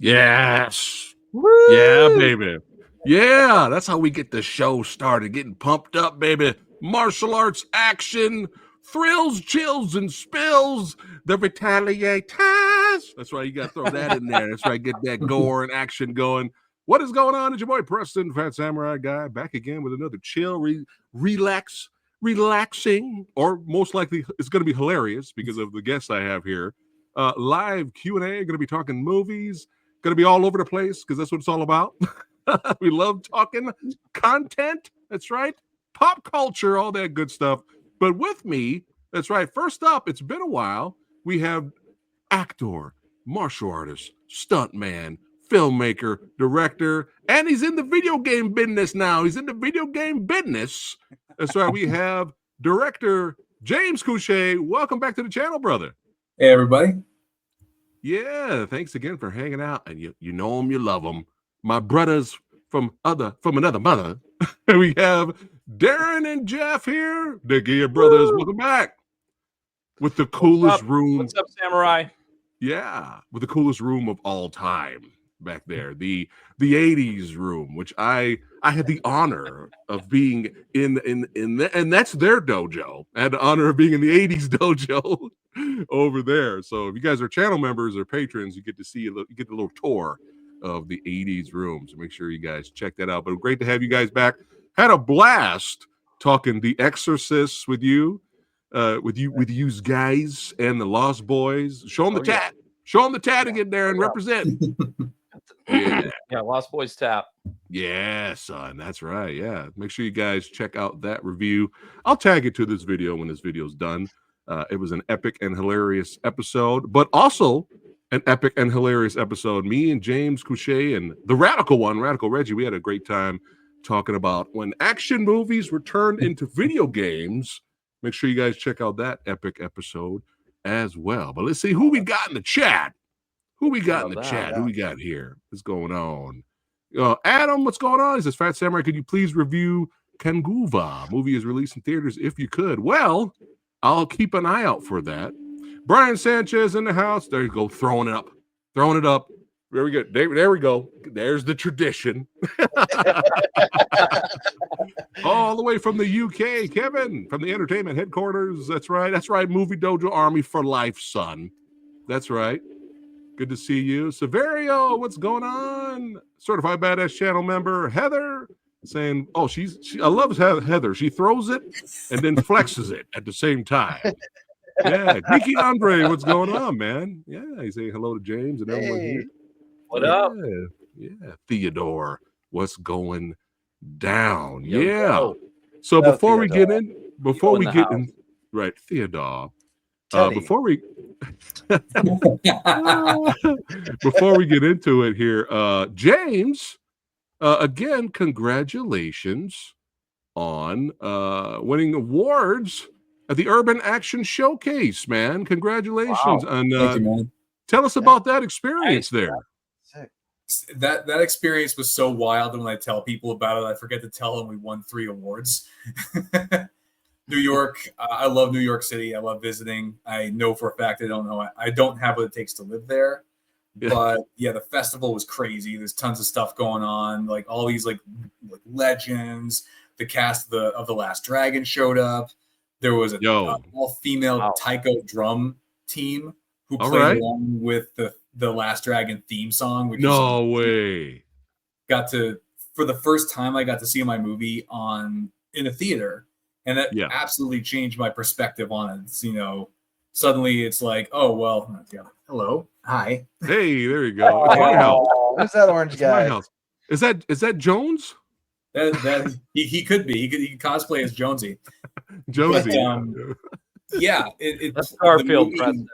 Yes. Woo! Yeah, baby. Yeah, that's how we get the show started, getting pumped up, baby. Martial arts action, thrills, chills, and spills. The retaliators. That's right, you got to throw that in there. That's right, get that gore and action going. What is going on? It's your boy Preston, Fat Samurai Guy, back again with another chill, relaxing, or most likely it's going to be hilarious because of the guests I have here. Live Q&A, going to be talking movies, going to be all over the place because that's what it's all about. We love talking content. That's right. Pop culture, all that good stuff. But with me, that's right. First up, it's been a while. We have actor, martial artist, stuntman, filmmaker, director, and he's in the video game business now. He's in the video game business. That's right. We have director James Couche. Welcome back to the channel, brother. Hey, everybody. Yeah, thanks again for hanging out. And you know them, you love them. My brothers from another mother. We have Darren and Jeff here. The Geare brothers. Woo! Welcome back. With the coolest room. What's up, Samurai? Yeah, with the coolest room of all time back there. The 80s room, which I had the honor of being in and that's their dojo. I had the honor of being in the 80s dojo over there. So if you guys are channel members or patrons, you get to see you get a little tour of the 80s room. So make sure you guys check that out. But great to have you guys back. Had a blast talking The Exorcist with you. With you guys and the Lost Boys. Show them the tat. Show them the tat again there and represent. Yeah, Lost Boys tap. Yeah, son. That's right. Yeah. Make sure you guys check out that review. I'll tag it to this video when this video's done. It was an epic and hilarious episode, but also an epic and hilarious episode. Me and James Couche and the Radical Reggie, we had a great time talking about when action movies were turned into video games. Make sure you guys check out that epic episode as well. But let's see who we got in the chat. Who we got in the chat? Who we got here? What's going on? Adam, what's going on? He says, Fat Samurai, could you please review Kanguva? Movie is released in theaters if you could. Well, I'll keep an eye out for that. Brian Sanchez in the house. There you go. Throwing it up. There we go. There we go. There's the tradition. All the way from the UK, Kevin, from the entertainment headquarters. That's right. Movie Dojo Army for life, son. That's right. Good to see you. Severio, what's going on? Certified Badass channel member Heather saying, "Oh, I love Heather. She throws it and then flexes it at the same time." Yeah, Geeky Andre, what's going on, man? Yeah, he's saying hello to James and everyone here. What up? Yeah, Theodore, what's going down? Yo, yeah. yo. So No, before we get Theodore. in, right, Theodore. Before we get into it here, James, again, congratulations on winning awards at the Urban Action Showcase, man. Congratulations. Wow. And Thank you, man. tell us about that experience there. That experience was so wild, and when I tell people about it, I forget to tell them we won 3 awards. New York, I love New York City. I love visiting. I know for a fact I don't have what it takes to live there. Yeah. But yeah, the festival was crazy. There's tons of stuff going on, like all these like legends. The cast of the Last Dragon showed up. There was a all-female taiko drum team who played along with the Last Dragon theme song. Which no way. For the first time, I got to see my movie in a theater. And that absolutely changed my perspective on it. It's, suddenly it's like, oh, well, hello. Hi. Hey, there you go. It's my house. Who's that orange guy? My house. Is that Jones? That he could be. He could cosplay as Jonesy. Jonesy. But, yeah. That's Garfield, Preston.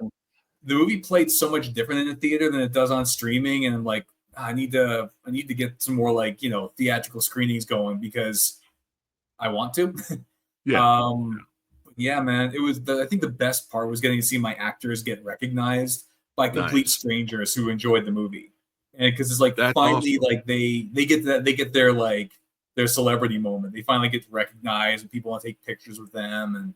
The movie played so much different in the theater than it does on streaming. And I'm like, I need to get some more theatrical screenings going because I want to. Yeah. Yeah, man. It was I think the best part was getting to see my actors get recognized by complete strangers who enjoyed the movie. And because it's like finally awesome. They get their celebrity moment. They finally get recognized and people want to take pictures with them and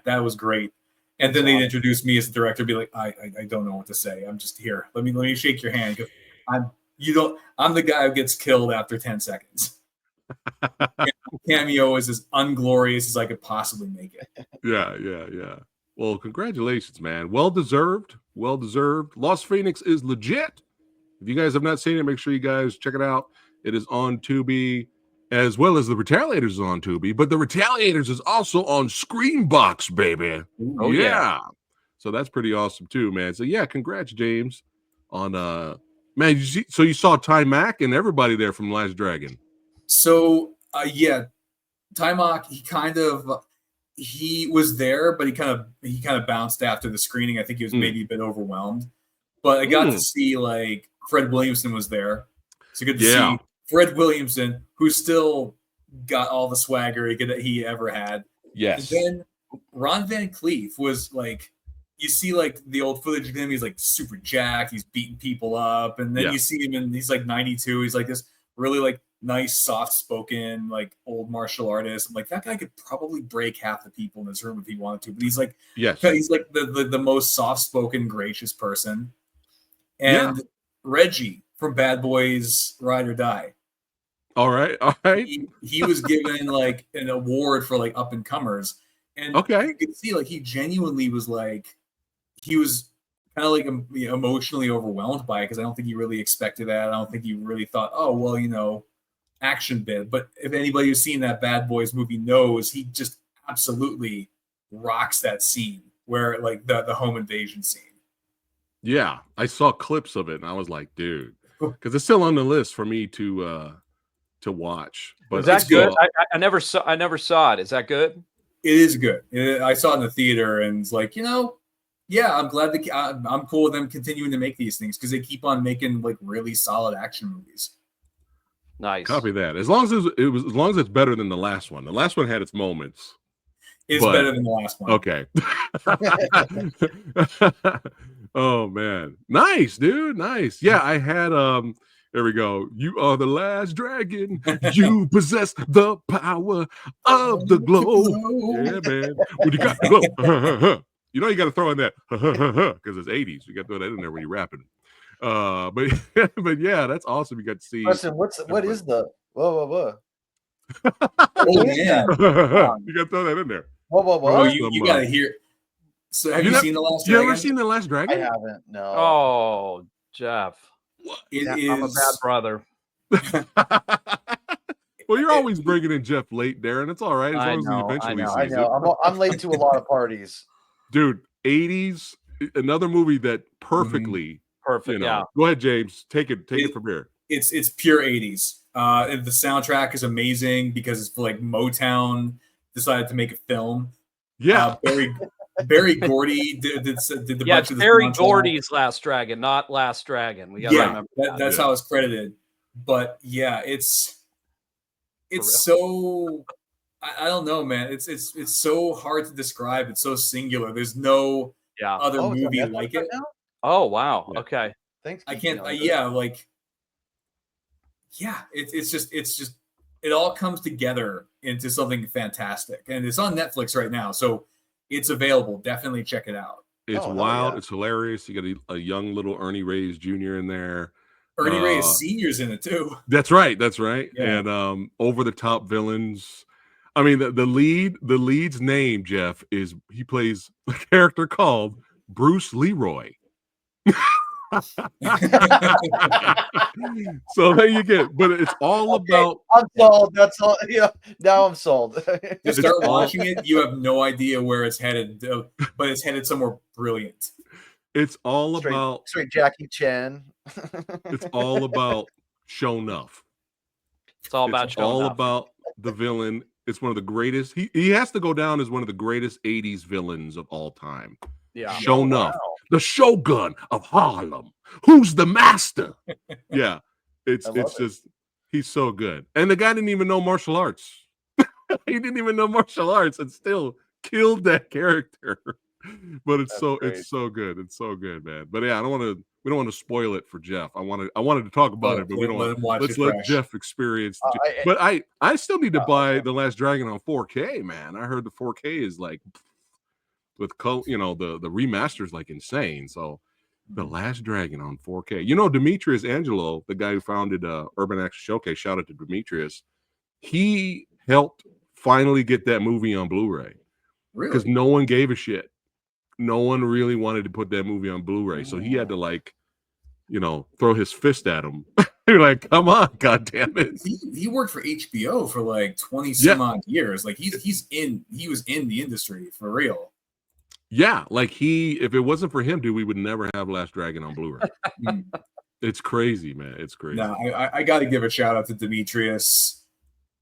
that was great. And then they introduced me as the director, be like, I don't know what to say. I'm just here. Let me shake your hand. I'm the guy who gets killed after 10 seconds. Cameo is as unglorious as I could possibly make it. Yeah. Well, congratulations, man. Well deserved. Lost Phoenix is legit. If you guys have not seen it, make sure you guys check it out. It is on Tubi, as well as The Retaliators is on Tubi, but The Retaliators is also on Screenbox, baby. Oh yeah. So that's pretty awesome too, man. So yeah, congrats, James, on man. You saw Ty Mack and everybody there from Last Dragon. So yeah, Timok, he was there, but he kind of bounced after the screening. I think he was maybe a bit overwhelmed. But I got to see like Fred Williamson was there. So good to see Fred Williamson, who still got all the swagger he ever had. Yes. And then Ron Van Cleef was like, you see like the old footage of him, he's like super jacked, he's beating people up, and then you see him and he's like 92, he's like this really like nice, soft-spoken, like old martial artist. I'm like, that guy could probably break half the people in this room if he wanted to. But he's like, he's like the most soft-spoken, gracious person. And Reggie from Bad Boys Ride or Die. All right. He was given like an award for like up and comers, and you could see like he genuinely was like, he was kind of like emotionally overwhelmed by it, because I don't think he really expected that. I don't think he really thought, oh well, action bit. But if anybody who's seen that Bad Boys movie knows, he just absolutely rocks that scene where like the home invasion scene. Yeah, I saw clips of it and I was like, dude, because it's still on the list for me to watch. But is that good? I never saw it. Is that good? It is good. I saw it in the theater and it's like, yeah, I'm glad I'm cool with them continuing to make these things, because they keep on making like really solid action movies. Nice. Copy that. As long as it's better than the last one. The last one had its moments. It's better than the last one. Okay. Oh man. Nice, dude. Nice. Yeah, I had there we go. You are the last dragon. You possess the power of the glow. Yeah, man. When you got glow. You got to throw in that because it's 80s. You got to throw that in there when you're rapping. But yeah, that's awesome. You got to see. Listen, what is the whoa? Oh man, you got to throw that in there. Whoa. Bro, you got to hear. So have you seen The Last Dragon? You ever seen The Last Dragon? I haven't. No. Oh, Jeff. I'm a bad brother. Well, you're always bringing in Jeff late, Darren. It's all right. As long as he eventually sees it. I'm late to a lot of parties. Dude, 80s, another movie that perfectly. Perfect. Yeah. Go ahead, James. Take it from here. It's pure 80s. And the soundtrack is amazing because it's like Motown decided to make a film. Yeah. Barry Gordy did the bunch of the Barry Gordy's Last Dragon, not Last Dragon. We gotta remember that's how it's credited. But yeah, it's so I don't know, man. It's so hard to describe. It's so singular. There's no other movie like it. Now? Oh wow. Yeah. Okay. Thanks. I can't. It's just it all comes together into something fantastic, and it's on Netflix right now, so it's available. Definitely check it out. It's wild. Yeah. It's hilarious. You got a young little Ernie Reyes Jr. in there. Ernie Reyes Sr.'s in it too. That's right. Yeah. And over the top villains. I mean, the lead's name, Jeff, is he plays a character called Bruce Leroy. So there you get, but it's all about. I'm sold. That's all. Yeah, now I'm sold. You start watching it, you have no idea where it's headed, but it's headed somewhere brilliant. It's all about straight Jackie Chan. It's all about show enough. It's all about the villain. It's one of the greatest. He has to go down as one of the greatest 80s villains of all time. Yeah. Show enough. Wow. The Shogun of Harlem. Who's the master? Yeah. It's just he's so good. And the guy didn't even know martial arts. He didn't even know martial arts and still killed that character. But it's so good. It's so good, man. But yeah, we don't want to spoil it for Jeff. I wanted to talk about it, but we don't let's let Jeff experience. But I still need to buy The Last Dragon on 4K, man. I heard the 4K is like with the remasters like insane. So The Last Dragon on 4K. You know, Demetrius Angelo, the guy who founded Urban Action Showcase, shout out to Demetrius. He helped finally get that movie on Blu-ray because Really? no one gave a shit. No one really wanted to put that movie on Blu-ray, so he had to like, you know, throw his fist at him. You're like, come on, god damn it. He worked for HBO for like 20 some odd years. Like he was in the industry for real. Yeah, like if it wasn't for him, dude, we would never have Last Dragon on Blu-ray. It's crazy, man. It's crazy. No, I got to give a shout out to Demetrius.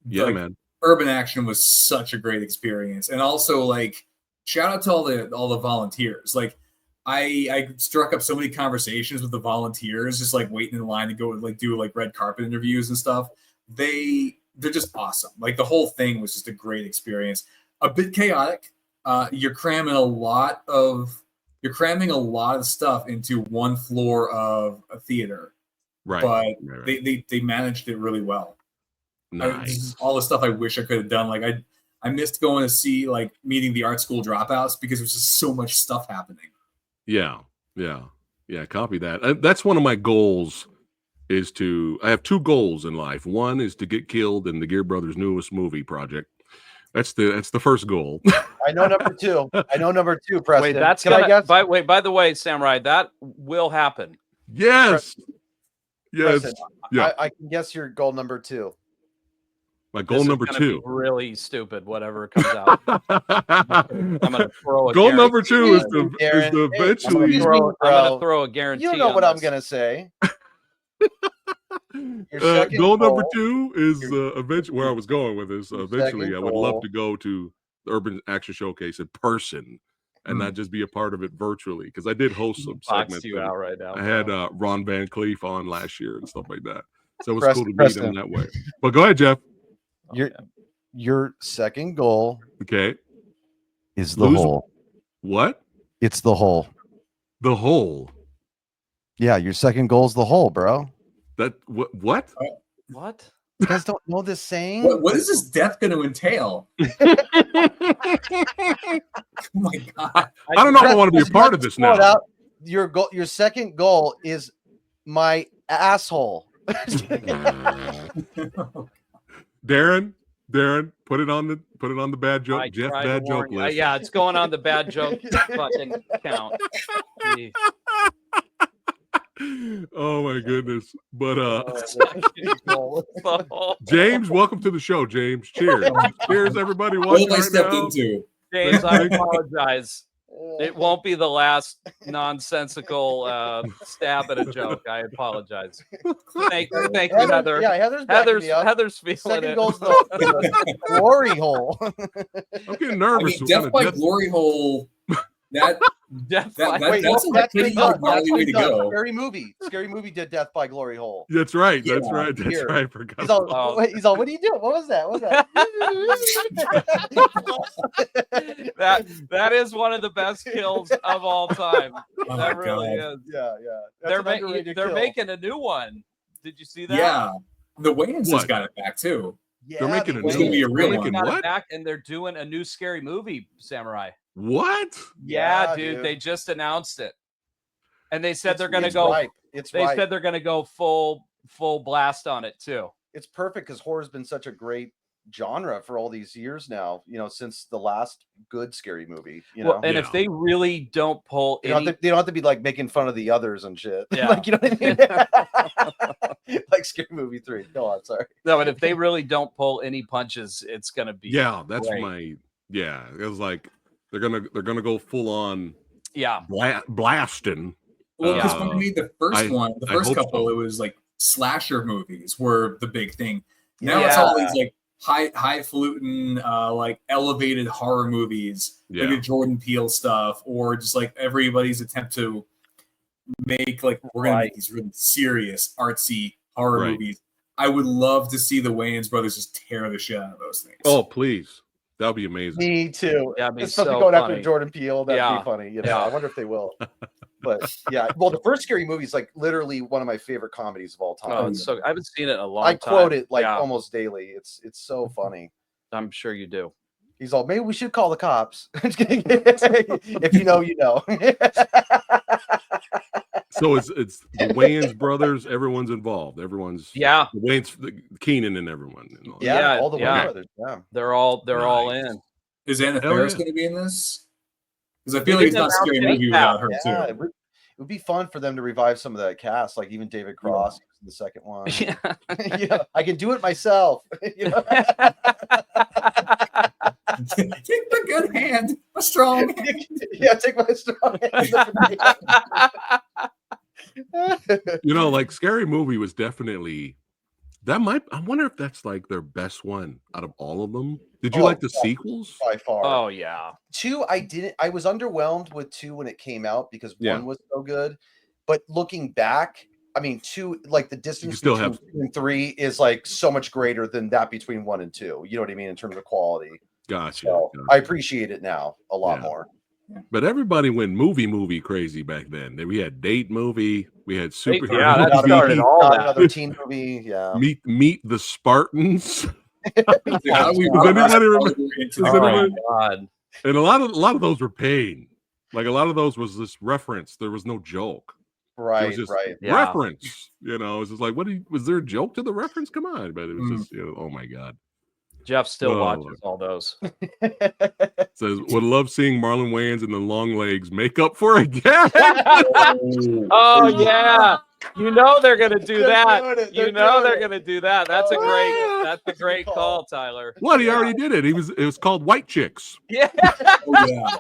Yeah, like, man. Urban Action was such a great experience, and also like shout out to all the volunteers. Like I struck up so many conversations with the volunteers, just like waiting in line to go like do like red carpet interviews and stuff. They're just awesome. Like the whole thing was just a great experience. A bit chaotic. You're cramming a lot of stuff into one floor of a theater, right? But right. They managed it really well. Nice. All the stuff I wish I could have done. Like I missed going to see like meeting the art school dropouts because there's just so much stuff happening. Yeah. Copy that. That's one of my goals. I have two goals in life. One is to get killed in the Geare Brothers' newest movie project. That's the first goal. I know number two. Preston. Wait, that's Can I guess? By the way, Samurai, that will happen. Yes. Preston, yeah. I can guess your goal number 2. My goal number 2. Really stupid. Whatever comes out. I'm gonna throw a goal number 2 is to eventually. I'm gonna throw a guarantee. You know what I'm gonna say. Goal number 2 is eventually where I was going with this. Eventually, I would love to go to the Urban Action Showcase in person and not just be a part of it virtually, because I did host some segments. Out right now, I had Ron Van Cleef on last year and stuff like that, so it was cool to meet him that way. But go ahead, Jeff. Your second goal, okay, is the hole. What? It's the hole. The hole. Yeah, your second goal is the hole, bro. That what? What? You guys don't know this saying? What is this death going to entail? Oh my god! I don't know if I want to be a part of this now. Your second goal is my asshole. Darren, put it on the bad joke. Jeff bad joke list. Yeah, it's going on the bad joke fucking count. Oh my goodness. But James, welcome to the show, James. Cheers. Cheers, everybody watching right now. James, I apologize. It won't be the last nonsensical stab at a joke. I apologize. Thank you, Heather. Yeah, Heather's feeling second it. goal's the glory hole. I'm getting nervous. Death by glory hole. That's a pretty gnarly way to go. Scary movie did Death by Glory Hole. That's right. That's right. Forgot. He's all, what are you doing? What was that? That is one of the best kills of all time. That really is. Yeah. They're making a new one. Did you see that? Yeah. The Wayans has got it back too. Yeah, they're making it's gonna be a real one. It back, and they're doing a new scary movie, Samurai. What? Yeah, dude. They just announced it, and they said they're gonna go. Said they're gonna go full blast on it too. It's perfect because horror's been such a great genre for all these years now. You know, since the last good scary movie. You know, and if they really don't pull, they don't have to be like making fun of the others and shit. Yeah, like, you know what I mean. Like Scary Movie 3. Go on, sorry. No, and if they really don't pull any punches, it's gonna be. Yeah, that's great. It was like. They're gonna go full on, blasting. Well, because for me, the first couple, it was like slasher movies were the big thing. Now it's all these like highfalutin, like elevated horror movies, like the Jordan Peele stuff, or just like everybody's attempt to make like we're gonna make these really serious artsy horror movies. I would love to see the Wayans brothers just tear the shit out of those things. Oh, please. That'd be amazing. Me too. Yeah, it's something so going funny. after Jordan Peele. That'd be funny. You know, I wonder if they will. But yeah, well, the first Scary Movie is like literally one of my favorite comedies of all time. Oh, so I haven't seen it in a long time. I quote it like almost daily. It's so funny. I'm sure you do. He's all, maybe we should call the cops. If you know, you know. So it's the Wayans brothers. Everyone's involved. Everyone's Yeah. The Wayans, Keenan, and everyone. And all that. Yeah, Yeah, all the yeah. Wayne brothers. Yeah. They're all Nice. in. Is Anna Hell Faris yeah. going to be in this? Because I They feel like it's didn't not a scary announce movie it. without her Yeah, too. it would be fun for them to revive some of that cast, like even David Cross in the second one. Yeah. Yeah, I can do it myself. You know? Take the good hand, a strong hand. Yeah, take my strong hand. You know, like Scary Movie was definitely that might. I wonder if that's like their best one out of all of them. Did you like the sequels? By far. Oh yeah. 2, I didn't. I was underwhelmed with 2 when it came out because Yeah. 1 was so good. But looking back, I mean, 2, like the distance still between have- 2 and 3 is like so much greater than that between 1 and 2. You know what I mean in terms of quality. Gotcha. So gotcha. I appreciate it now a lot Yeah. more. But everybody went movie crazy back then. We had date movie. We had superhero. Yeah, that movie, started all Got that. another teen movie. Yeah. Meet the Spartans. How do we Does anybody remember? into Does the anybody- God. And a lot of those were pain. Like a lot of those was this reference. There was no joke. It Right, was just right. Yeah. reference. You know, it's just like, was there a joke to the reference? Come on, but it was just, oh my god. Jeff still Oh. watches all those. It says would love seeing Marlon Wayans and the long legs make up for a gap. Oh yeah. You know they're gonna do They're that. doing it. You They're know doing they're it. gonna do that. That's a Oh. great call, Tyler. What? He already did it. It was called White Chicks. Yeah. Oh, yeah.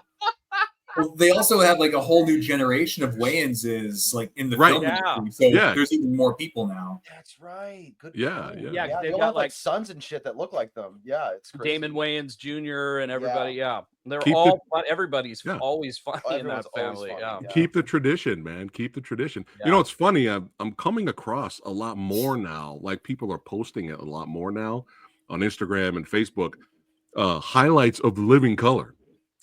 Well, they also have like a whole new generation of Wayanses like in the Right. film Yeah. industry. So Yeah. there's even more people now. That's right. Good. Yeah, point. yeah. Yeah, 'cause they've They'll got, have like like, sons and shit that look like them. Yeah, it's crazy. Damon Wayans Jr. and everybody. Yeah. They're Keep all fun. Everybody's Yeah. always funny in Everyone's that always family. funny, Yeah. yeah. Keep the tradition, man. Keep the tradition. Yeah. You know, it's funny. I'm coming across a lot more now. Like people are posting it a lot more now on Instagram and Facebook. Highlights of Living Color,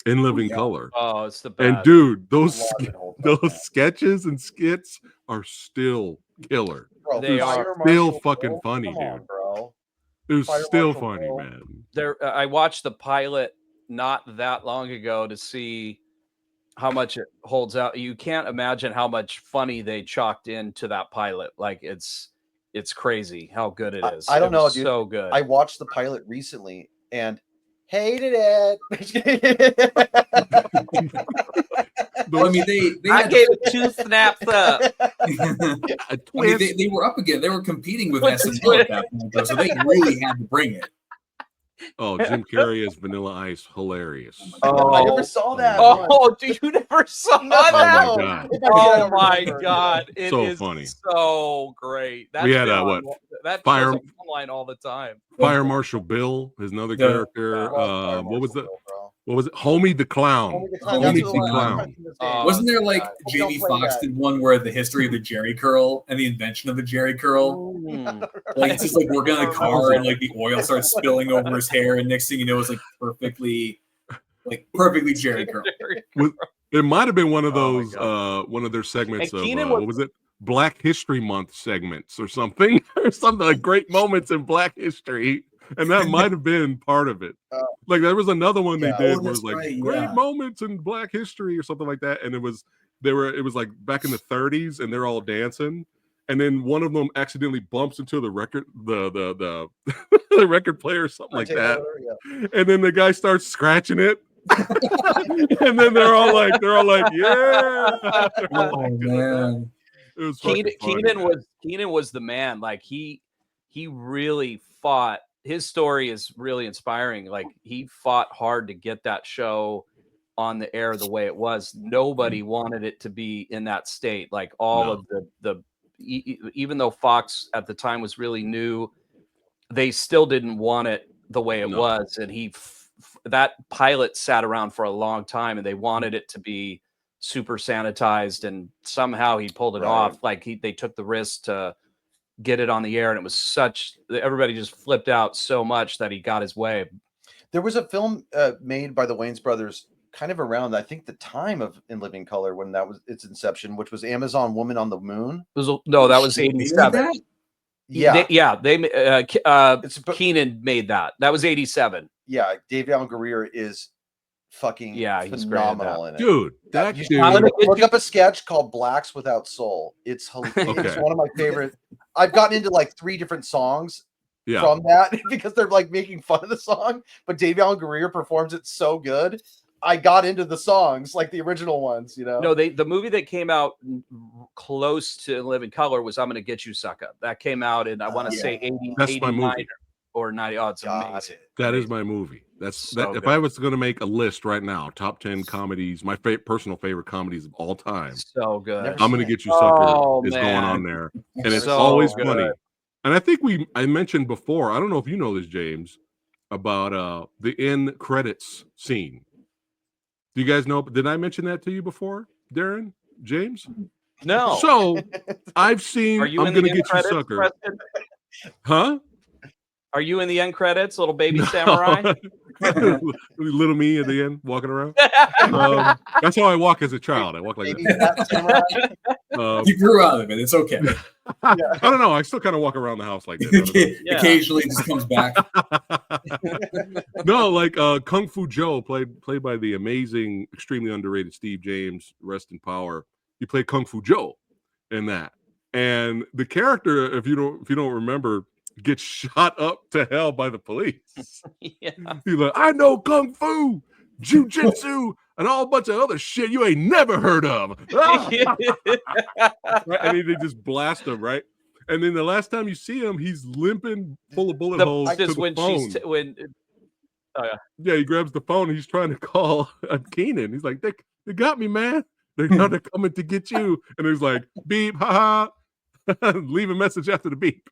in Living Color. Oh, it's the best. And dude, those Love it, whole time, man. sketches and skits are still killer. Bro, They Fire are still Marshal fucking Bill, funny, come on, dude. bro. They're Fire still Marshal funny, Bill. man. There, I watched the pilot not that long ago to see how much it holds out. You can't imagine how much funny they chalked into that pilot. Like it's crazy how good it is. I don't It know, was dude. So good. I watched the pilot recently and hated it. I mean, they I had gave it 2 snaps up. A I mean, twist. they were up again. They were competing with With the SNL at that point, though, so they really had to bring it. Oh, Jim Carrey as Vanilla Ice, hilarious. I never saw that. Oh, you never saw No. that? Oh my god. If I did, I Oh don't my remember. God. It So is funny. so great. That's We had, been what, that Fire- show's online all the time. Fire Marshal Bill is another Yeah. character. Love Fire What was Marshal the Bill, bro. what was it? Homie the Clown. Homie the Clown, Homie that's the the one I'm Clown. watching this Oh, game. Wasn't there like God. Jamie Don't play Foxx that. did one where the history of the Jerry curl and the invention of the Jerry curl? Like it's just like working on the car and like the oil starts spilling over his hair, and next thing you know, it's like perfectly Jerry curl. It might have been one of Oh my those God. one of their segments And of Keenan what was it? Black History Month segments or something, or something like great moments in Black history. And that might have been part of it. Like there was another one they Yeah. did Oh, where it was that's like right, great yeah. moments in Black history or something like that. And it was like back in the 30s and they're all dancing. And then one of them accidentally bumps into the record, the the record player or something like that. Yeah. And then the guy starts scratching it. And then they're all like, yeah. Oh man. It was fucking funny, man. Keenan was the man. Like he really fought. His story is really inspiring. Like he fought hard to get that show on the air the way it was. Nobody wanted it to be in that state. Like all of the even though Fox at the time was really new, they still didn't want it the way it was. And that pilot sat around for a long time, and they wanted it to be super sanitized, and somehow he pulled it off. Like they took the risk to get it on the air, and it was everybody just flipped out so much that he got his way. There was a film made by the Wayans brothers kind of around, I think, the time of In Living Color when that was its inception, which was Amazon Woman on the Moon. That was 87. Yeah. Keenan made that. That was 87. Yeah, Dave Allen Greer is fucking he's phenomenal in it. Dude, that you dude. Look up a sketch called Blacks Without Soul. It's hilarious. It's one of my favorite. I've gotten into like 3 different songs from that because they're like making fun of the song, but Dave Allen Greer performs it so good. I got into the songs, like the original ones, you know. No, the movie that came out close to Living Color was I'm Gonna Get You, Sucker. That came out in, I want to say 80, That's 89 my movie. or 90. Oh, it's amazing. That is my movie. That's so that. If I was going to make a list right now, top 10 comedies, my personal favorite comedies of all time. So good. I'm Gonna Get You, Sucker is going on there, and it's so always good. funny. And I think I mentioned before. I don't know if you know this, James, about the end credits scene. Do you guys know? Did I mention that to you before, Darren? James? No. So I've seen Are you I'm in the Gonna end Get You, credits, Sucker. Preston? Huh? Are you in the end credits, little baby samurai? Little me at the end walking around. That's how I walk as a child. I walk like that. You grew out of it. It's okay. I don't know. I still kind of walk around the house like that. Occasionally, it just comes back. No, like Kung Fu Joe, played by the amazing, extremely underrated Steve James. Rest in power. He played Kung Fu Joe in that, and the character, if you don't remember, gets shot up to hell by the police. He's like, I know Kung Fu, Jiu-Jitsu, and all a bunch of other shit you ain't never heard of. Right? And they just blast him, right? And then the last time you see him, he's limping full of bullet holes to the phone. He grabs the phone. He's trying to call Keenan. He's like, they got me, man. They're coming to get you. And he's like, beep, haha. Leave a message after the beep.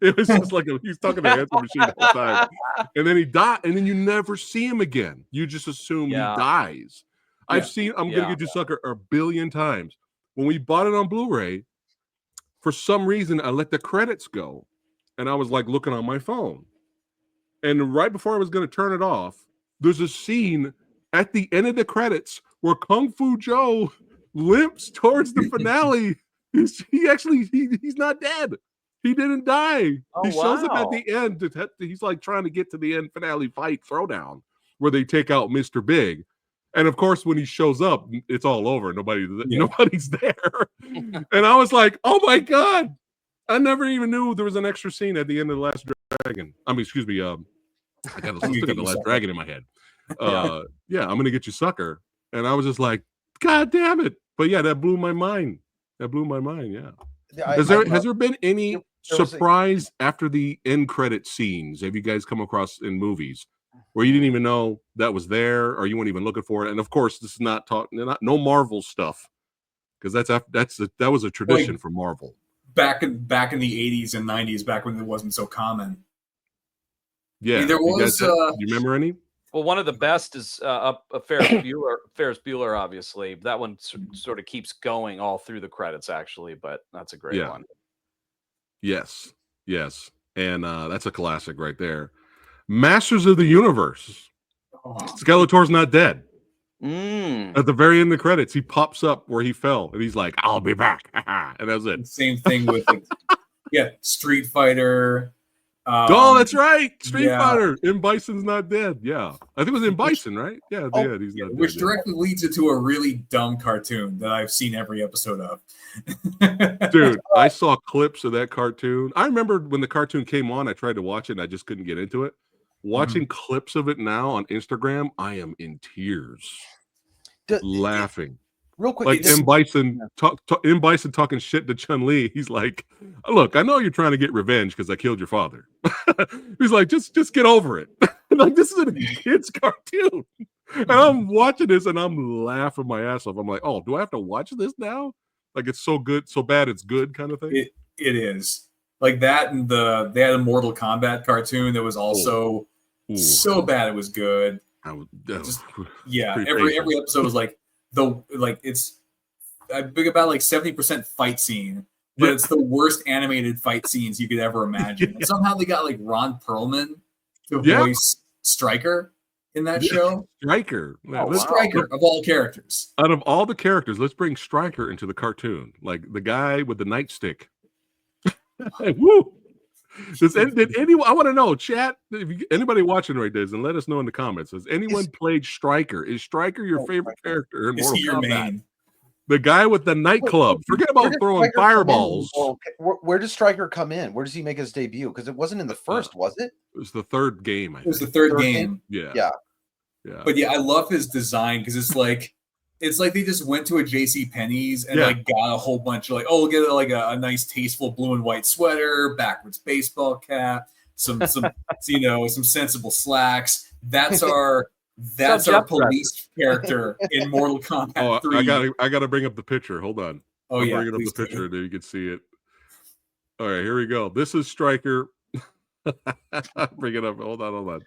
It was just like he's talking to the answer machine the whole time. And then he died, and then you never see him again. You just assume he dies. I've seen I'm Gonna Get You, Sucker a billion times. When we bought it on Blu-ray, for some reason I let the credits go, and I was like looking on my phone. And right before I was going to turn it off, there's a scene at the end of the credits where Kung Fu Joe limps towards the finale. He's not dead. He didn't die. He shows up at the end. He's like trying to get to the end finale fight throwdown where they take out Mr. Big. And of course, when he shows up, it's all over. Nobody's there. And I was like, oh my God. I never even knew there was an extra scene at the end of The Last Dragon. I mean, excuse me. I still got The Last Dragon in my head. I'm Gonna Get You, Sucker. And I was just like, God damn it. But yeah, that blew my mind. Yeah. Has there been any surprise after the end credit scenes? Have you guys come across in movies where you didn't even know that was there, or you weren't even looking for it? And of course, this is no Marvel stuff, because that was a tradition for Marvel back in the 80s and 90s, back when it wasn't so common. Yeah, I mean, there was. Do you remember any? Well, one of the best is Ferris Bueller. Ferris Bueller, obviously. That one sort of keeps going all through the credits, actually. But that's a great one. Yes, and that's a classic right there. Masters of the Universe. Skeletor's not dead. At the very end of the credits, he pops up where he fell, and he's like, "I'll be back," and that's it. Same thing with Street Fighter. That's right. Street Fighter. M. Bison's not dead. Yeah. I think it was M. Bison, right? Yeah, he's not dead. Which directly leads into a really dumb cartoon that I've seen every episode of. Dude, I saw clips of that cartoon. I remember when the cartoon came on, I tried to watch it and I just couldn't get into it. Watching clips of it now on Instagram, I am in tears. Laughing. Real quick, like M. Bison, M. Bison talking shit to Chun-Li. He's like, "Look, I know you're trying to get revenge because I killed your father." He's like, "Just get over it." Like, this is a kid's cartoon, and I'm watching this and I'm laughing my ass off. I'm like, "Oh, do I have to watch this now?" Like, it's so good, so bad it's good, kind of thing. It is like that, and they had a Mortal Kombat cartoon that was also so bad it was good. Every episode was like. It's I think about like 70% fight scene, but it's the worst animated fight scenes you could ever imagine. And somehow they got like Ron Perlman to voice Stryker in that show. Stryker, Stryker of all characters. Out of all the characters, let's bring Stryker into the cartoon, like the guy with the nightstick. Woo! Did anyone? I want to know, chat. Anybody watching right there, and let us know in the comments. Has anyone played Stryker? Is Stryker your favorite character in Mortal Kombat? The guy with the nightclub. Forget about throwing fireballs. Where does Stryker come in? Where does he make his debut? Because it wasn't in the first, was it? It was the third game. It was the third game. Yeah. But yeah, I love his design because it's like they just went to a JCPenney's and like got a whole bunch of like, oh, we'll get like a nice tasteful blue and white sweater, backwards baseball cap, some sensible slacks. That's our police character in Mortal Kombat 3. I gotta bring up the picture. Hold on. Bring up the picture there you can see it. All right, here we go. This is Stryker. Bring it up. Hold on.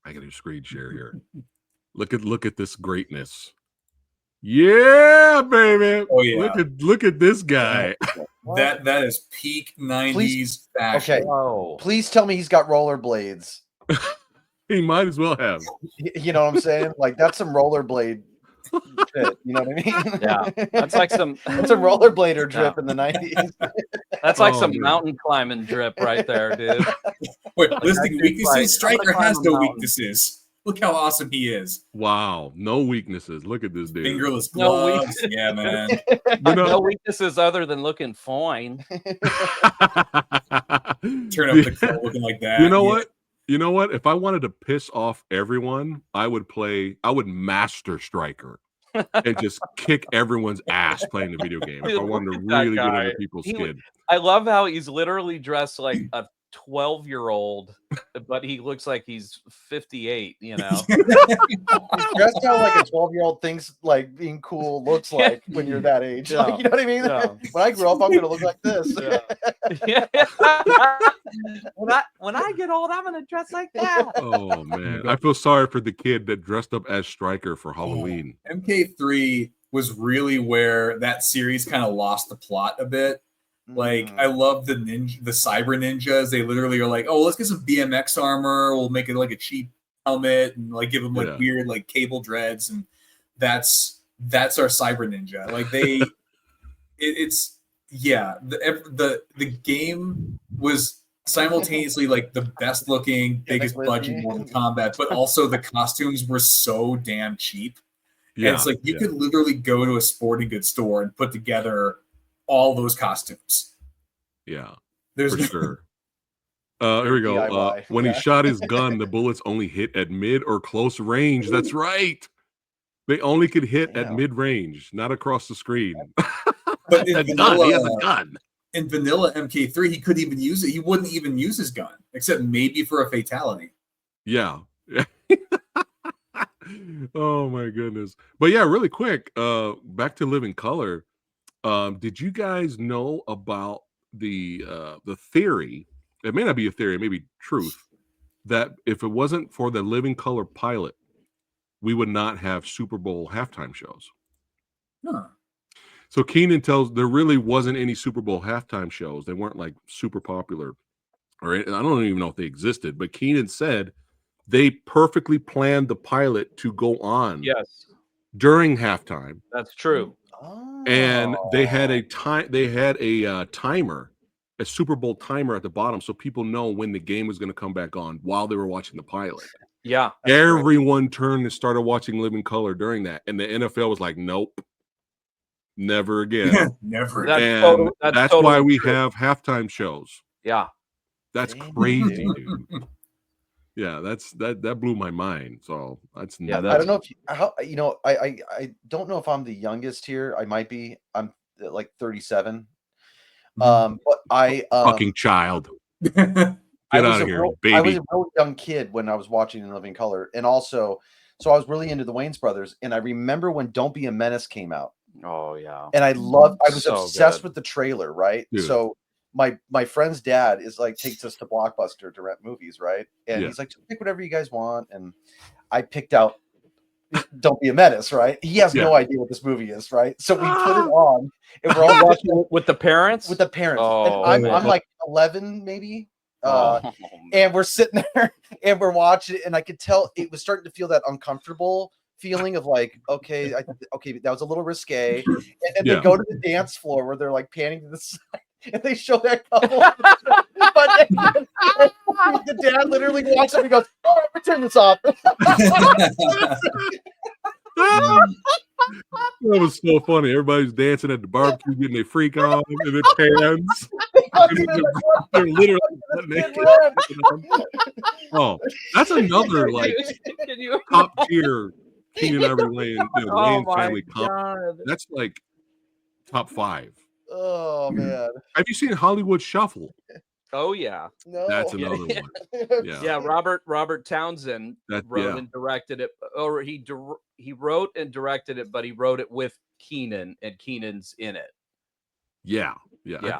I gotta do screen share here. Look at this greatness. Yeah, baby. Oh yeah. Look at this guy. That is peak 90s fashion. Okay. Oh. Please tell me he's got rollerblades. He might as well have. You know what I'm saying? Like that's some rollerblade shit. You know what I mean? Yeah. That's like some rollerblader drip in the 90s. That's like some mountain climbing drip right there, dude. Wait, listing weaknesses. Stryker has no weaknesses. Look how awesome he is. Wow, no weaknesses. Look at this dude. Fingerless gloves. Yeah, man. No weaknesses other than looking fine. Turn up the car looking like that. You know what? You know what? If I wanted to piss off everyone, I would master Stryker and just kick everyone's ass playing the video game. If I wanted to really get under people's skin. I love how he's literally dressed like a 12-year-old, but he looks like he's 58, you know. He's dressed how like a 12-year-old thinks like being cool looks like when you're that age. Yeah. Like, you know what I mean? Yeah. When I grow up, I'm gonna look like this. Yeah. When I get old, I'm gonna dress like that. Oh man. I feel sorry for the kid that dressed up as Stryker for Halloween. MK3 was really where that series kind of lost the plot a bit. Like, I love the cyber ninjas. They literally are like, oh, let's get some BMX armor. We'll make it like a cheap helmet and like give them like weird like cable dreads, and that's our cyber ninja. Like the game was simultaneously like the best looking, biggest budget Mortal Kombat, but also the costumes were so damn cheap. Yeah, and it's like you could literally go to a sporting goods store and put together all those costumes. Yeah, for sure. Here we go. When he shot his gun, the bullets only hit at mid or close range. That's right. They only could hit at mid range, not across the screen. But in vanilla, he has a gun. In vanilla MK3, he couldn't even use it. He wouldn't even use his gun, except maybe for a fatality. Yeah. Oh my goodness. But yeah, really quick. Back to Living Color. Did you guys know about the theory? It may not be a theory, it may be truth, that if it wasn't for the Living Color pilot, we would not have Super Bowl halftime shows. Huh. So Keenan tells there really wasn't any Super Bowl halftime shows. They weren't like super popular, or I don't even know if they existed. But Keenan said they perfectly planned the pilot to go on during halftime. That's true. And they had a timer, a Super Bowl timer at the bottom, so people know when the game was going to come back on while they were watching the pilot. Yeah, everyone turned and started watching Living Color during that, and the NFL was like, "Nope, never again, never." That's why we have halftime shows. Yeah, that's crazy, dude. Yeah, that blew my mind. So that's I don't know if I don't know if I'm the youngest here. I might be. I'm like 37. But I fucking child. Get out of here, baby. I was a real young kid when I was watching In Living Color, and also, so I was really into the Wayans brothers. And I remember when "Don't Be a Menace" came out. Oh yeah, and I was obsessed with the trailer. Right, dude. So. My friend's dad is like takes us to Blockbuster to rent movies, right? And he's like, just pick whatever you guys want. And I picked out Don't Be a Menace, right? He has no idea what this movie is, right? So we put it on and we're all watching it with the parents. With the parents. Oh, and I'm like 11 maybe. And we're sitting there and we're watching it, and I could tell it was starting to feel that uncomfortable feeling of like, okay, that was a little risque. And then they go to the dance floor where they're like panning to the side. and they show that couple. But the dad literally walks up and goes, "All right, we'll turn this off." That was so funny. Everybody's dancing at the barbecue, getting their freak on in their pants. They're literally naked. Oh, that's another like top tier Keenan Ivory Wayans, Wayans family comedy. That's like top 5. Oh man! Have you seen Hollywood Shuffle? Oh yeah, no, that's another one. Yeah, Robert Townsend wrote and directed it, or he wrote and directed it, but he wrote it with Keenan, and Keenan's in it. Yeah.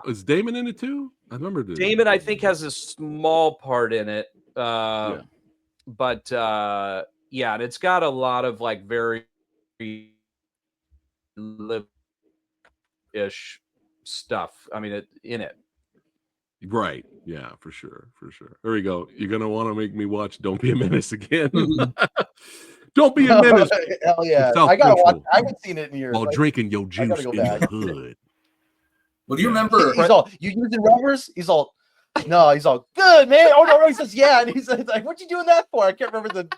Is Damon in it too? I remember Damon. I think has a small part in it, but and it's got a lot of like very live-ish stuff. I mean, in it. Right. Yeah, for sure. There we go. You're going to want to make me watch Don't Be a Menace again. Don't Be a Menace. Hell yeah. I got to watch. I haven't seen it in years. While drinking your juice in the hood. Well, do you remember? He's all, "You using rubbers?" He's all, "No." He's all, "Good, man." Oh no, he says, "Yeah." And he's like, "What you doing that for?" I can't remember the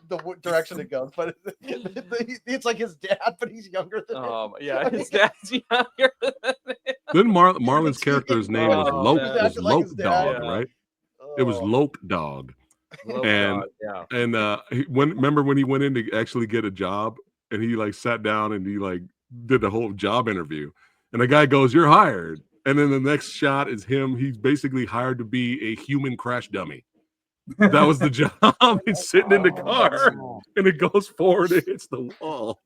direction it goes, but it's like his dad, but he's younger than him. Yeah, his dad's younger than him. Then Marlon's character's name was Loke Dog, right? It was Loke Dog. Remember when he went in to actually get a job, and he like sat down and he like did the whole job interview, and the guy goes, "You're hired." And then the next shot is him. He's basically hired to be a human crash dummy. That was the job. He's sitting in the car, and it goes forward and hits the wall.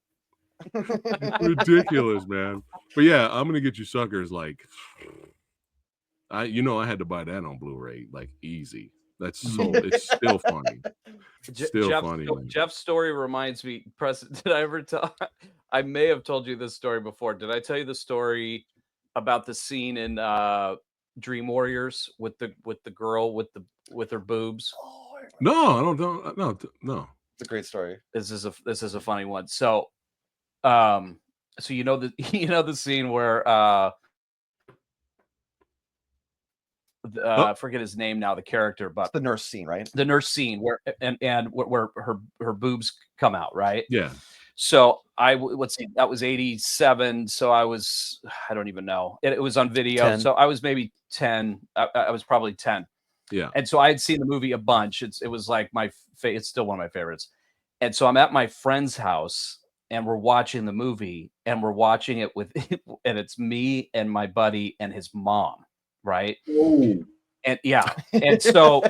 Ridiculous, man. But yeah, I'm gonna get you suckers. Like, I had to buy that on Blu-ray, like easy. That's so. It's still funny. Funny. Jeff's story reminds me. Did I ever tell? I may have told you this story before. Did I tell you the story about the scene in Dream Warriors with the girl with her boobs? No, I don't. No. It's a great story. This is a funny one. So, the scene where I forget his name now, the character, but it's the nurse scene, right? The nurse scene where her boobs come out, right? Yeah. So let's see, that was 87. So I don't even know. It was on video. 10. So I was maybe 10. I was probably 10. Yeah. And so I had seen the movie a bunch. It was like it's still one of my favorites. And so I'm at my friend's house and we're watching the movie, and we're watching it and it's me and my buddy and his mom. Right. Ooh. And yeah. And so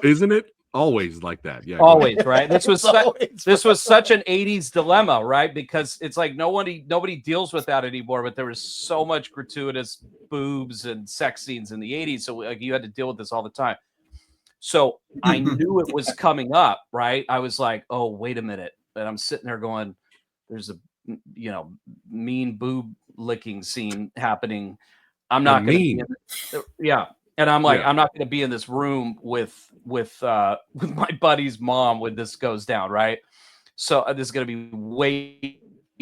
isn't it always like that? Yeah. Always, right? This was such an 80s dilemma, right? Because it's like nobody deals with that anymore, but there was so much gratuitous boobs and sex scenes in the 80s. So like you had to deal with this all the time. So I knew it was coming up, right? I was like, oh, wait a minute. And I'm sitting there going, there's a mean boob licking scene happening. I'm not going to and I'm like, I'm not going to be in this room with my buddy's mom when this goes down, right? So this is going to be way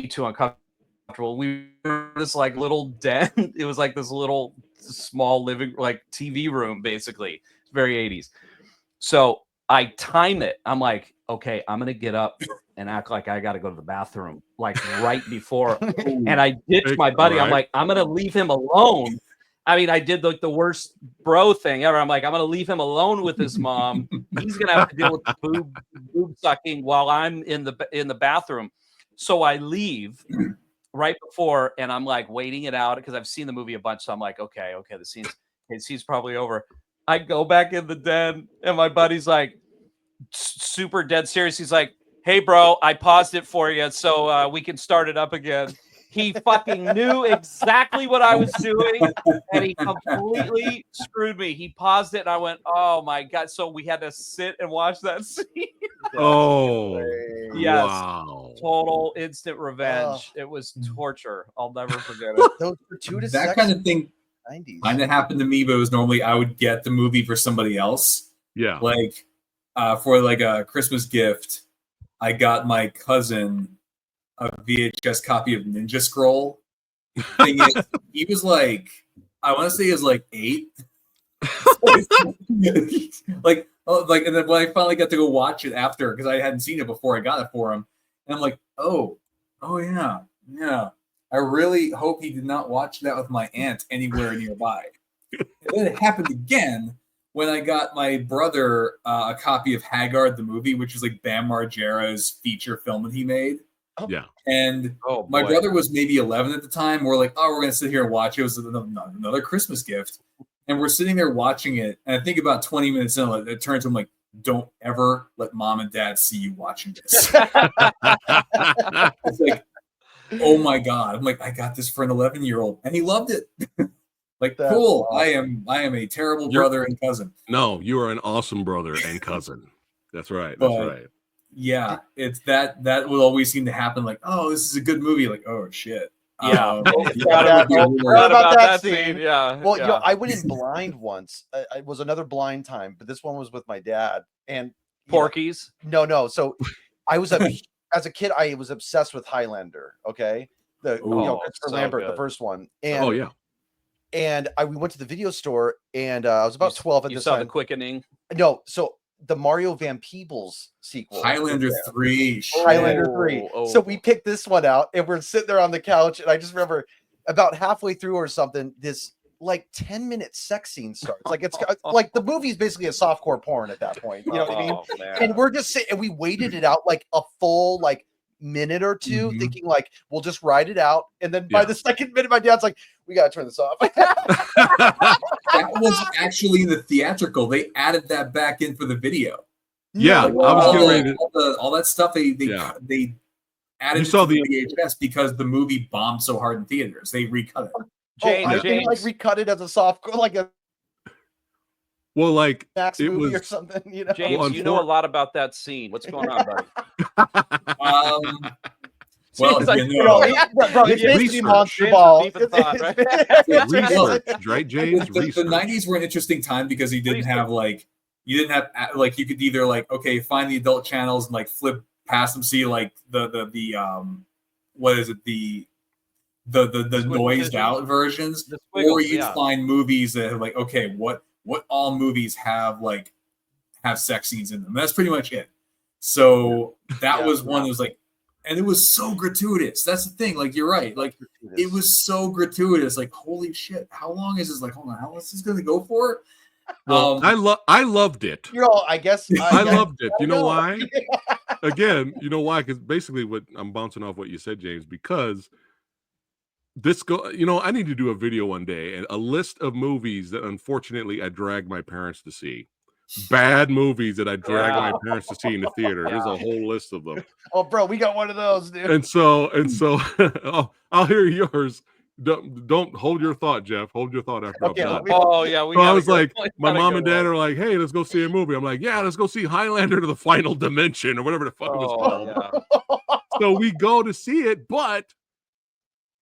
too uncomfortable. We were this like little den. It was like this little small living like TV room, basically. It's very 80s. So I time it. I'm like, okay, I'm going to get up and act like I got to go to the bathroom, like right before. And I ditched my buddy. Right. I'm like, I'm going to leave him alone. I mean, I did like the worst bro thing ever. I'm like, I'm going to leave him alone with his mom. He's going to have to deal with the boob sucking while I'm in the bathroom. So I leave right before, and I'm like waiting it out because I've seen the movie a bunch. So I'm like, okay, the scene's probably over. I go back in the den, and my buddy's like super dead serious. He's like, hey, bro, I paused it for you so we can start it up again. He fucking knew exactly what I was doing, and he completely screwed me. He paused it, and I went, oh, my God. So we had to sit and watch that scene. Oh, yes. Wow. Total instant revenge. It was torture. I'll never forget it. Those gratuitous that kind of thing 90s. Kind of happened to me, but it was normally I would get the movie for somebody else. Yeah. Like for like a Christmas gift, I got my cousin a VHS copy of Ninja Scroll. Thing is, he was like I want to say is like 8. like, and then when I finally got to go watch it after, because I hadn't seen it before I got it for him, and I'm like, oh yeah. I really hope he did not watch that with my aunt anywhere nearby. And then it happened again when I got my brother a copy of Haggard the movie, which is like Bam Margera's feature film that he made. Yeah. And my brother was maybe 11 at the time. We're like, oh, we're going to sit here and watch it. It was another Christmas gift. And we're sitting there watching it. And I think about 20 minutes in, it turns to him like, don't ever let mom and dad see you watching this. It's like, oh my God. I'm like, I got this for an 11-year-old. And he loved it. Like, that's cool. Awesome. I am a terrible brother and cousin. No, you are an awesome brother and cousin. That's right. That's right. Yeah, it's that will always seem to happen. Like, oh, this is a good movie. Like, oh shit. Yeah. Forgot about that scene. Yeah. Well, you know, I went in blind once. It was another blind time, but this one was with my dad. And Porky's? No. So I was as a kid, I was obsessed with Highlander. Okay, Christopher Lambert, the first one. And and we went to the video store, and I was about 12 at this time. You saw The Quickening? No, so the Mario Van Peebles sequel, Highlander 3. Highlander 3. So we picked this one out, and we're sitting there on the couch, and I just remember about halfway through or something, this like 10-minute sex scene starts. Like it's like the movie's basically a softcore porn at that point. You know what I mean? Man. And we're just sitting, and we waited it out like a full like minute or two, thinking like we'll just ride it out. And then by the second minute, my dad's like, "We gotta turn this off." That was actually the theatrical. They added that back in for the video. Yeah, like, I was getting ready to all that stuff. They added it to the VHS because the movie bombed so hard in theaters. They recut it. James, they like recut it as a soft, like a Max movie was, or something. You know, James, you know a lot about that scene. What's going on, buddy? Well, it's basically Monster Ball. Research, right, James? The 90s were an interesting time because you didn't have you could either okay, find the adult channels and like flip past them, see like the what is it, the noised out versions, or you'd find movies that have like, okay, what all movies have sex scenes in them. That's pretty much it. So that was one that was like, and it was so gratuitous. That's the thing. Like, you're right. Like, it was so gratuitous. Like, holy shit. How long is this? Like, hold on. How long is this going to go for? Well, I loved it. You know, I guess I loved it. You know why? Again, you know why? Because basically what I'm bouncing off what you said, James, because I need to do a video one day and a list of movies that unfortunately I dragged my parents to see. Bad movies that I drag my parents to see in the theater. There's a whole list of them. Oh, bro, we got one of those, dude. And so I'll hear yours. Don't hold your thought, Jeff. Hold your thought after I'm done. Oh yeah, so I was like, my mom and dad are like, "Hey, let's go see a movie." I'm like, "Yeah, let's go see Highlander to the Final Dimension," or whatever the fuck it was called. Yeah. So we go to see it, but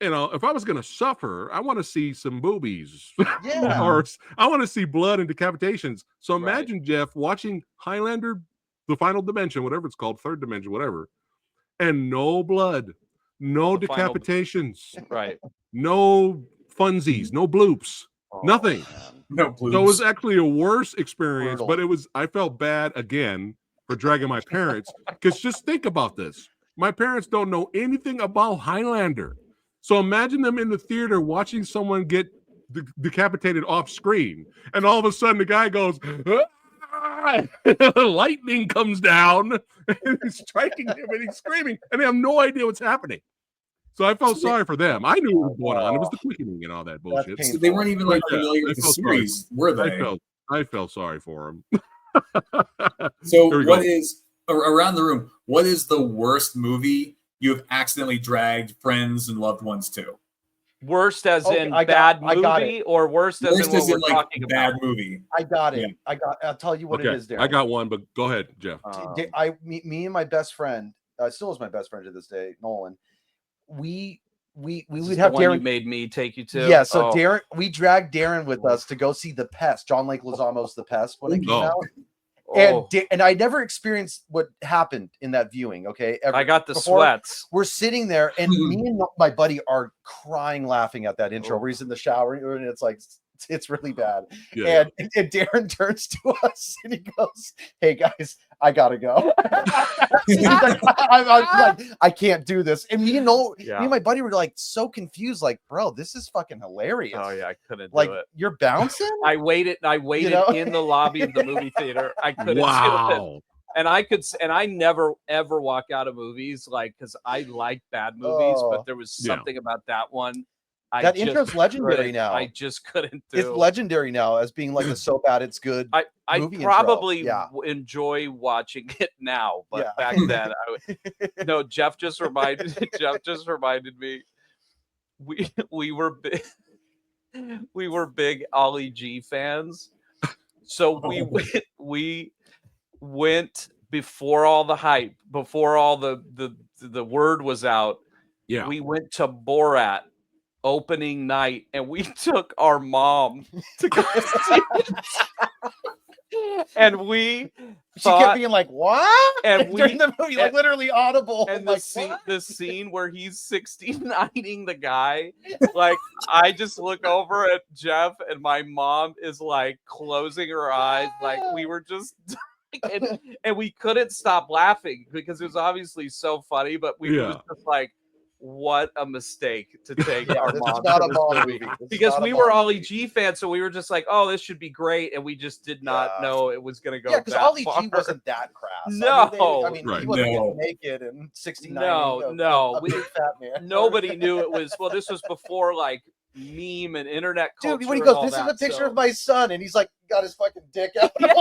if I was going to suffer, I want to see some boobies. Yeah. Or I want to see blood and decapitations. So imagine, Jeff, watching Highlander, the Final Dimension, whatever it's called, third dimension, whatever, and no blood, no decapitations, no funsies, no bloops, nothing. No bloops. So it was actually a worse experience, but I felt bad again for dragging my parents. Because just think about this. My parents don't know anything about Highlander. So imagine them in the theater watching someone get decapitated off screen, and all of a sudden the guy goes, lightning comes down, and he's striking him, and he's screaming, and they have no idea what's happening. So I felt sorry for them. I knew what was going on. It was the quickening and all that bullshit. So they weren't even familiar with the series, were they? I felt sorry for them. So around the room, what is the worst movie you have accidentally dragged friends and loved ones to? Worst as in bad movie, or worst as in what we're talking bad about? Movie. I got it. Yeah. I'll tell you what it is, Darren. I got one, but go ahead, Jeff. Me and my best friend, still is my best friend to this day, Nolan. We would have Darren. You made me take you to. Yeah, so Darren, we dragged Darren with us to go see The Pest, John Leguizamo's The Pest when it came out. And I never experienced what happened in that viewing. Okay, I got the sweats. We're sitting there, and me and my buddy are crying, laughing at that intro where he's in the shower, and it's like it's really bad. And Darren turns to us and he goes, "Hey guys, I gotta go." Like, I'm like, I can't do this. And me and my buddy were like so confused, like, bro, this is fucking hilarious. Oh yeah, I couldn't like do it. You're bouncing. I waited in the lobby of the movie theater. I couldn't do it. And I never ever walk out of movies because I like bad movies, but there was something about that one. That intro's legendary now. I just couldn't do. It's legendary now as being like a so bad it's good. I probably enjoy watching it now, but back then no. Jeff just reminded me we were big Ollie G fans, so we went before all the hype, before all the word was out. Yeah, we went to Borat opening night, and we took our mom to go see it. And she kept being like, "What?" And during the movie, like literally audible. And the scene where he's 69ing the guy, like I just look over at Jeff, and my mom is like closing her eyes, like we were just. And we couldn't stop laughing because it was obviously so funny, but we were just like, what a mistake to take our mom to this movie. Because we were Ollie G fans, so we were just like, oh, this should be great, and we just did not know it was going to go. Yeah, because Ollie G wasn't that crass. No, he wasn't getting naked and 69. No, big fat man. Nobody knew it was. Well, this was before like meme and internet culture. Dude, when he goes, "This is a picture of my son," and he's like, got his fucking dick out. It's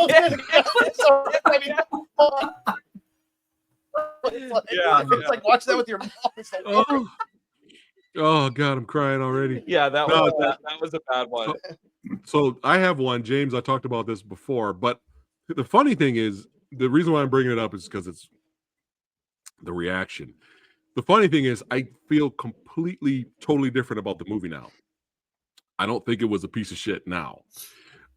like watch that with your mom. Like, oh God, I'm crying already. Yeah, that was a bad one. So I have one, James. I talked about this before, but the funny thing is, the reason why I'm bringing it up is because it's the reaction. The funny thing is, I feel totally different about the movie now. I don't think it was a piece of shit now.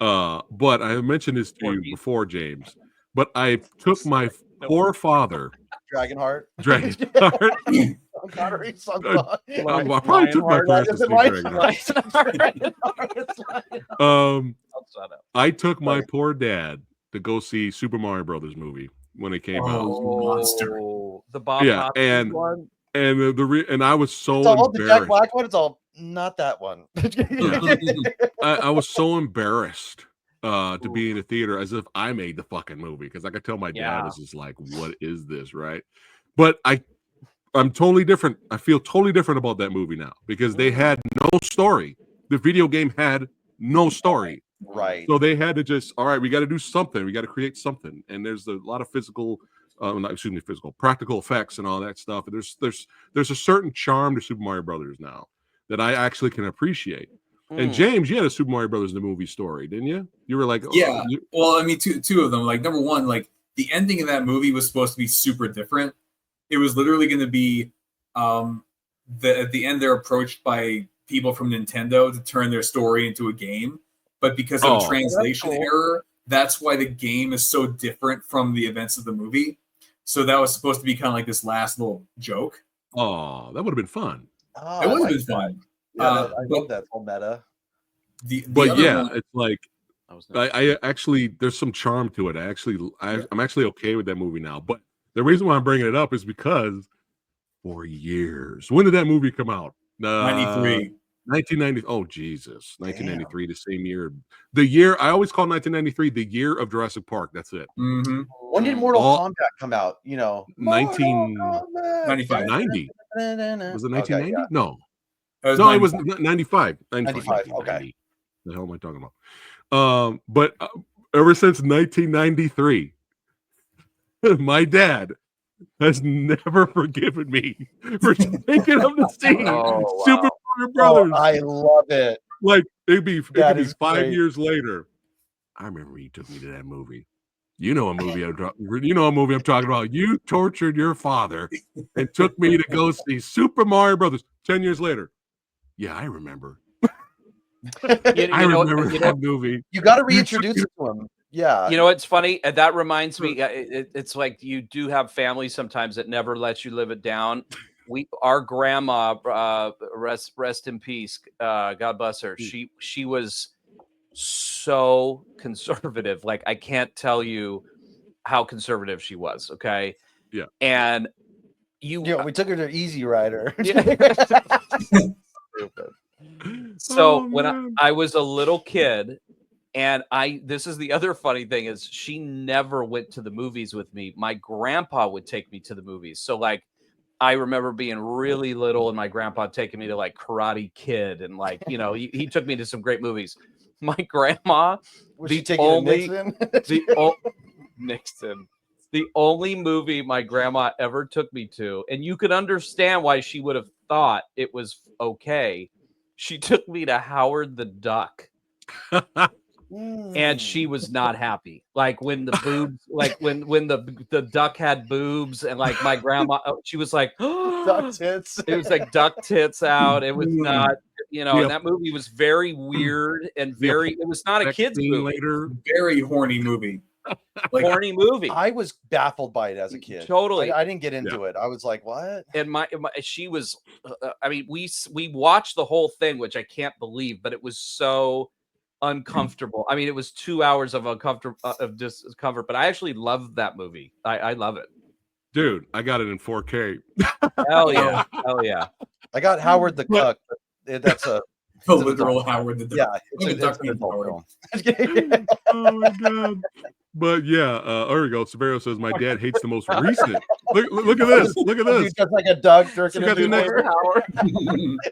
But I mentioned this to you before, James. But I took my poor father. Dragonheart. I probably took my parents to see Dragonheart. I took my poor dad to go see Super Mario Brothers movie when it came out. Monster. The Bob Hoskins one. And I was so embarrassed. The Jack Black one. It's all not that one. I was so embarrassed to be in the theater as if I made the fucking movie, because I could tell my dad was just like, "What is this?" Right? But I'm totally different. I feel totally different about that movie now because they had no story. The video game had no story. Right. So they had to just, all right, we got to do something. We got to create something. And there's a lot of practical effects and all that stuff. And there's a certain charm to Super Mario Brothers now that I actually can appreciate. And James, you had a Super Mario Brothers the movie story, didn't you? You were like, well, I mean, two of them. Like, number one, like the ending of that movie was supposed to be super different. It was literally going to be at the end they're approached by people from Nintendo to turn their story into a game, but because of a translation error, that's why the game is so different from the events of the movie. So that was supposed to be kind of like this last little joke. Oh, that would have been fun. It would have been fun. Yeah, I love that whole meta. It's like I actually, there's some charm to it. I'm actually okay with that movie now. But the reason why I'm bringing it up is because for years, when did that movie come out? 93. 1990. Oh Jesus, 1993, the same year. The year I always call 1993 the year of Jurassic Park. That's it. Mm-hmm. When did Mortal Kombat come out? 1995. 90. Was it 1990? Okay, yeah. No. It was 95. 95. Okay. The hell am I talking about? But ever since 1993, my dad has never forgiven me for taking him to see Super Mario Brothers. I love it. Like it could be 5 years later. I remember he took me to that movie. You know a movie I'm talking about. You tortured your father and took me to go see Super Mario Brothers 10 years later. Yeah, I remember. I remember that movie. You got to reintroduce it to him. Yeah. You know, it's funny. And that reminds me, it's like you do have families sometimes that never let you live it down. Our grandma, rest in peace. God bless her. She was so conservative. Like, I can't tell you how conservative she was. Okay. Yeah. And we took her to Easy Rider. So when I was a little kid, and this is the other funny thing, is she never went to the movies with me. My grandpa would take me to the movies. So like, I remember being really little and my grandpa taking me to like Karate Kid, and like, you know, he took me to some great movies. My grandma, Nixon? Nixon. The only movie my grandma ever took me to, and you could understand why she would have thought it was okay. She took me to Howard the Duck. And she was not happy. Like when the boobs, like when the duck had boobs, and like my grandma, she was like, duck tits. It was like duck tits out. It was not, you know, and that movie was very weird and it was not a kid's movie. Later. Very horny movie. Like, horny movie. I was baffled by it as a kid. Totally. I didn't get into it. I was like, what? And she was, I mean, we watched the whole thing, which I can't believe, but it was so uncomfortable. I mean, it was 2 hours of discomfort, but I actually loved that movie. I love it. Dude, I got it in 4K. Hell yeah. Hell yeah. I got Howard the Cook. That's a literal Howard the Duck. Yeah, it's an adult film. Oh my god. But yeah, there we go. Severo says my dad hates the most recent. Look at this. Look at this. Just like a Doug jerking Look at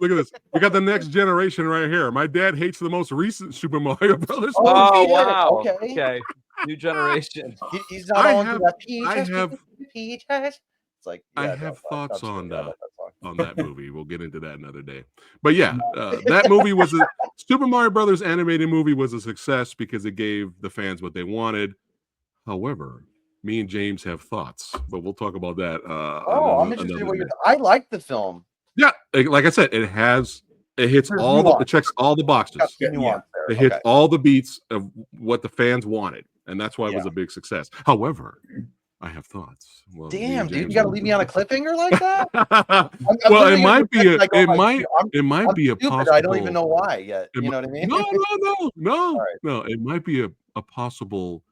this. We got the next generation right here. My dad hates the most recent Super Mario Brothers. Oh wow. Okay. New generation. He's not on that. I have It's like, I have thoughts on that movie. We'll get into that another day. But yeah, that movie was Super Mario Brothers animated movie was a success because it gave the fans what they wanted. However, me and James have thoughts, but we'll talk about that. I'm interested in what I like the film. Yeah, like I said, it hits it checks all the boxes. It hits all the beats of what the fans wanted, and that's why it was a big success. However, I have thoughts. Well, damn, dude, you got to leave me on a cliffhanger like that. Well, it might be a possible. I don't even know why yet. You know what I mean? No. It might be a possible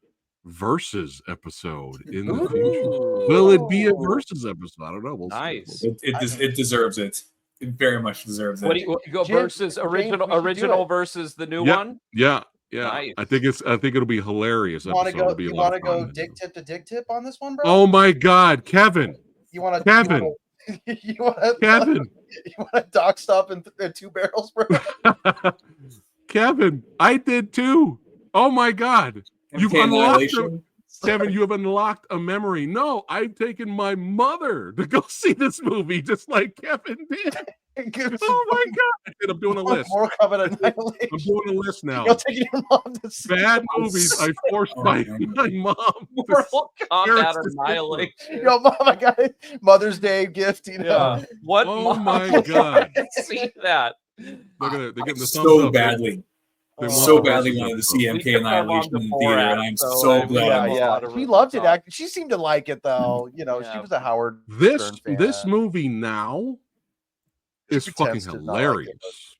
versus episode in the future. Will it be a versus episode? I don't know. Nice. It deserves it. It very much deserves it. What do you go versus original versus the new one? Yeah. Yeah, nice. I think it'll be hilarious. You want to go dick tip to dick tip on this one, bro? Oh my God, Kevin! Kevin? You want to dock stop in 2 barrels, bro? Kevin, I did too. Oh my God, you've unlocked Kevin. You have unlocked a memory. No, I've taken my mother to go see this movie, just like Kevin did. Oh my God! I'm doing a list. I'm doing a list now. You're taking your mom to see bad movies. I forced my mom. Mortal Kombat Annihilation. Yo, mom, I got it. Mother's Day gift. You know? Yeah. What? Oh my God! See that? Look at it. They're getting the so badly. So badly wanted to see MK Annihilation in the theater, and I'm so glad. Yeah, she loved it. She seemed to like it though. You know, she was a Howard. This movie now is fucking hilarious.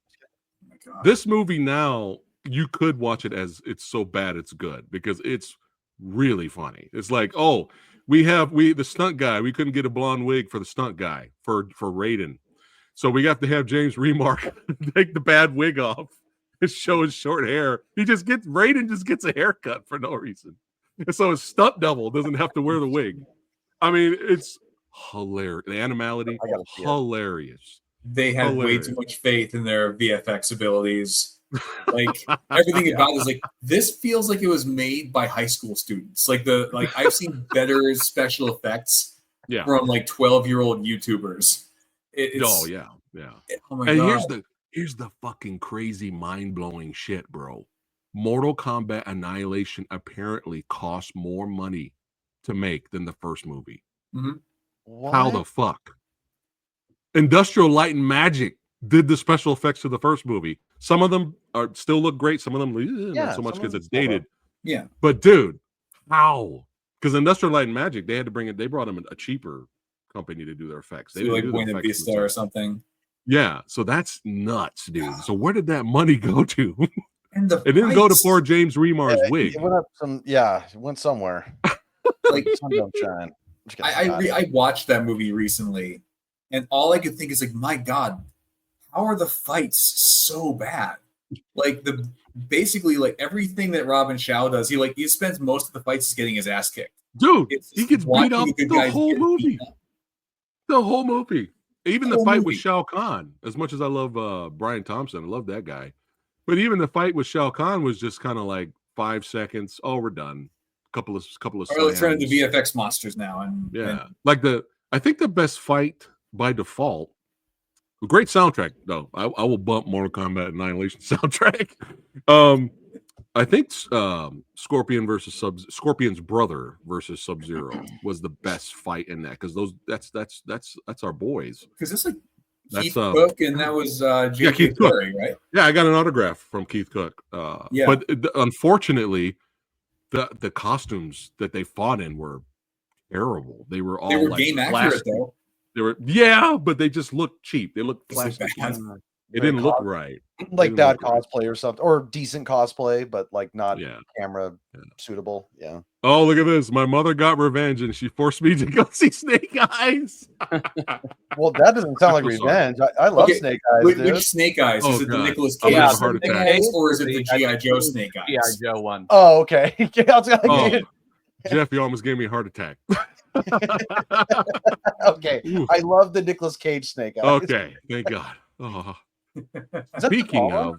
This movie now, you could watch it as it's so bad it's good because it's really funny. It's like, oh, the stunt guy. We couldn't get a blonde wig for the stunt guy for Raiden, so we got to have James Remark take the bad wig off and show his short hair. Raiden just gets a haircut for no reason, and so his stunt double doesn't have to wear the wig. I mean, it's hilarious. The animality, hilarious. They had way too much faith in their VFX abilities. Like everything about it is like, this feels like it was made by high school students. Like I've seen better special effects from like 12-year-old YouTubers. Oh my God. Here's the fucking crazy mind-blowing shit, bro. Mortal Kombat Annihilation apparently cost more money to make than the first movie. Mm-hmm. How the fuck? Industrial Light and Magic did the special effects of the first movie. Some of them still look great. Some of them not so much because it's dated. Yeah. But dude, how? Because Industrial Light and Magic, they had to bring it. They brought them a cheaper company to do their effects. They So didn't like do the Buena effects Vista or something. Yeah, so that's nuts, dude. So where did that money go to? And the it didn't go to poor James Remar's wig. It went up it went somewhere. Like sun don't shine. I watched that movie recently, and all I could think is like, my God, how are the fights so bad? Like basically like everything that Robin Shaw does, he spends most of the fights getting his ass kicked. Dude, he gets beat up the whole movie. The whole movie. Even the fight with Shao Kahn. As much as I love Brian Thompson, I love that guy. But even the fight with Shao Kahn was just kind of like 5 seconds. Oh, we're done. Couple of let's turn into VFX monsters now. I think the best fight by default. Great soundtrack though. I will bump Mortal Kombat Annihilation soundtrack. I think Scorpion's brother versus Sub-Zero was the best fight in that because that's our boys. Because it's like Keith Cook and that was Keith Cook, right? Yeah, I got an autograph from Keith Cook. But unfortunately, the costumes that they fought in were terrible. They were all like game accurate though. They were but they just looked cheap. They looked plastic. It didn't look right. Like bad cosplay or something, or decent cosplay, but like not camera suitable. Yeah. Oh, look at this. My mother got revenge and she forced me to go see Snake Eyes. Well, that doesn't sound like revenge. I love Snake Eyes. Which Snake Eyes? Is it the Nicolas Cage Snake Eyes or is it the G.I. Joe Snake Eyes? G.I. Joe one. Oh, okay. Jeff, you almost gave me a heart attack. Okay. Ooh. I love the Nicolas Cage Snake Eyes. Okay. Thank God. Oh. Speaking of,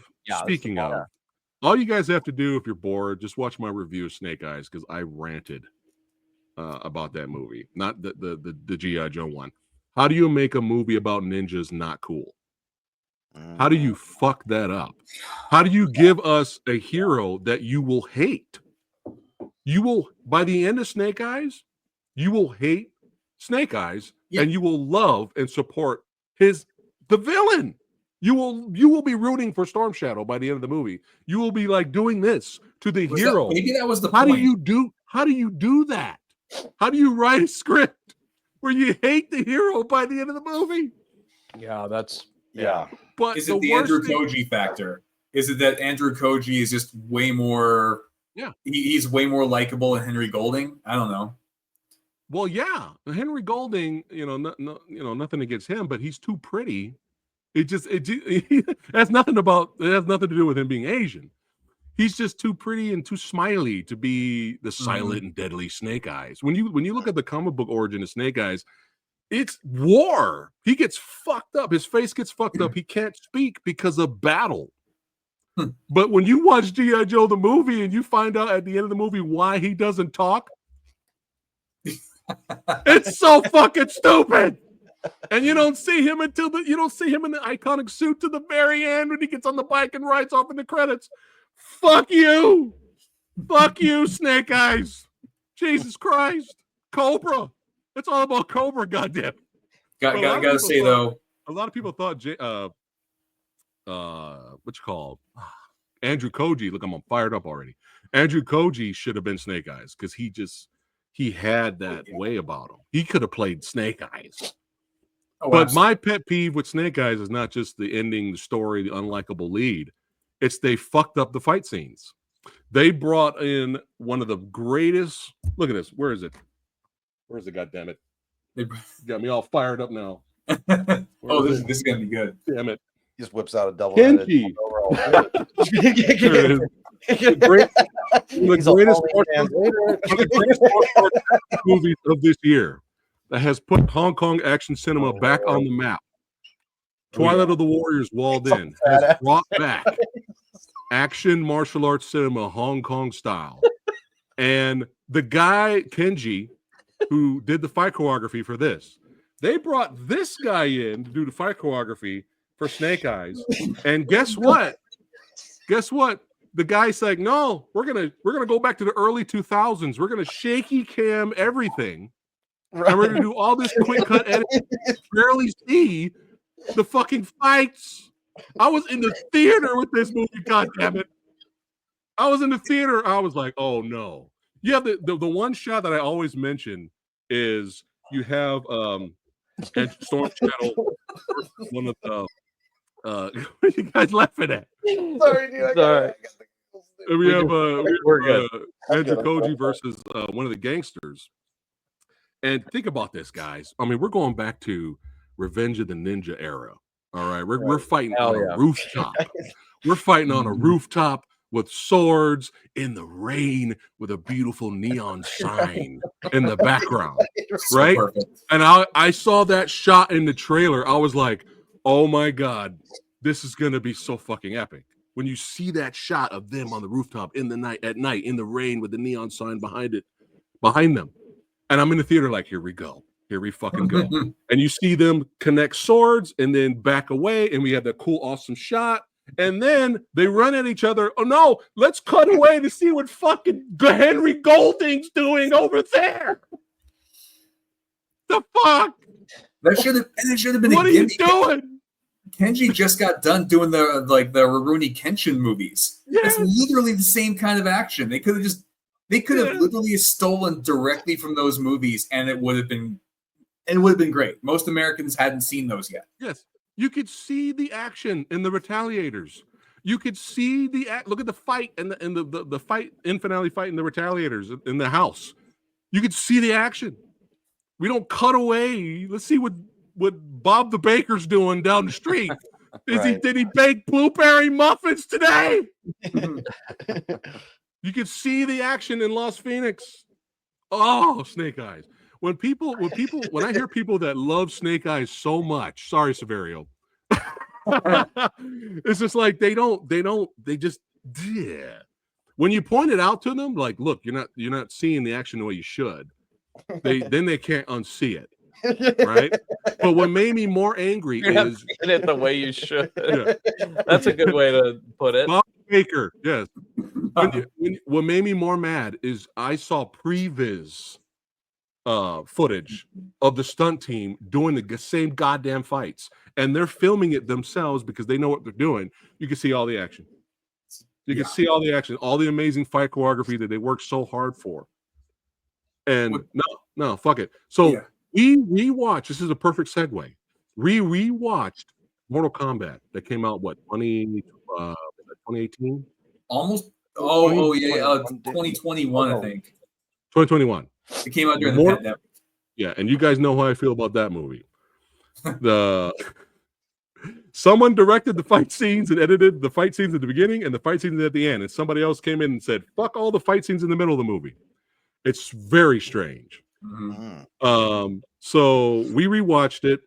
all you guys have to do if you're bored, just watch my review of Snake Eyes because I ranted about that movie, not the G.I. Joe one. How do you make a movie about ninjas not cool? How do you fuck that up? How do you give us a hero that you will hate? You will, by the end of Snake Eyes, you will hate Snake Eyes and you will love and support the villain. You will be rooting for Storm Shadow by the end of the movie. You will be like doing this to the hero. Maybe that was the point. How do you do that? How do you write a script where you hate the hero by the end of the movie? Yeah, that's But is it the Andrew Koji factor? Is it that Andrew Koji is just way more? Yeah, he's way more likable than Henry Golding. I don't know. Well, yeah, Henry Golding. Nothing against him, but he's too pretty. It has nothing to do with him being Asian. He's just too pretty and too smiley to be the silent and deadly Snake Eyes. When you look at the comic book origin of Snake Eyes, it's war. He gets fucked up. His face gets fucked up. He can't speak because of battle. But when you watch G.I. Joe the movie and you find out at the end of the movie why he doesn't talk, it's so fucking stupid. And you don't see him in the iconic suit to the very end when he gets on the bike and rides off in the credits. Fuck you, Snake Eyes. Jesus Christ, Cobra. It's all about Cobra. Goddamn. Gotta say though, a lot of people thought Andrew Koji. Look, I'm fired up already. Andrew Koji should have been Snake Eyes because he had that way about him. He could have played Snake Eyes. But my pet peeve with Snake Eyes is not just the ending, the story, the unlikable lead. It's they fucked up the fight scenes. They brought in one of the greatest. Look at this. Where is it? Where's it? Goddammit. They got me all fired up now. This is gonna be good. Damn it. He just whips out a double. Kenji. The greatest movies of this year that has put Hong Kong action cinema back on the map. Twilight of the Warriors Walled In has brought back action martial arts cinema Hong Kong style. And the guy, Kenji, who did the fight choreography for this, they brought this guy in to do the fight choreography for Snake Eyes. And guess what? The guy's like, no, we're gonna go back to the early 2000s. We're gonna shaky cam everything. Right. And we're gonna do all this quick cut editing. Barely see the fucking fights. I was in the theater with this movie. God damn it! I was in the theater. I was like, oh no. Yeah, the one shot that I always mention is you have Storm Shadow versus one of the what are you guys laughing at? Sorry, dude. We have we're good. Andrew Koji versus one of the gangsters. And think about this, guys. I mean, we're going back to Revenge of the Ninja era. All right, we're fighting on a rooftop. We're fighting on a rooftop with swords in the rain with a beautiful neon sign in the background, right? So and I saw that shot in the trailer. I was like, oh my God, this is going to be so fucking epic. When you see that shot of them on the rooftop in the night, at night, in the rain with the neon sign behind them. And I'm in the theater like, here we go. Here we fucking go. And you see them connect swords and then back away. And we have that cool, awesome shot. And then they run at each other. Oh no, let's cut away to see what fucking Henry Golding's doing over there. The fuck? That should have been what a gimmick. What are you doing? Kenji just got done doing the Rurouni Kenshin movies. Yes. It's literally the same kind of action. They could have literally stolen directly from those movies, and it would have been great. Most Americans hadn't seen those yet. Yes. You could see the action in the Retaliators. You could see look at the fight and the fight in finale fight in the Retaliators in the house. You could see the action. We don't cut away. Let's see what Bob the Baker's doing down the street. Did he bake blueberry muffins today? You could see the action in Las Phoenix. Oh, Snake Eyes. When I hear people that love Snake Eyes so much, sorry, Severio. It's just like they just. When you point it out to them, like, look, you're not seeing the action the way you should. Then they can't unsee it. Right? But what made me more angry is seeing it the way you should. Yeah. That's a good way to put it. Bob Baker, yes. What made me more mad is I saw previs footage of the stunt team doing the same goddamn fights, and they're filming it themselves because they know what they're doing. You can see all the action. You can see all the action, all the amazing fight choreography that they worked so hard for. And no, fuck it. So we rewatched. This is a perfect segue. We rewatched Mortal Kombat that came out 2018? Almost. Oh yeah, 2021, I think. 2021. It came out during the pandemic. Yeah, and you guys know how I feel about that movie. Someone directed the fight scenes and edited the fight scenes at the beginning and the fight scenes at the end, and somebody else came in and said, "Fuck all the fight scenes in the middle of the movie." It's very strange. Mm-hmm. So we rewatched it.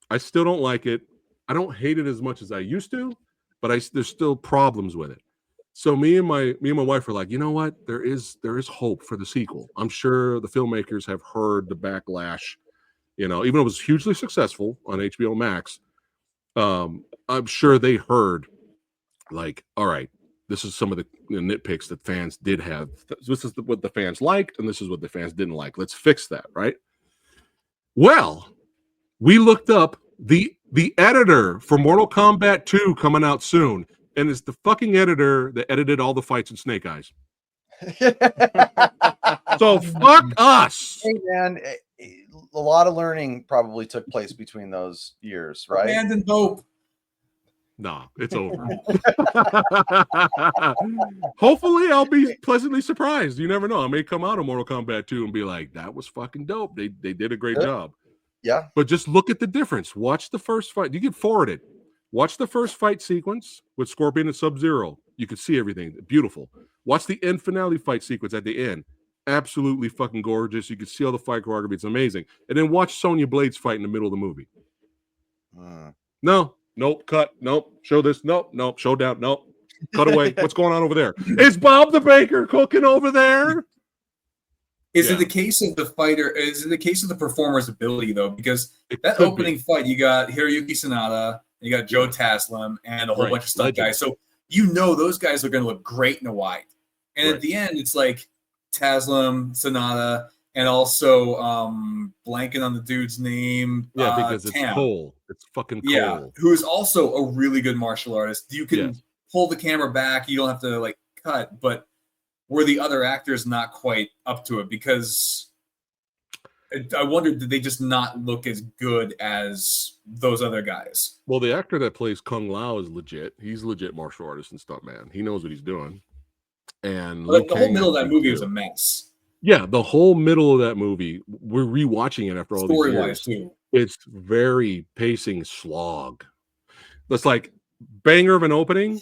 I still don't like it. I don't hate it as much as I used to, but there's still problems with it. So me and my wife were like, you know what? There is hope for the sequel. I'm sure the filmmakers have heard the backlash. You know, even though it was hugely successful on HBO Max, I'm sure they heard, like, all right, this is some of the nitpicks that fans did have. This is what the fans liked, and this is what the fans didn't like. Let's fix that, right? Well, we looked up the editor for Mortal Kombat 2 coming out soon, and it's the fucking editor that edited all the fights in Snake Eyes. So fuck us. Hey man, a lot of learning probably took place between those years, right? Abandoned hope. Nah, it's over. Hopefully, I'll be pleasantly surprised. You never know. I may come out of Mortal Kombat 2 and be like, that was fucking dope. They did a great job. Yeah. But just look at the difference. Watch the first fight. You get forwarded. Watch the first fight sequence with Scorpion and Sub-Zero. You can see everything. Beautiful. Watch the end finale fight sequence at the end. Absolutely fucking gorgeous. You can see all the fight choreography. It's amazing. And then watch Sonya Blade's fight in the middle of the movie. No. Nope. Cut. Nope. Show this. Nope. Nope. Show down. Nope. Cut away. What's going on over there? Is Bob the Baker cooking over there? Is it the case of the fighter? Is it the case of the performer's ability, though? Because that opening fight, you got Hiroyuki Sanada, you got Joe Taslim, and a whole bunch of stunt guys. So you know those guys are going to look great in the white. And at the end, it's like Taslim, Sanada, and also blanking on the dude's name. Yeah, because it's Cole. It's fucking Cole. Yeah, who is also a really good martial artist. You can pull the camera back. You don't have to like cut, but were the other actors not quite up to it? Because I wondered, did they just not look as good as those other guys? Well, the actor that plays Kung Lao is legit. He's a legit martial artist and stuntman. He knows what he's doing. And the whole middle of that movie was a mess. Yeah, the whole middle of that movie, we're rewatching it after all these years. Too. It's very pacing slog. It's like banger of an opening.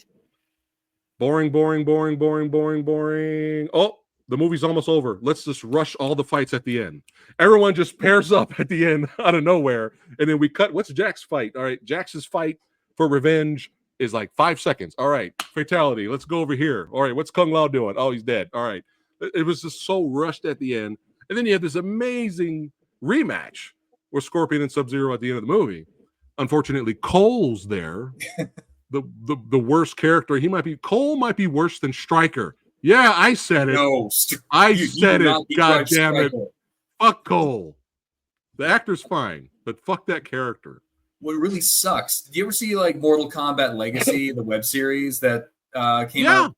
Boring, boring, boring, boring, boring, boring. Oh, the movie's almost over. Let's just rush all the fights at the end. Everyone just pairs up at the end out of nowhere. And then we cut. What's Jack's fight? All right, Jax's fight for revenge is like 5 seconds. All right, fatality. Let's go over here. All right, what's Kung Lao doing? Oh, he's dead. All right. It was just so rushed at the end. And then you have this amazing rematch with Scorpion and Sub-Zero at the end of the movie. Unfortunately, Cole's there. The worst character. Cole might be worse than Stryker. Yeah, I said it. No, I said it. God damn it. Fuck Cole. The actor's fine, but fuck that character. What really sucks. Did you ever see like Mortal Kombat Legacy, the web series that came out?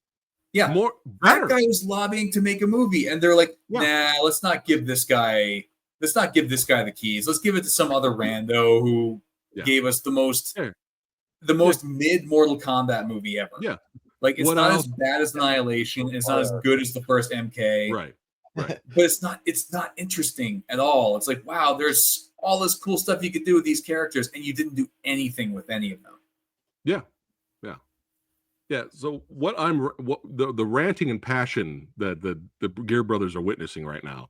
Yeah, that guy was lobbying to make a movie, and they're like, "Nah, let's not give this guy the keys. Let's give it to some other rando who gave us the most mid Mortal Kombat movie ever." Yeah, like it's not as bad as Annihilation. It's not as good as the first MK. Right. But it's not interesting at all. It's like, wow, there's all this cool stuff you could do with these characters, and you didn't do anything with any of them. Yeah, so the ranting and passion that the Geare brothers are witnessing right now,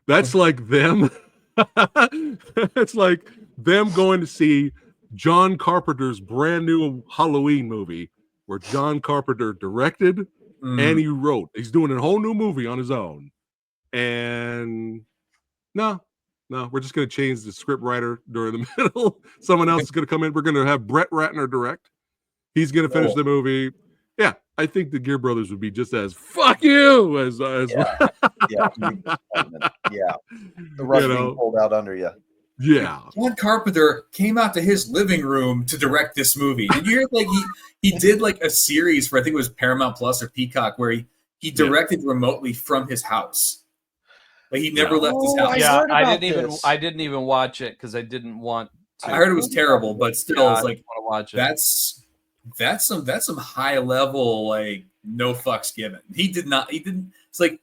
that's like them. It's like them going to see John Carpenter's brand new Halloween movie, where John Carpenter directed and he wrote. He's doing a whole new movie on his own, and no, we're just going to change the script writer during the middle. Someone else is going to come in. We're going to have Brett Ratner direct. He's going to finish the movie. Yeah, I think the Geare brothers would be just as fuck you as The rug being pulled out under you. Yeah. John Carpenter came out to his living room to direct this movie. Did you hear like he did like a series for, I think it was Paramount Plus or Peacock, where he directed remotely from his house. Like he never left his house. Yeah, I didn't even watch it because I didn't want to. I heard it was terrible, but still it's like, want to watch it. That's some high level, like, no fucks given. He didn't. It's like,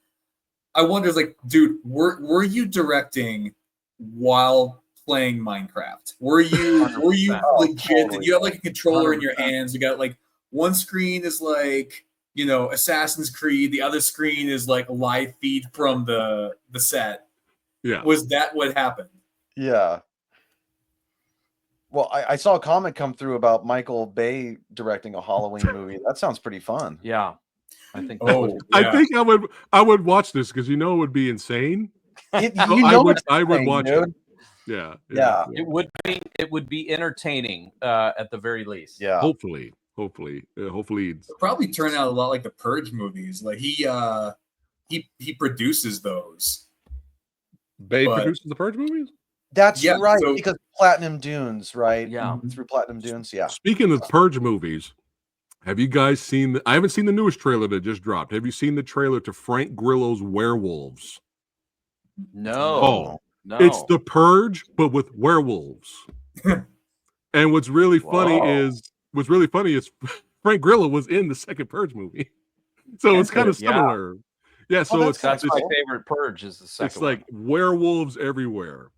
I wonder, like, dude, were you directing while playing Minecraft? Were you legit? Totally. Did you have like a controller 100%. In your hands? You got like one screen is like, Assassin's Creed. The other screen is like a live feed from the set. Yeah. Was that what happened? Yeah. Well, I saw a comment come through about Michael Bay directing a Halloween movie. That sounds pretty fun. Yeah, I think. I think I would watch this because it would be insane. I would watch it. Yeah. It would be entertaining at the very least. Yeah. Hopefully. It'll probably turn out a lot like the Purge movies. Like he produces those. Bay produces the Purge movies? That's right, because Platinum Dunes, right? Yeah. Through Platinum Dunes, yeah. Speaking of Purge movies, have you guys seen I haven't seen the newest trailer that just dropped. Have you seen the trailer to Frank Grillo's Werewolves? No. No. It's the Purge, but with werewolves. And what's really funny is Frank Grillo was in the second Purge movie. So it's kind of similar. Yeah, so that's my favorite Purge is the second. It's like werewolves everywhere.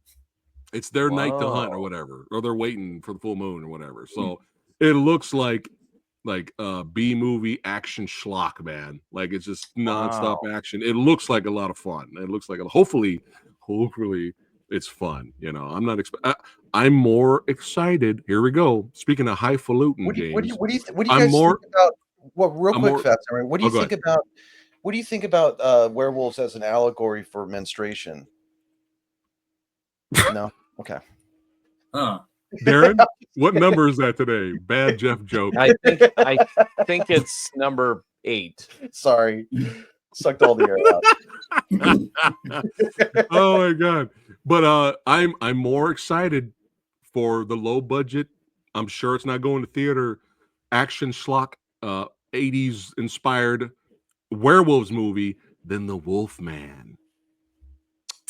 It's their night to hunt or whatever, or they're waiting for the full moon or whatever. So it looks like B movie action schlock, man. Like it's just nonstop action. It looks like a lot of fun. It looks like hopefully it's fun. I'm more excited. Here we go. Speaking of highfalutin, what do you James, guys think about? Well, real quick, PhatSamurai, what do you think about? What do you think about werewolves as an allegory for menstruation? No? Okay. Darren, what number is that today? Bad Jeff joke. I think it's number 8. Sorry. Sucked all the air out. Oh my god. But I'm more excited for the low budget. I'm sure it's not going to theater action schlock 80s inspired werewolves movie than The Wolfman.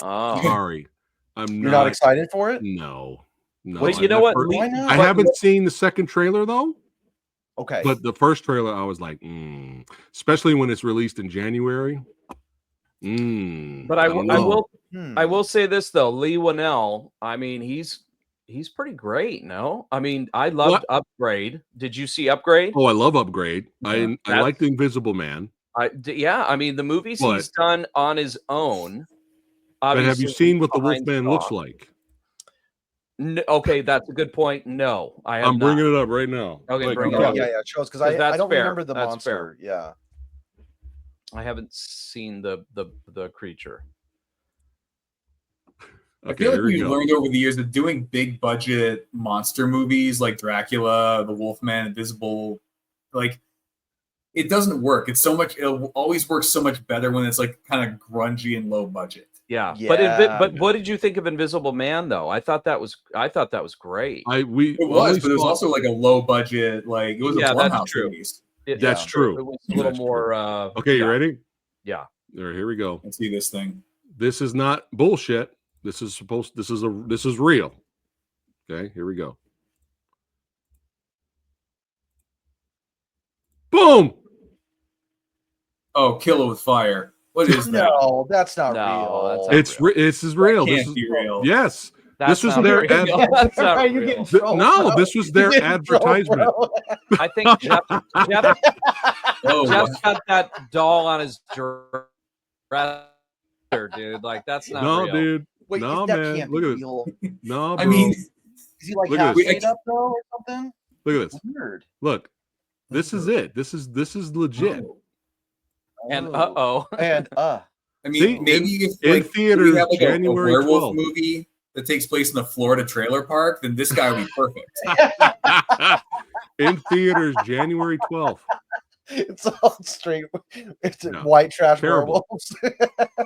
Oh, Sorry, You're not excited for it? No. But you know what? Why not? I haven't seen the second trailer though. Okay. But the first trailer, I was like, especially when it's released in January. But I will say this though, Lee Winnell. I mean, he's pretty great. No, I mean, I loved Upgrade. Did you see Upgrade? Oh, I love Upgrade. Yeah. I like The Invisible Man. Yeah. I mean, the movies he's done on his own. But have you seen what the Wolfman looks like? No, okay, that's a good point. No, I have I'm bringing it up right now. Okay, bring it up. Yeah, shows because I don't remember the monster. Yeah, I haven't seen the creature. I feel like we learned over the years that doing big budget monster movies like Dracula, The Wolfman, Invisible, like it doesn't work. It's so much. It always works so much better when it's like kind of grungy and low budget. Yeah. But what did you think of Invisible Man though? I thought that was great. It was also like a low budget, like it was a Blumhouse release. That's true. It was a little more. Okay, you ready? Yeah. All right, here we go. Let's see this thing. This is not bullshit. This is real. Okay, here we go. Boom. Oh, Kill It With Fire. What is that? No, that's not real. This is real. This is real. Yes. This was their That's not real. No, this was their advertisement. I think Jeff got that doll on his dresser, dude. Like that's not real. Dude. Wait, no, that man. Can't Look be at real. this. No, bro. I mean, is he like look half at made up though or something? Look at this. Weird. Look. This is it. This is legit. And I mean, See, maybe if in theaters, we have like January a werewolf 12th. movie that takes place in the Florida trailer park, then this guy would be perfect. In theaters, January 12th. It's all straight. It's white trash werewolves.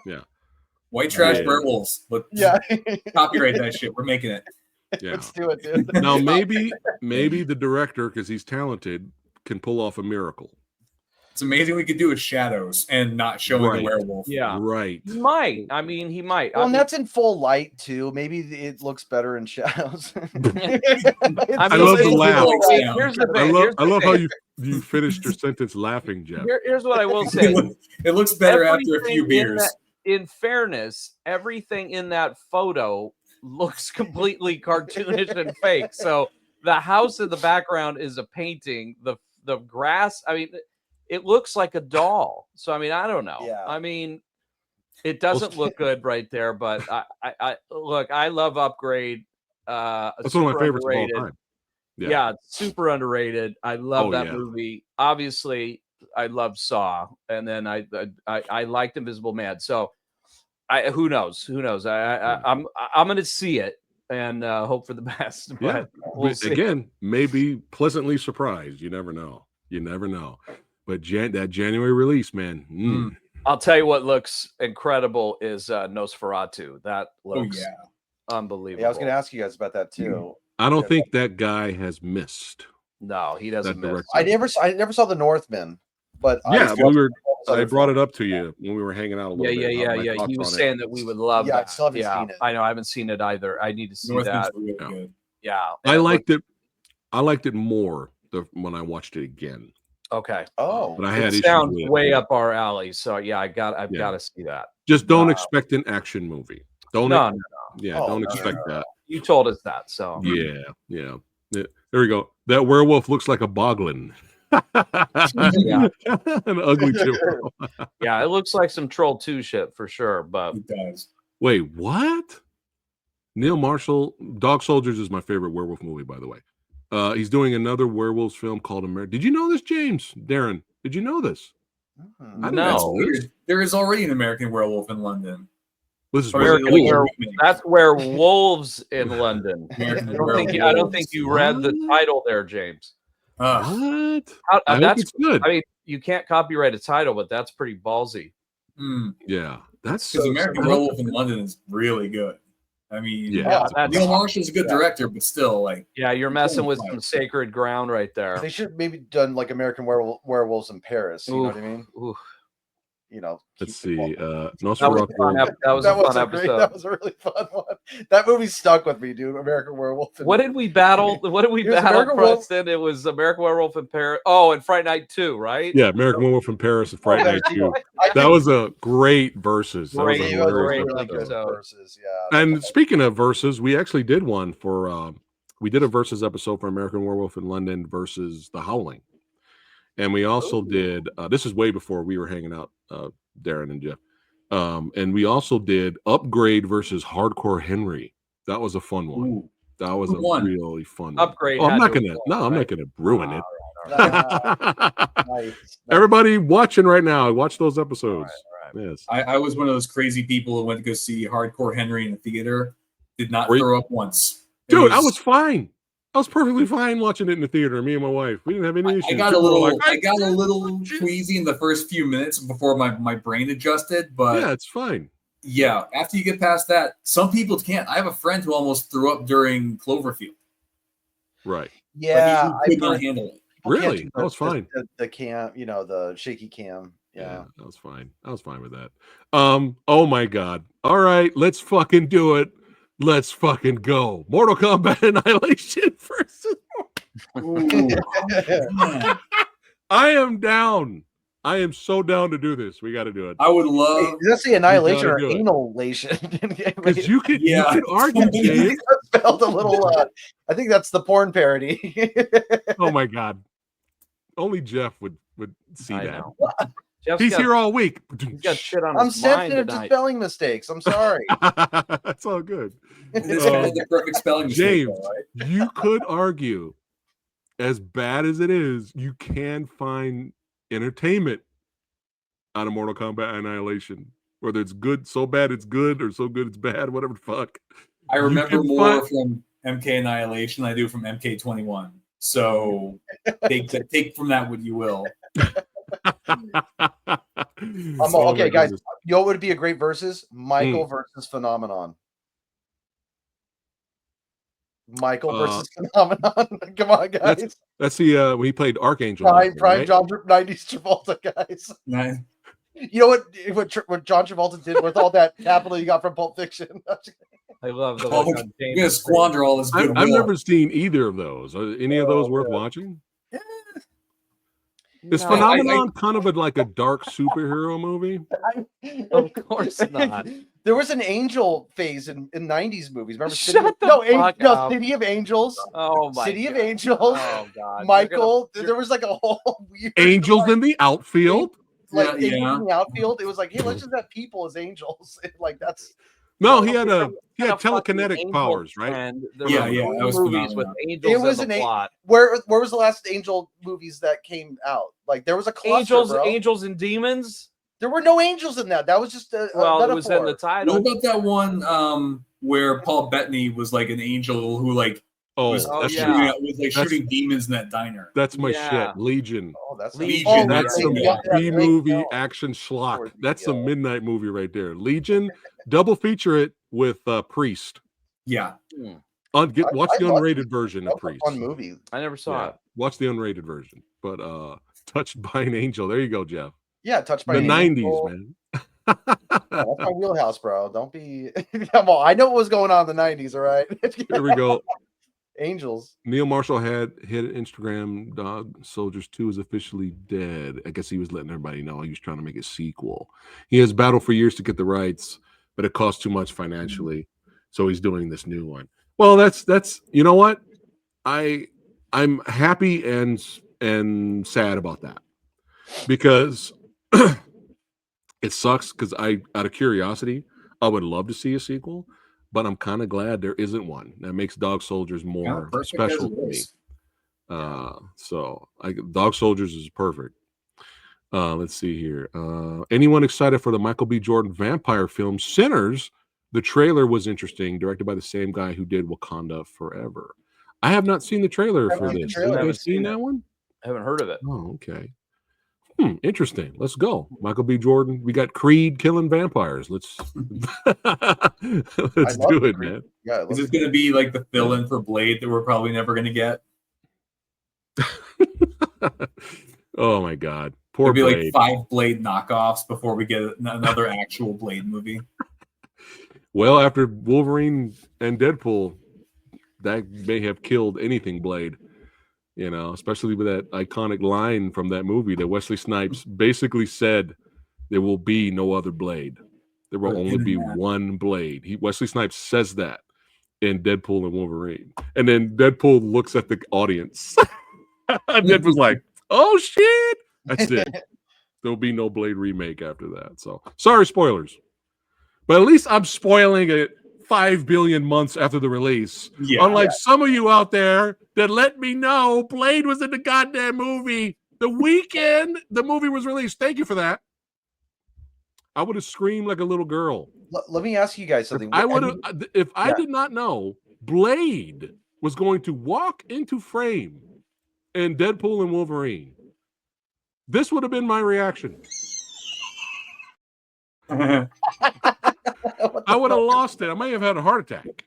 Yeah. White trash werewolves. Yeah. Copyright that shit. We're making it. Yeah. Let's do it, dude. Now maybe the director, because he's talented, can pull off a miracle. It's amazing we could do with shadows and not showing the werewolf. Yeah. Right. He might. I mean, he might. Well, and that's in full light too. Maybe it looks better in shadows. I love the laugh. Here's the thing. I love how you finished your sentence laughing, Jeff. Here's what I will say. It looks better after a few beers. In fairness, everything in that photo looks completely cartoonish and fake. So the house in the background is a painting. The grass, I mean, it looks like a doll. So I mean, I don't know. Yeah. I mean, it doesn't look good right there, but I look, I love Upgrade. That's one of my favorites of all time. Yeah, it's super underrated. I love that movie. Obviously, I love Saw, and then I liked Invisible Man. So who knows? I'm going to see it and hope for the best. But we'll see. Again, maybe pleasantly surprised. You never know. But that January release, man. I'll tell you what looks incredible is Nosferatu. That looks unbelievable. Yeah, I was going to ask you guys about that too. I don't think that guy has missed. No, he doesn't miss. I never saw the Northman, but I brought it up to you when we were hanging out a little bit. Yeah. He was saying that we would love that. I still haven't seen it. I know I haven't seen it either. I need to see that. Really good. Yeah. I liked it more when I watched it again. Okay. Oh, but I had it sounds way up our alley. So yeah, I've got to see that. Just don't expect an action movie. Don't expect that. You told us that. So yeah. There we go. That werewolf looks like a boglin. An ugly chip. Yeah, it looks like some Troll 2 shit for sure. But it does. Wait, what? Neil Marshall, Dog Soldiers is my favorite werewolf movie, by the way. He's doing another werewolves film called America. Did you know this, James? Darren, did you know this? No. There is already an American Werewolf in London. This is that's Werewolves in London. I don't think you read the title there, James. What? That's good. I mean, you can't copyright a title, but that's pretty ballsy. Yeah, that's because American Werewolf in London is really good. I mean, Neil Marshall's a good director, but still, like, you're messing with some sacred ground right there. They should maybe done like American Werewolves in Paris. You know what I mean? Let's see. That was a fun episode. That was a really fun one. That movie stuck with me, dude. American Werewolf. What did we battle? What did we battle, Preston? It was American Werewolf in Paris. Oh, and Fright Night 2, right? Yeah, American Werewolf in Paris and Fright Night 2. That was a great versus. That was a really good versus. Yeah. And speaking of versus, we actually did one for. We did a versus episode for American Werewolf in London versus The Howling. And we also did, this is way before we were hanging out, Darren and Jeff. And we also did Upgrade versus Hardcore Henry. That was a fun one. Ooh. That was a really fun Upgrade. one. Oh, I'm not gonna ruin it. Nice. Everybody watching right now, watch those episodes. All right. Yes. I was one of those crazy people who went to go see Hardcore Henry in the theater. Did not throw up once. Dude, I was fine. I was perfectly fine watching it in the theater. Me and my wife, we didn't have any issues. I got a little queasy in the first few minutes before my brain adjusted, but yeah, it's fine. Yeah, after you get past that, some people can't. I have a friend who almost threw up during Cloverfield. Right. Yeah, I could not handle it. Really? That was fine. The cam, the shaky cam. Yeah, that was fine. I was fine with that. Oh my God. All right, let's fucking do it. Let's fucking go. Mortal Kombat Annihilation versus. I am down. I am so down to do this. We got to do it. I would love. Hey, let's see Annihilation or Analation. Because you could argue, Dave. Felt a little. I think that's the porn parody. Oh my God. Only Jeff would see that. He's here all week. He's got shit on I'm his mind sensitive to spelling mistakes. I'm sorry. That's all good. It's the perfect spelling mistake. James, you could argue, as bad as it is, you can find entertainment out of Mortal Kombat Annihilation. Whether it's good, so bad it's good, or so good it's bad, whatever the fuck. I remember more from MK Annihilation than I do from MK21. So take from that what you will. Okay, guys. You know what would be a great versus? Michael versus Phenomenon. Michael versus Phenomenon. Come on, guys. That's the when he played Archangel. Prime right? 90s Travolta, guys. Nice. You know what John Travolta did with all that capital you got from Pulp Fiction? I love the look on James. You're gonna squander all this goodwill. I've never seen either of those. Are any of those worth watching? Yeah. Is Phenomenon kind of like a dark superhero movie? Of course not. There was an angel phase in 90s movies. Remember? City of Angels. Oh my City God. of Angels. Oh God. Michael. There was like a whole weird Angels in the outfield. Angels in the outfield. It was like, hey, let's just have people as angels. Like that's. No, he had telekinetic powers, right? Yeah. That was movies with angels in the plot. Where was the last angel movies that came out? Like there was a cluster, Angels and Demons. There were no angels in that. That was just a metaphor. It was in the title. What about that one where Paul Bettany was like an angel who shooting demons in that diner? That's my shit. Legion. Oh, that's Legion. That's some B-movie action schlock. That's a midnight movie right there. Legion. Double feature it with Priest. Yeah. Watch the unrated version of Priest. Fun movie. I never saw it. Watch the unrated version. But Touched by an Angel. There you go, Jeff. Yeah, Touched by the an 90s, Angel. man. That's my wheelhouse, bro. Don't be. Come on, I know what was going on in the 90s. All right. Here we go. Angels. Neil Marshall had hit Instagram. Dog Soldiers 2 is officially dead. I guess he was letting everybody know he was trying to make a sequel. He has battled for years to get the rights, but it costs too much financially, so he's doing this new one. Well, that's you know what? I'm happy and sad about that, because it sucks, because out of curiosity, I would love to see a sequel, but I'm kind of glad there isn't one. That makes Dog Soldiers more special to me. So Dog Soldiers is perfect. Let's see here. Anyone excited for the Michael B. Jordan vampire film Sinners? The trailer was interesting, directed by the same guy who did Wakanda Forever. I have not seen the trailer for this. Have you guys seen that one? I haven't heard of it. Oh, okay. Interesting. Let's go. Michael B. Jordan. We got Creed killing vampires. Let's do it, man. Yeah, is this going to be like the fill-in for Blade that we're probably never going to get? Oh my God. Poor There'd be Blade. like 5 Blade knockoffs before we get another actual Blade movie. Well, after Wolverine and Deadpool, that may have killed anything Blade. You know, especially with that iconic line from that movie that Wesley Snipes basically said, "There will be no other Blade. There will only be one Blade." Wesley Snipes says that in Deadpool and Wolverine, and then Deadpool looks at the audience. And Deadpool's like, "Oh shit, that's it. There'll be no Blade remake after that." So sorry, spoilers, but at least I'm spoiling it 5 billion months after the release. Yeah. Unlike some of you out there that let me know Blade was in the goddamn movie the weekend the movie was released. Thank you for that. I would have screamed like a little girl. Let me ask you guys something. If I did not know Blade was going to walk into frame in Deadpool and Wolverine, this would have been my reaction. I would have lost it. I may have had a heart attack.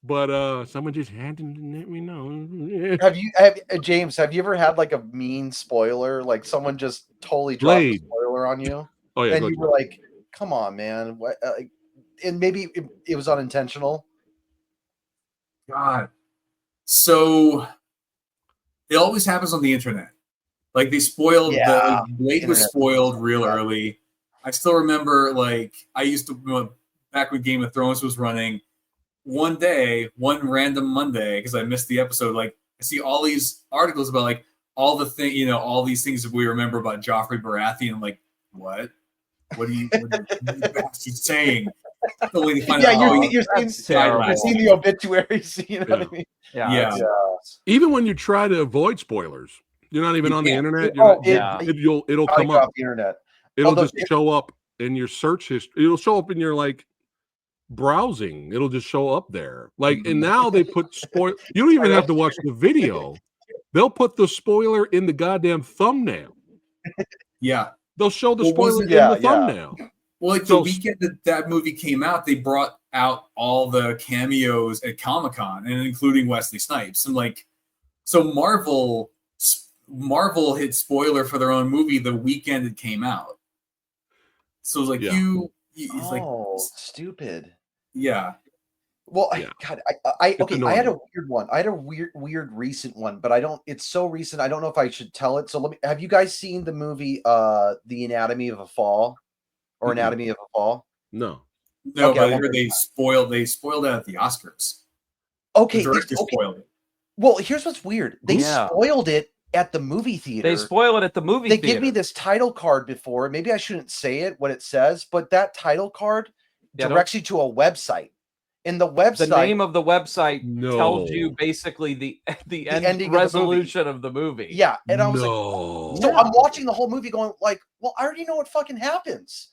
But someone just had to let me know. James, have you ever had like a mean spoiler? Like someone just totally dropped a spoiler on you? Oh yeah. And you were like, come on, man. What, and maybe it was unintentional. God. So it always happens on the internet. Like they spoiled the Blade was spoiled real early. I still remember, like, I used to, back when Game of Thrones was running, one day, one random Monday, because I missed the episode, like, I see all these articles about, like, all the thing, you know, all these things that we remember about Joffrey Baratheon. I'm like, what? What are you bastards saying? You're seeing the obituaries, you know what I mean? Yeah. Even when you try to avoid spoilers, you're not even on the internet. It'll come up. The internet. It'll just show up in your search history. It'll show up in your like browsing. It'll just show up there. Like, and now they put spoil. You don't even have to watch the video. They'll put the spoiler in the goddamn thumbnail. Yeah. They'll show the spoiler in the thumbnail. Well, like the weekend that movie came out, they brought out all the cameos at Comic-Con, and including Wesley Snipes. And like, so Marvel hit spoiler for their own movie the weekend it came out. So it was like it's like stupid. Yeah. Well, I had a weird one. I had a weird recent one, but I don't. It's so recent. I don't know if I should tell it. So have you guys seen the movie The Anatomy of a Fall or Anatomy of a Fall? No. No, but I heard they spoiled it at the Oscars. Okay, the director spoiled it. Well, here's what's weird. They spoiled it at the movie theater. They spoil it at the movie theater. They give me this title card before. Maybe I shouldn't say it, what it says, but that title card directs you to a website. In the website, the name of the website tells you basically the end resolution of the movie. Yeah, and I was like, so I'm watching the whole movie, going like, well, I already know what fucking happens.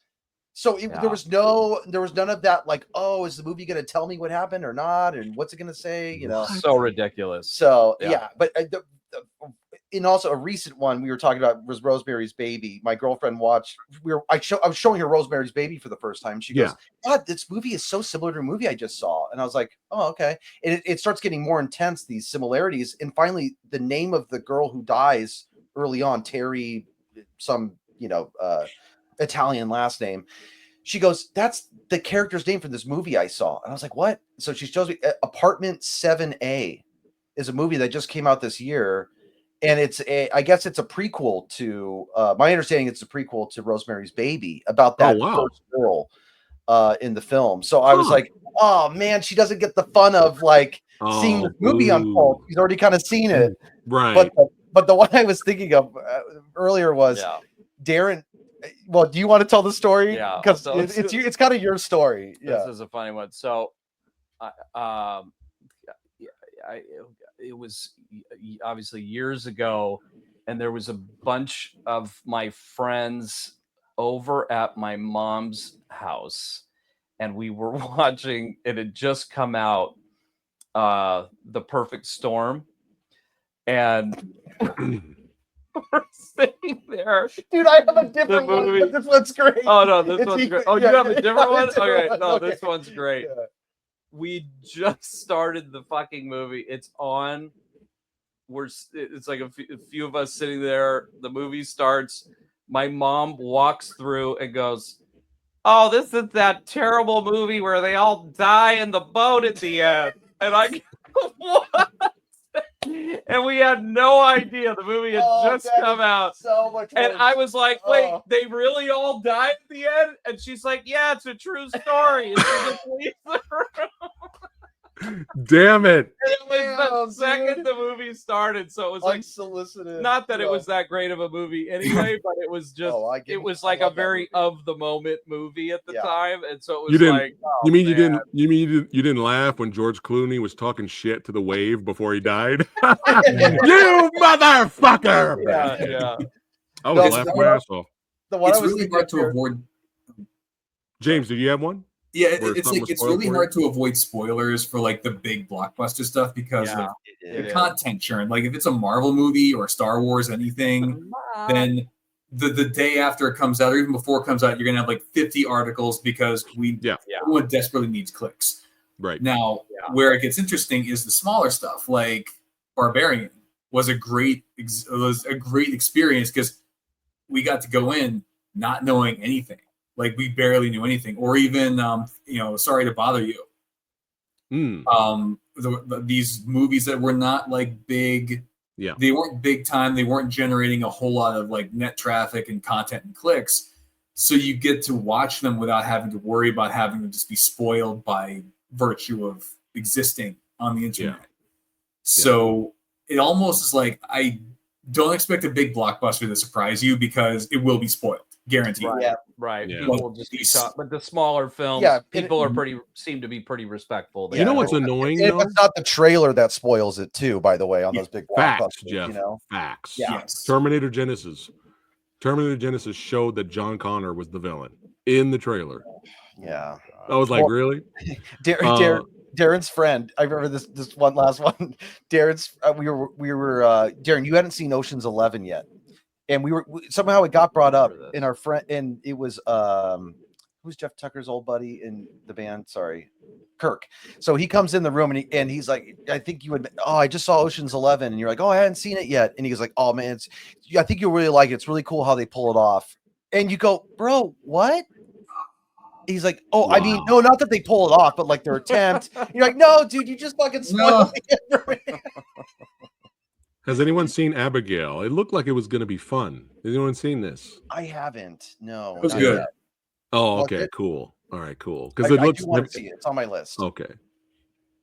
So there was none of that. Like, oh, is the movie going to tell me what happened or not, and what's it going to say? You know, so ridiculous. So but in also a recent one we were talking about was Rosemary's Baby. My girlfriend watched. I was showing her Rosemary's Baby for the first time. She goes, "God, this movie is so similar to a movie I just saw." And I was like, "Oh, okay." And it starts getting more intense, these similarities. And finally, the name of the girl who dies early on, Terry, some Italian last name. She goes, "That's the character's name from this movie I saw." And I was like, "What?" So she shows me Apartment 7A is a movie that just came out this year. And I guess it's a prequel to, my understanding it's a prequel to Rosemary's Baby about that first girl in the film. So I was like, oh man, she doesn't get the fun of like seeing the movie unfold. She's already kind of seen it. Right. But the one I was thinking of earlier was Darren. Well, do you want to tell the story? Yeah. Because it's kind of your story. This is a funny one. So it was obviously years ago, and there was a bunch of my friends over at my mom's house, and we were watching, it had just come out, The Perfect Storm, and we're sitting there. Dude, I have a different one, but this one's great. Oh no, this one's great. Oh, you have a different one? Okay, no, this one's great. Yeah. We just started the fucking movie. It's on, it's like a few of us sitting there. The movie starts. My mom walks through and goes, "Oh, this is that terrible movie where they all die in the boat at the end." And I go, "What?" And we had no idea the movie had just come out. So much and worse. I was like, "Wait, they really all died at the end?" And she's like, "Yeah, it's a true story." And she just leaves the room. Damn it! It was the second the movie started, so it was like unsolicited. not that it was that great of a movie anyway, but it was just it was like a very of the moment movie at the time, and so it was like, you mean you didn't laugh when George Clooney was talking shit to the wave before he died? You motherfucker! Yeah. I was laughing my ass off. It's really hard to avoid. James, did you have one? Yeah, it's really hard to avoid spoilers for like the big blockbuster stuff because of the content churn. Like if it's a Marvel movie or Star Wars, anything, then the day after it comes out or even before it comes out, you're gonna have like 50 articles because everyone desperately needs clicks. Right. Now, where it gets interesting is the smaller stuff. Like Barbarian was a great experience because we got to go in not knowing anything. Like we barely knew anything, or even Sorry to Bother You. These movies that were not like big, they weren't big time. They weren't generating a whole lot of like net traffic and content and clicks. So you get to watch them without having to worry about having to just be spoiled by virtue of existing on the internet. So it almost is like I don't expect a big blockbuster to surprise you because it will be spoiled. Guaranteed. Right. People will just be taught, but the smaller films, people seem to be pretty respectful. You know what's annoying? It's not the trailer that spoils it too, by the way, on those big facts, blockbusters, Jeff. you know? Facts. Yes. Terminator Genesis showed that John Connor was the villain in the trailer. Yeah. I was like, really? Darren's friend. I remember this one last one. Darren's we were Darren, you hadn't seen Ocean's 11 yet. And somehow it got brought up in our friend, and it was who's Jeff Tucker's old buddy in the band? Sorry, Kirk. So he comes in the room and he's like, I think you would. Oh, I just saw Ocean's 11, and you're like, oh, I hadn't seen it yet. And he goes like, oh man, I think you'll really like it. It's really cool how they pull it off. And you go, bro, what? He's like, oh, wow. I mean, no, not that they pull it off, but like their attempt. You're like, no, dude, you just fucking spoiled it for me. Has anyone seen Abigail? It looked like it was going to be fun. Has anyone seen this? I haven't. No. It was good. Yet. Oh, okay, cool. All right, cool. Because I do want to see it. It's on my list. Okay.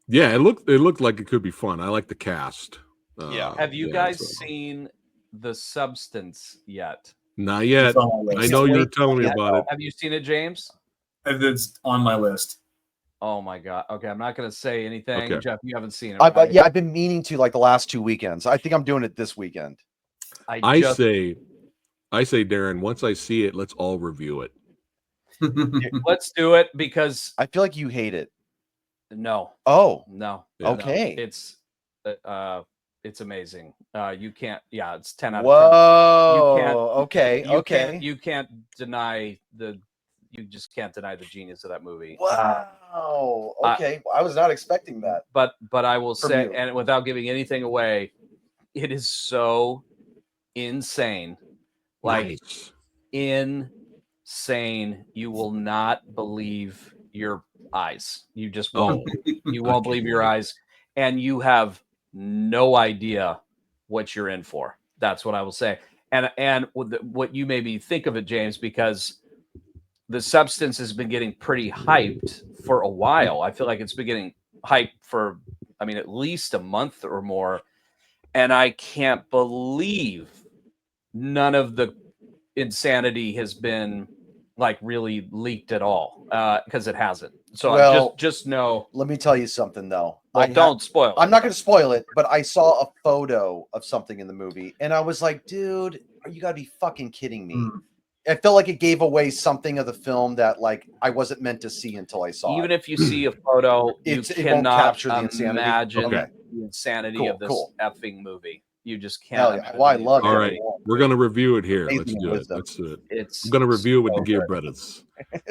Yeah, it looked like it could be fun. I like the cast. Have you guys seen The Substance yet? Not yet. I know you're telling me about it. Have you seen it, James? It's on my list. Oh my god. Okay, I'm not going to say anything. Okay. Jeff, you haven't seen it. Right? I've been meaning to like the last 2 weekends. I think I'm doing it this weekend. I say, Darren, once I see it, let's all review it. Let's do it because I feel like you hate it. No. Oh. No. Okay. No. It's amazing. You can't. Yeah, it's 10 out of 10. Whoa. You can't, okay. You can't deny the. You just can't deny the genius of that movie. Wow. Okay. I was not expecting that. But I will say, and without giving anything away, it is so insane. Like insane. You will not believe your eyes. You just won't. You won't believe your eyes. And you have no idea what you're in for. That's what I will say. And what you maybe think of it, James, because The Substance has been getting pretty hyped for a while. I feel like it's been getting hyped for, at least a month or more. And I can't believe none of the insanity has been like really leaked at all, because it hasn't. So just know. Let me tell you something though. Don't spoil. I'm not going to spoil it, but I saw a photo of something in the movie, and I was like, dude, you got to be fucking kidding me. I felt like it gave away something of the film that like I wasn't meant to see until I saw Even it. if you see a photo, you cannot capture the insanity. Imagine the insanity of this effing movie. You just can't. Hell yeah. Well, I love it. All right, we're gonna review it here. Let's do it. Let's do it. I'm gonna review it with the Geare brothers.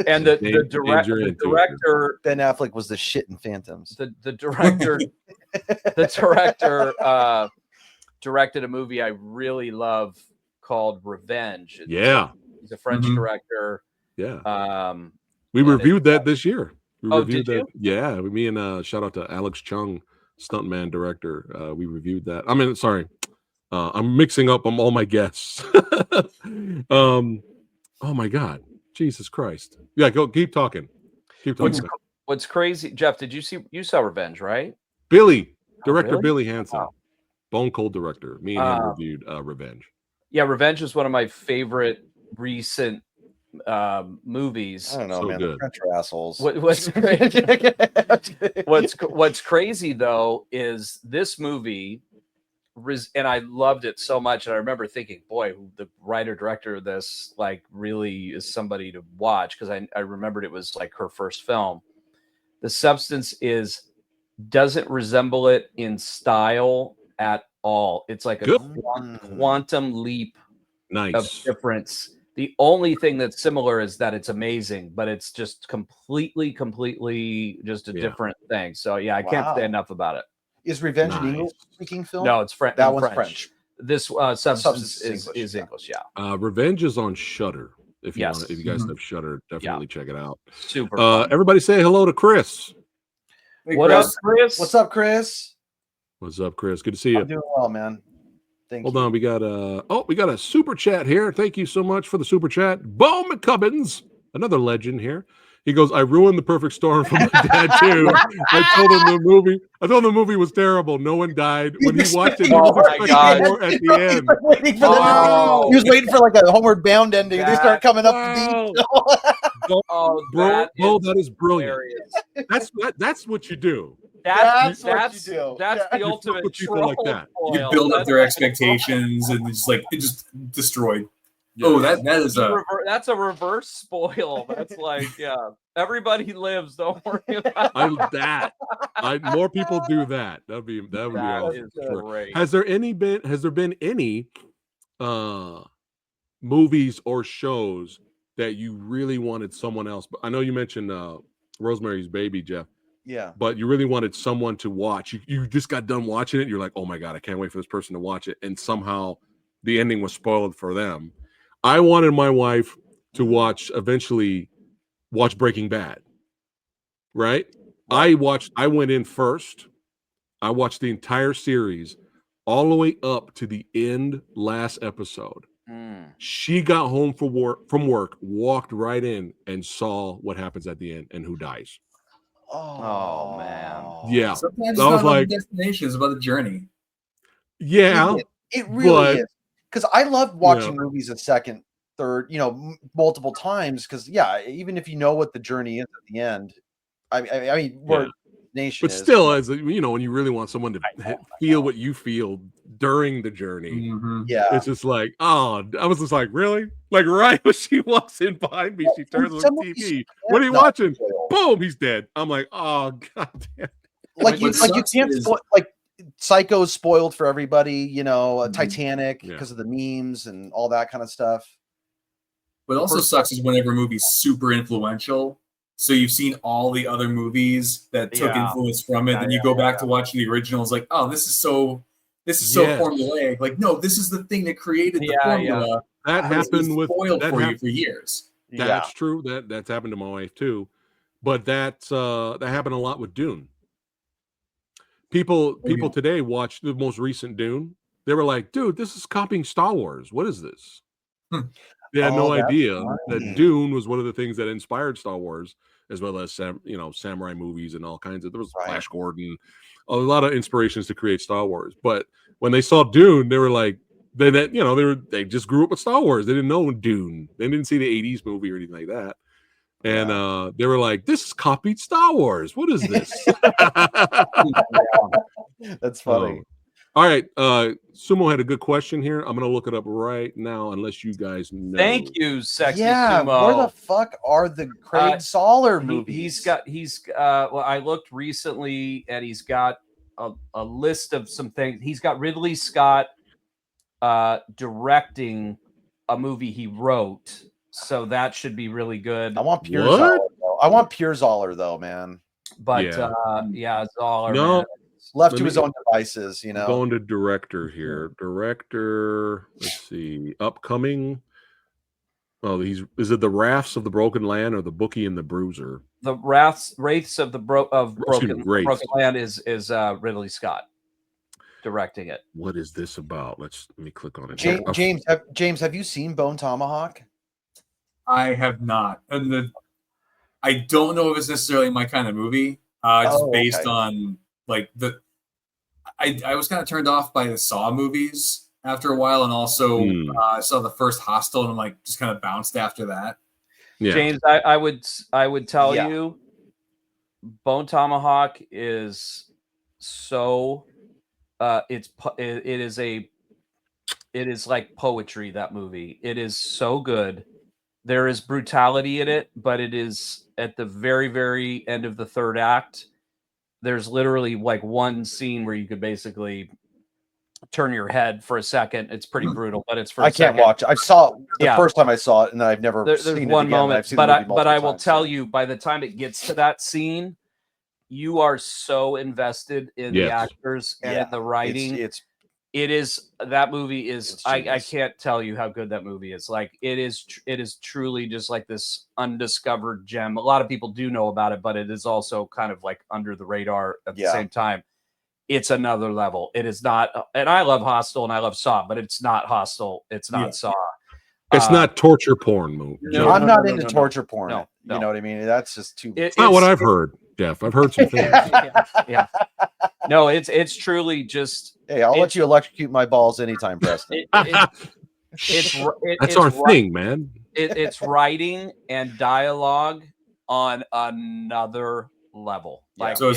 And the director Ben Affleck was the shit in Phantoms. The director directed a movie I really love called Revenge. He's a French director. Yeah. We reviewed that this year. We reviewed did that. Yeah, me and shout out to Alex Chung, stuntman director. We reviewed that. I mean, sorry, I'm mixing up all my guests. Oh my God, Jesus Christ! Yeah, go keep talking. Keep talking. What's crazy, Jeff? You saw Revenge, right? Billy, director Billy Hansen, wow. Bone Cold director. Me and him reviewed Revenge. Yeah, Revenge is one of my favorite recent movies. I don't know, man. Good. The French are assholes. What's crazy though is this movie, and I loved it so much. And I remember thinking, boy, the writer director of this like really is somebody to watch, because I remembered it was like her first film. The substance doesn't resemble it in style at all. It's like a quantum leap of difference. The only thing that's similar is that it's amazing, but it's just completely just a different thing. So yeah, I can't say enough about it. Is Revenge an English-speaking film? No, it's French. That one's French. This substance is English. Yeah. Revenge is on Shudder. If you want, if you guys have Shudder, definitely check it out. Super fun. Everybody say hello to Chris. Hey, What up, Chris? What's up, Chris? What's up, Chris? Good to see you. I'm doing well, man. Hold on, we got a super chat here. Thank you so much for the super chat. Bo McCubbins, another legend here. He goes, I ruined the perfect storm for my dad too. I told him the movie was terrible. No one died. When he watched it, he was expecting more at the end. He was waiting for like a Homeward Bound ending. They start coming up to the bro, that is brilliant. That's what you do. That's what you do. That's the ultimate troll. Like that. You build up their expectations, and it's like it just destroyed. Yeah. Oh, that is that's a reverse spoil. That's like, everybody lives. Don't worry about that. More people do that. That would be awesome. Great. Has there been any movies or shows that you really wanted someone else? But I know you mentioned Rosemary's Baby, Jeff. Yeah. But you really wanted someone to watch. You just got done watching it. You're like, oh my God, I can't wait for this person to watch it. And somehow the ending was spoiled for them. I wanted my wife to eventually watch Breaking Bad. Right? I went in first. I watched the entire series all the way up to the end last episode. She got home from work, walked right in and saw what happens at the end and who dies. Oh man. Yeah. Sometimes I was like, destination is about the journey. Yeah. It really is. Because I love watching movies a second, third, multiple times. Because even if you know what the journey is at the end, I mean, where nation but still, as when you really want someone to feel what you feel during the journey, it's just like, I was just like, really? Like right when she walks in behind me, she turns on the TV. What are you watching? Boom, he's dead. I'm like, oh god damn. Like you can't Psycho's spoiled for everybody, Titanic because of the memes and all that kind of stuff. What also sucks is whenever a movie's super influential. So you've seen all the other movies that took influence from it, and you go back to watch the originals, like, oh, this is so formulaic. Like, no, this is the thing that created the formula. That happened with spoiled for you for years. That's true. That's happened to my wife too. But that happened a lot with Dune. People today watched the most recent Dune. They were like, dude, this is copying Star Wars. What is this? They had no idea that Dune was one of the things that inspired Star Wars, as well as samurai movies and all kinds of. There was Flash Gordon, a lot of inspirations to create Star Wars. But when they saw Dune, they were like, they just grew up with Star Wars. They didn't know Dune. They didn't see the '80s movie or anything like that. And they were like, this is copied Star Wars. What is this? That's funny. All right. Sumo had a good question here. I'm going to look it up right now, unless you guys know. Thank you, Sexy Sumo. Where the fuck are the Craig Soller movies? I looked recently and he's got a list of some things. He's got Ridley Scott directing a movie he wrote. So that should be really good. I want pure Zoller, though. Man. But Zoller. No. Man. left to his own devices, you know. Going to director here. Director, let's see, upcoming. Oh, is it the Wraths of the Broken Land or the Bookie and the Bruiser? The Wraiths of the Broken Land is Ridley Scott directing it. What is this about? Let me click on it. James, have you seen Bone Tomahawk? I have not, and I don't know if it's necessarily my kind of movie. Just based on like I was kind of turned off by the Saw movies after a while, and also I saw the first Hostel, and I'm like just kind of bounced after that. Yeah. James, I would tell you, Bone Tomahawk is so it is like poetry. That movie, it is so good. There is brutality in it, but it is at the very, very end of the third act. There's literally like one scene where you could basically turn your head for a second. It's pretty brutal, but it's for I can't watch it. I saw the first time I saw it, and then I've never there's seen one it again. moment, I've seen but I will tell you, by the time it gets to that scene, you are so invested in the actors and in the writing. It is that movie is I can't tell you how good that movie is. Like it is truly just like this undiscovered gem. A lot of people do know about it, but it is also kind of like under the radar at the same time. It's another level. It is not, and I love Hostel and I love Saw, but it's not Hostel. It's not Saw. It's not torture porn movie. No, I'm not into torture porn. No, you know what I mean? That's just too. It's not what I've heard, Jeff. I've heard some things. Yeah. No, it's truly just. Hey, I'll let you electrocute my balls anytime, Preston. That's our thing, man. It's writing and dialogue on another level. Like so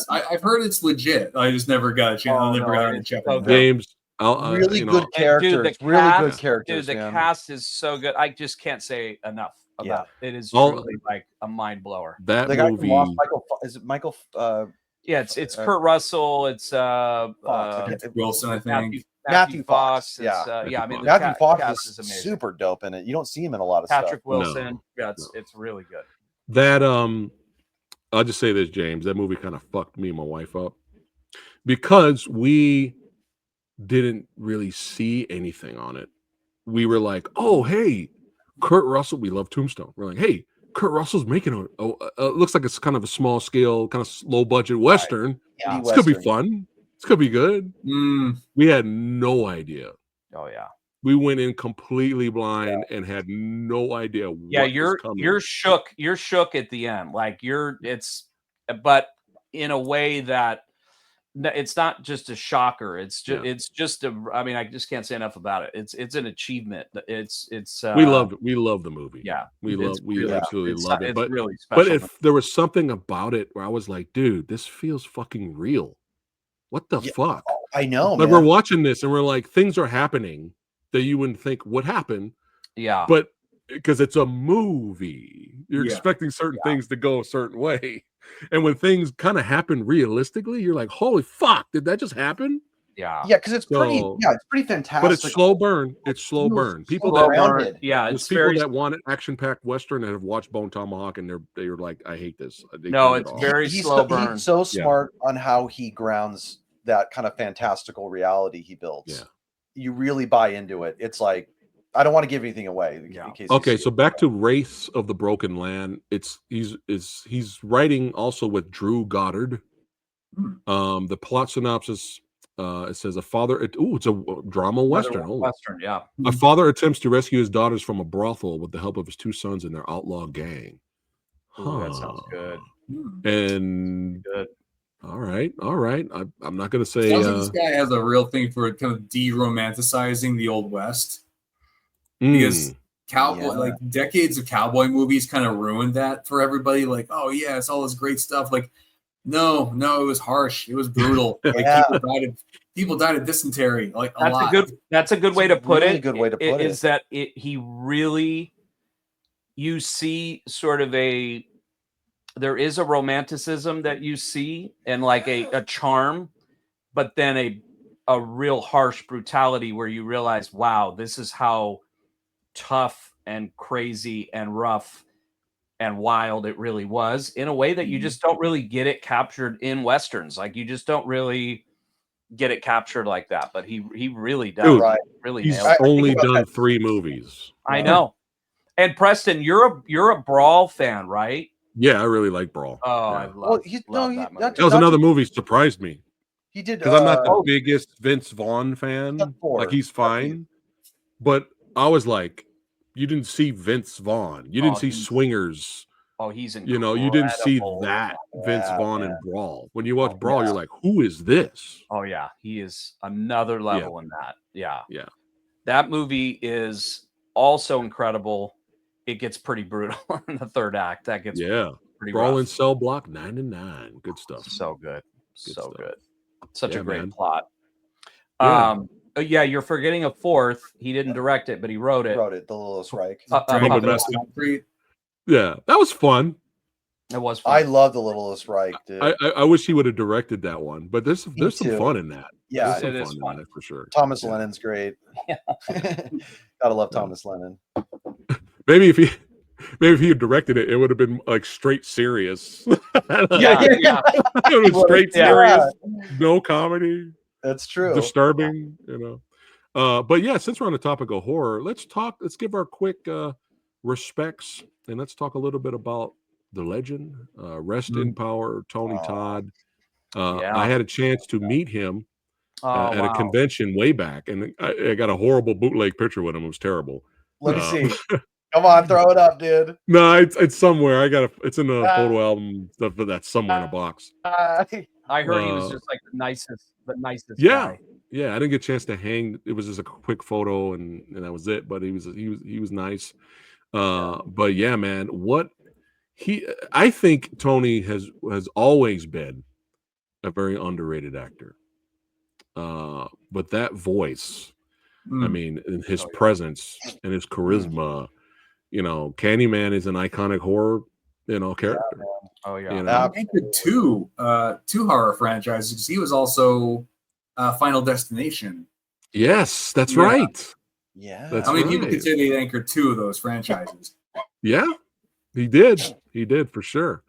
I've heard it's legit. I just never got a chance. I never got to check it out. James, really good characters. Dude, really good characters. Dude, the cast is so good. I just can't say enough about it. It is truly like a mind blower. That movie. Is it Michael? Yeah, it's Kurt Russell. It's Wilson, I think. Matthew Fox. I mean, Matthew Fox is super dope in it. You don't see him in a lot of Patrick stuff. Wilson. No. Yeah, it's really good. That I'll just say this, James. That movie kind of fucked me and my wife up because we didn't really see anything on it. We were like, "Oh, hey, Kurt Russell. We love Tombstone." We're like, "Hey, Kurt Russell's making looks like it's kind of a small scale, kind of low budget Western. Yeah, this could be fun. This could be good." We had no idea. Oh yeah. We went in completely blind and had no idea. You're shook. You're shook at the end. Like but in a way that it's not just a shocker. It's just I mean, I just can't say enough about it. It's an achievement. It's we love the movie. Yeah, we absolutely love it. But really special. But if there was something about it where I was like, dude, this feels fucking real. What the fuck? I know. Like we're watching this and we're like, things are happening that you wouldn't think would happen. Yeah. But because it's a movie, you're expecting certain things to go a certain way. And when things kind of happen realistically, you're like, holy fuck, did that just happen? Yeah. Yeah, because it's pretty fantastic. But it's slow burn. It's slow burn. People that want an action-packed Western and have watched Bone Tomahawk and they're like, I hate this. It's very slow burn. He's so smart on how he grounds that kind of fantastical reality he builds. Yeah. You really buy into it. It's like, I don't want to give anything away. Okay, so back to Wraiths of the Broken Land. He's writing also with Drew Goddard. The plot synopsis it says it's a drama Western. Western, yeah. A father attempts to rescue his daughters from a brothel with the help of his two sons and their outlaw gang. That sounds good. And good. All right. I'm not going to say. Sounds like this guy has a real thing for kind of de-romanticizing the Old West. Because like decades of cowboy movies kind of ruined that for everybody. Like, oh yeah, it's all this great stuff. Like, no, it was harsh. It was brutal. Like people died of dysentery. Like that's a good way to put it. Good way to put it is that he really, you see sort of there is a romanticism that you see and like a charm, but then a real harsh brutality where you realize, wow, this is how tough and crazy and rough and wild it really was in a way that you just don't really get it captured in Westerns. Like you just don't really get it captured like that, but he really does. Dude, Really he's nailed it. only done 3 movies. I know. And Preston, you're a Brawl fan, right? Yeah, I really like Brawl. Oh, yeah. I love that movie. That was another movie surprised me. He did because I'm not the biggest Vince Vaughn fan. Like he's fine, but I was like, you didn't see Vince Vaughn. You didn't see Swingers. Oh, he's incredible. You know, you didn't see that Vince Vaughn in Brawl. When you watch Brawl, you're like, who is this? Oh yeah, he is another level in that. Yeah. Yeah. That movie is also incredible. It gets pretty brutal in the third act. That gets pretty Brawl rough. in Cell Block 99. Good stuff. So good. Stuff. Good. Such a great man. plot. Yeah. Yeah, you're forgetting a fourth. He didn't direct it, but he wrote it. The Little Reich. Yeah, that was fun. It was fun. I love the Littlest Reich, dude. I wish he would have directed that one, but there's some fun in that. Yeah, it is fun in that for sure. Thomas Lennon's great. Gotta love Thomas Lennon. Maybe if he had directed it, it would have been like straight serious. It was straight serious, no comedy. That's true. Disturbing, But yeah, since we're on the topic of horror, let's give our quick respects, and let's talk a little bit about the legend, rest in power, Tony Todd. I had a chance to meet him at a convention way back, and I got a horrible bootleg picture with him. It was terrible. Let me see. Come on, throw it up, dude. No, it's somewhere. It's in a photo album stuff, but that's somewhere in a box. I heard he was just like the nicest guy. guy. Yeah, I didn't get a chance to hang. It was just a quick photo, and that was it. But he was nice. But yeah, man, I think Tony has always been a very underrated actor. But that voice, I mean, and his presence and his charisma, Candyman is an iconic horror, character. Oh yeah. Anchored two horror franchises. He was also Final Destination. Yes, that's right. Yeah. How many people could say they anchored 2 of those franchises? Yeah, he did. He did for sure.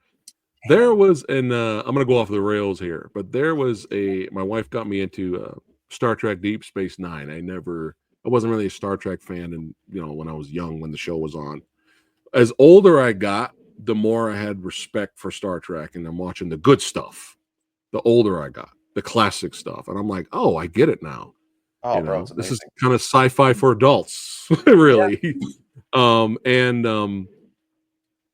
There was I'm gonna go off the rails here, but there was my wife got me into Star Trek Deep Space Nine. I wasn't really a Star Trek fan, and when I was young, when the show was on. As older I got, the more I had respect for Star Trek, and I'm watching the good stuff. The older I got, the classic stuff, and I'm like, oh, I get it now. Oh, bro, this is kind of sci-fi for adults, really. I've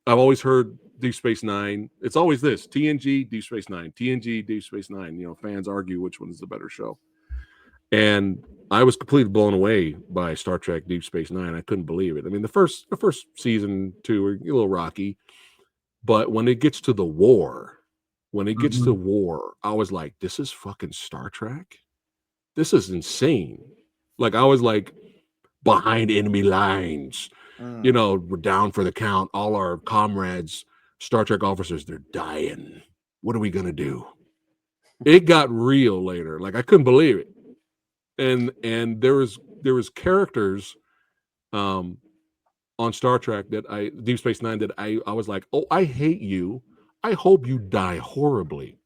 always heard Deep Space Nine. It's always this: TNG, Deep Space Nine, TNG, Deep Space Nine. Fans argue which one is the better show. And I was completely blown away by Star Trek Deep Space Nine. I couldn't believe it. I mean, the first season 2 were a little rocky, but when it gets to the war, I was like, this is fucking Star Trek. This is insane. Like, I was like, behind enemy lines, we're down for the count. All our comrades, Star Trek officers, they're dying. What are we gonna do? It got real later. Like, I couldn't believe it. And there was characters on Star Trek Deep Space Nine that I was like, oh, I hate you. I hope you die horribly.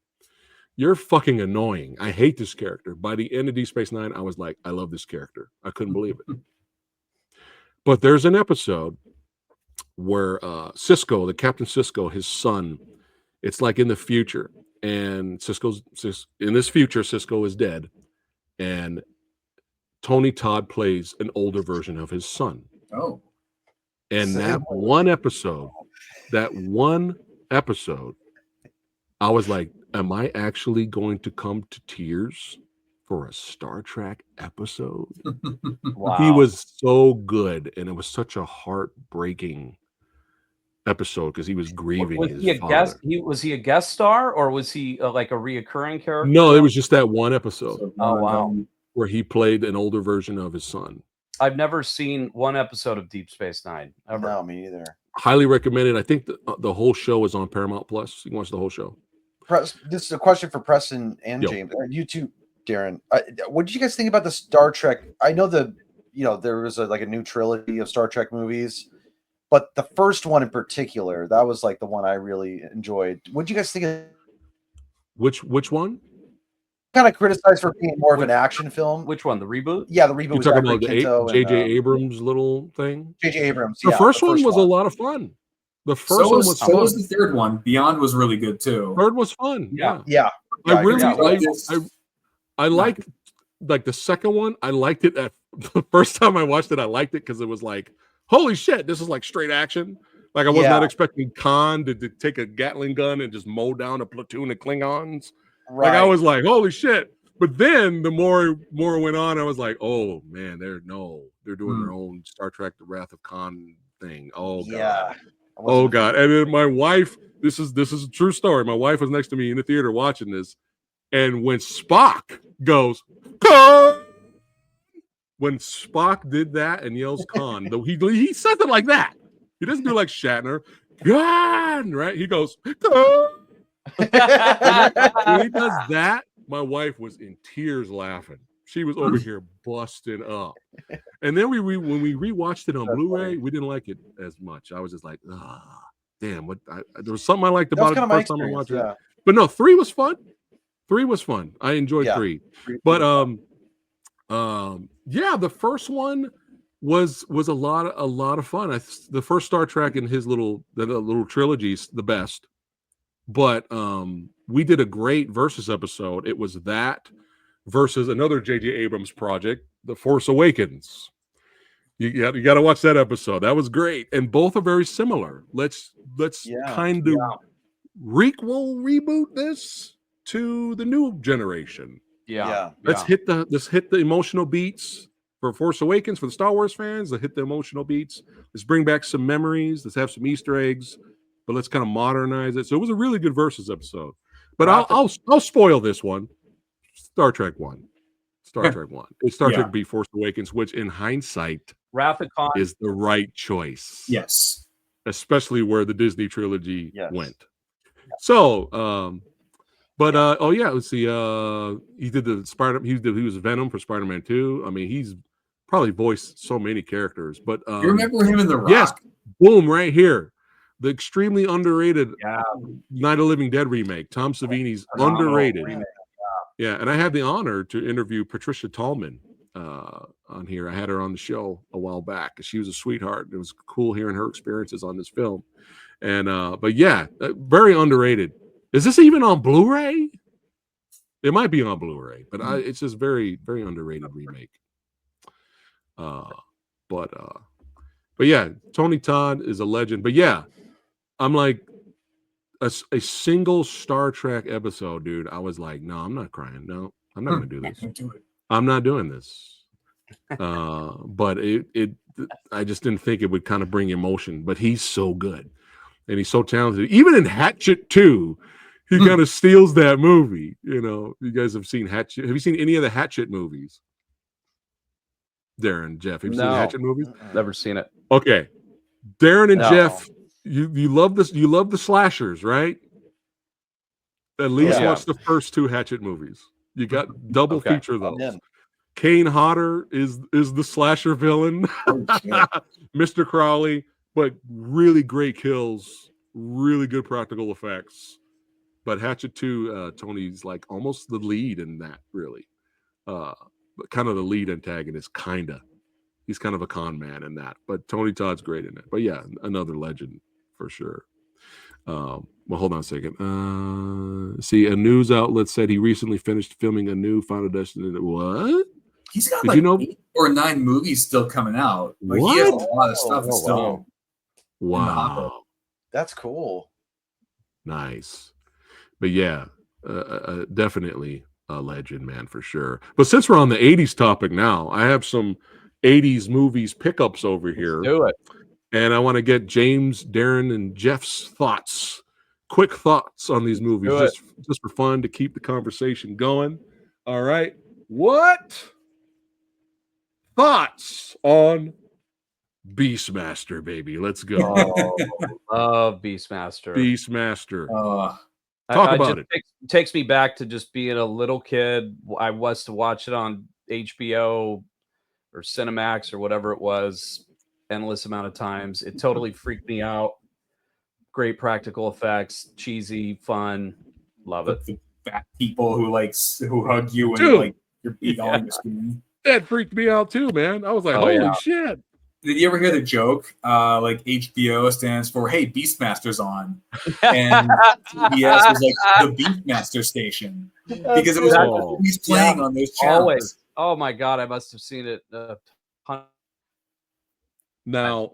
You're fucking annoying. I hate this character. By the end of Deep Space Nine, I was like, I love this character. I couldn't believe it. But there's an episode where Cisco, the Captain Cisco, his son, it's like in the future, and in this future, Cisco is dead, and Tony Todd plays an older version of his son. Oh. And that one episode, I was like, am I actually going to come to tears for a Star Trek episode? Wow. He was so good, and it was such a heartbreaking episode because he was grieving his father. Was he a guest star, or was he like a reoccurring character? No, it was just that one episode. Oh wow. Where he played an older version of his son. I've never seen one episode of Deep Space Nine ever. No, me either. Highly recommended. I think the whole show is on Paramount Plus. You can watch the whole show. This is a question for Preston and James. You too, Darren. What did you guys think about the Star Trek? I know there was a new trilogy of Star Trek movies. But the first one in particular, that was like the one I really enjoyed. What do you guys think of? Which one? Kind of criticized for being more of an action film. Which one? The reboot? Yeah, the reboot. You talking about the J.J. Abrams little thing? J.J. Abrams. The first one was a lot of fun. The first one was fun. So was the third one. Beyond was really good too. Third was fun. Yeah. I liked like the second one. I liked it at the first time I watched it. I liked it because it was like, holy shit, this is like straight action. Like I was not expecting Khan to take a Gatling gun and just mow down a platoon of Klingons. Right. Like I was like, holy shit. But then the more went on, I was like, oh man, they're doing their own Star Trek: The Wrath of Khan thing. Oh god. Oh god. And then my wife, this is a true story. My wife was next to me in the theater watching this, and when Spock goes, Khan! When Spock did that and yells Khan, he says it like that. He doesn't do like Shatner, Khan, right? He goes, Khan! When he does that, my wife was in tears laughing. She was over here busting up. And then when we rewatched it on Blu-ray, we didn't like it as much. I was just like, damn, there was something I liked about it the first time I watched it. But no, 3 was fun. 3 was fun. I enjoyed 3. But the first one was a lot of fun. The first Star Trek in his little trilogy's the best. But we did a great Versus episode. It was that versus another J.J. Abrams project, The Force Awakens. You got to watch that episode. That was great, and both are very similar. Let's kind of reboot this to the new generation. Let's hit the emotional beats for Force Awakens for the Star Wars fans. Let's hit the emotional beats. Let's bring back some memories. Let's have some Easter eggs. But let's kind of modernize it. So it was a really good Versus episode. But I'll spoil this one. Star Trek 1. Star Trek 1. It's Star Trek B Force Awakens, which in hindsight Wrath of Khan is the right choice. Yes. Especially where the Disney trilogy went. So let's see. He did the Spider. He was Venom for Spider-Man 2. I mean, he's probably voiced so many characters. But you remember him in The Rock? Yes. Boom, right here. The extremely underrated Night of the Living Dead remake. Tom Savini's underrated. Yeah, and I had the honor to interview Patricia Tallman on here. I had her on the show a while back. She was a sweetheart. It was cool hearing her experiences on this film. And but yeah, very underrated. Is this even on Blu-ray? It might be on Blu-ray, but it's just very, very underrated remake. But yeah, Tony Todd is a legend. But yeah, I'm like a single Star Trek episode, dude. I was like, no, I'm not crying. No, I'm not going to do this. I'm not doing this. But I just didn't think it would kind of bring emotion. But he's so good, and he's so talented. Even in Hatchet 2, he kind of steals that movie. You know, you guys have seen Hatchet. Have you seen any of the Hatchet movies? Darren, Jeff, have you seen Hatchet movies? Never seen it. Okay, Darren and Jeff. You love this. You love the slashers, right? At least watch the first 2 Hatchet movies. You got double feature those. Kane Hodder is the slasher villain, Mr. Crowley, but really great kills, really good practical effects. But Hatchet 2, Tony's like almost the lead in that, really. But kind of the lead antagonist, kinda. He's kind of a con man in that. But Tony Todd's great in it. But yeah, another legend. For sure. Well, hold on a second. See, a news outlet said he recently finished filming a new Final Destination. What? He's got 8 or 9 movies still coming out. Like, he has a lot of stuff still. Wow. That's cool. Nice. But yeah, definitely a legend, man, for sure. But since we're on the 80s topic now, I have some 80s movies pickups over here. Let's do it. And I want to get James, Darren, and Jeff's quick thoughts on these movies, just for fun, to keep the conversation going. All right. What thoughts on Beastmaster, baby? Let's go. Love Beastmaster. Beastmaster. Talk about it. It takes me back to just being a little kid. I was to watch it on HBO or Cinemax or whatever it was. endless amount of times. It totally freaked me out. Great practical effects, cheesy, fun. Love it. The fat people who hug you and like you're big on your screen. That freaked me out too, man. I was like, holy shit. Did you ever hear the joke? Like HBO stands for "Hey, Beastmaster's on," and CBS was like the Beastmaster station because it was always playing on those channels. Always. Oh my god, I must have seen it. Now,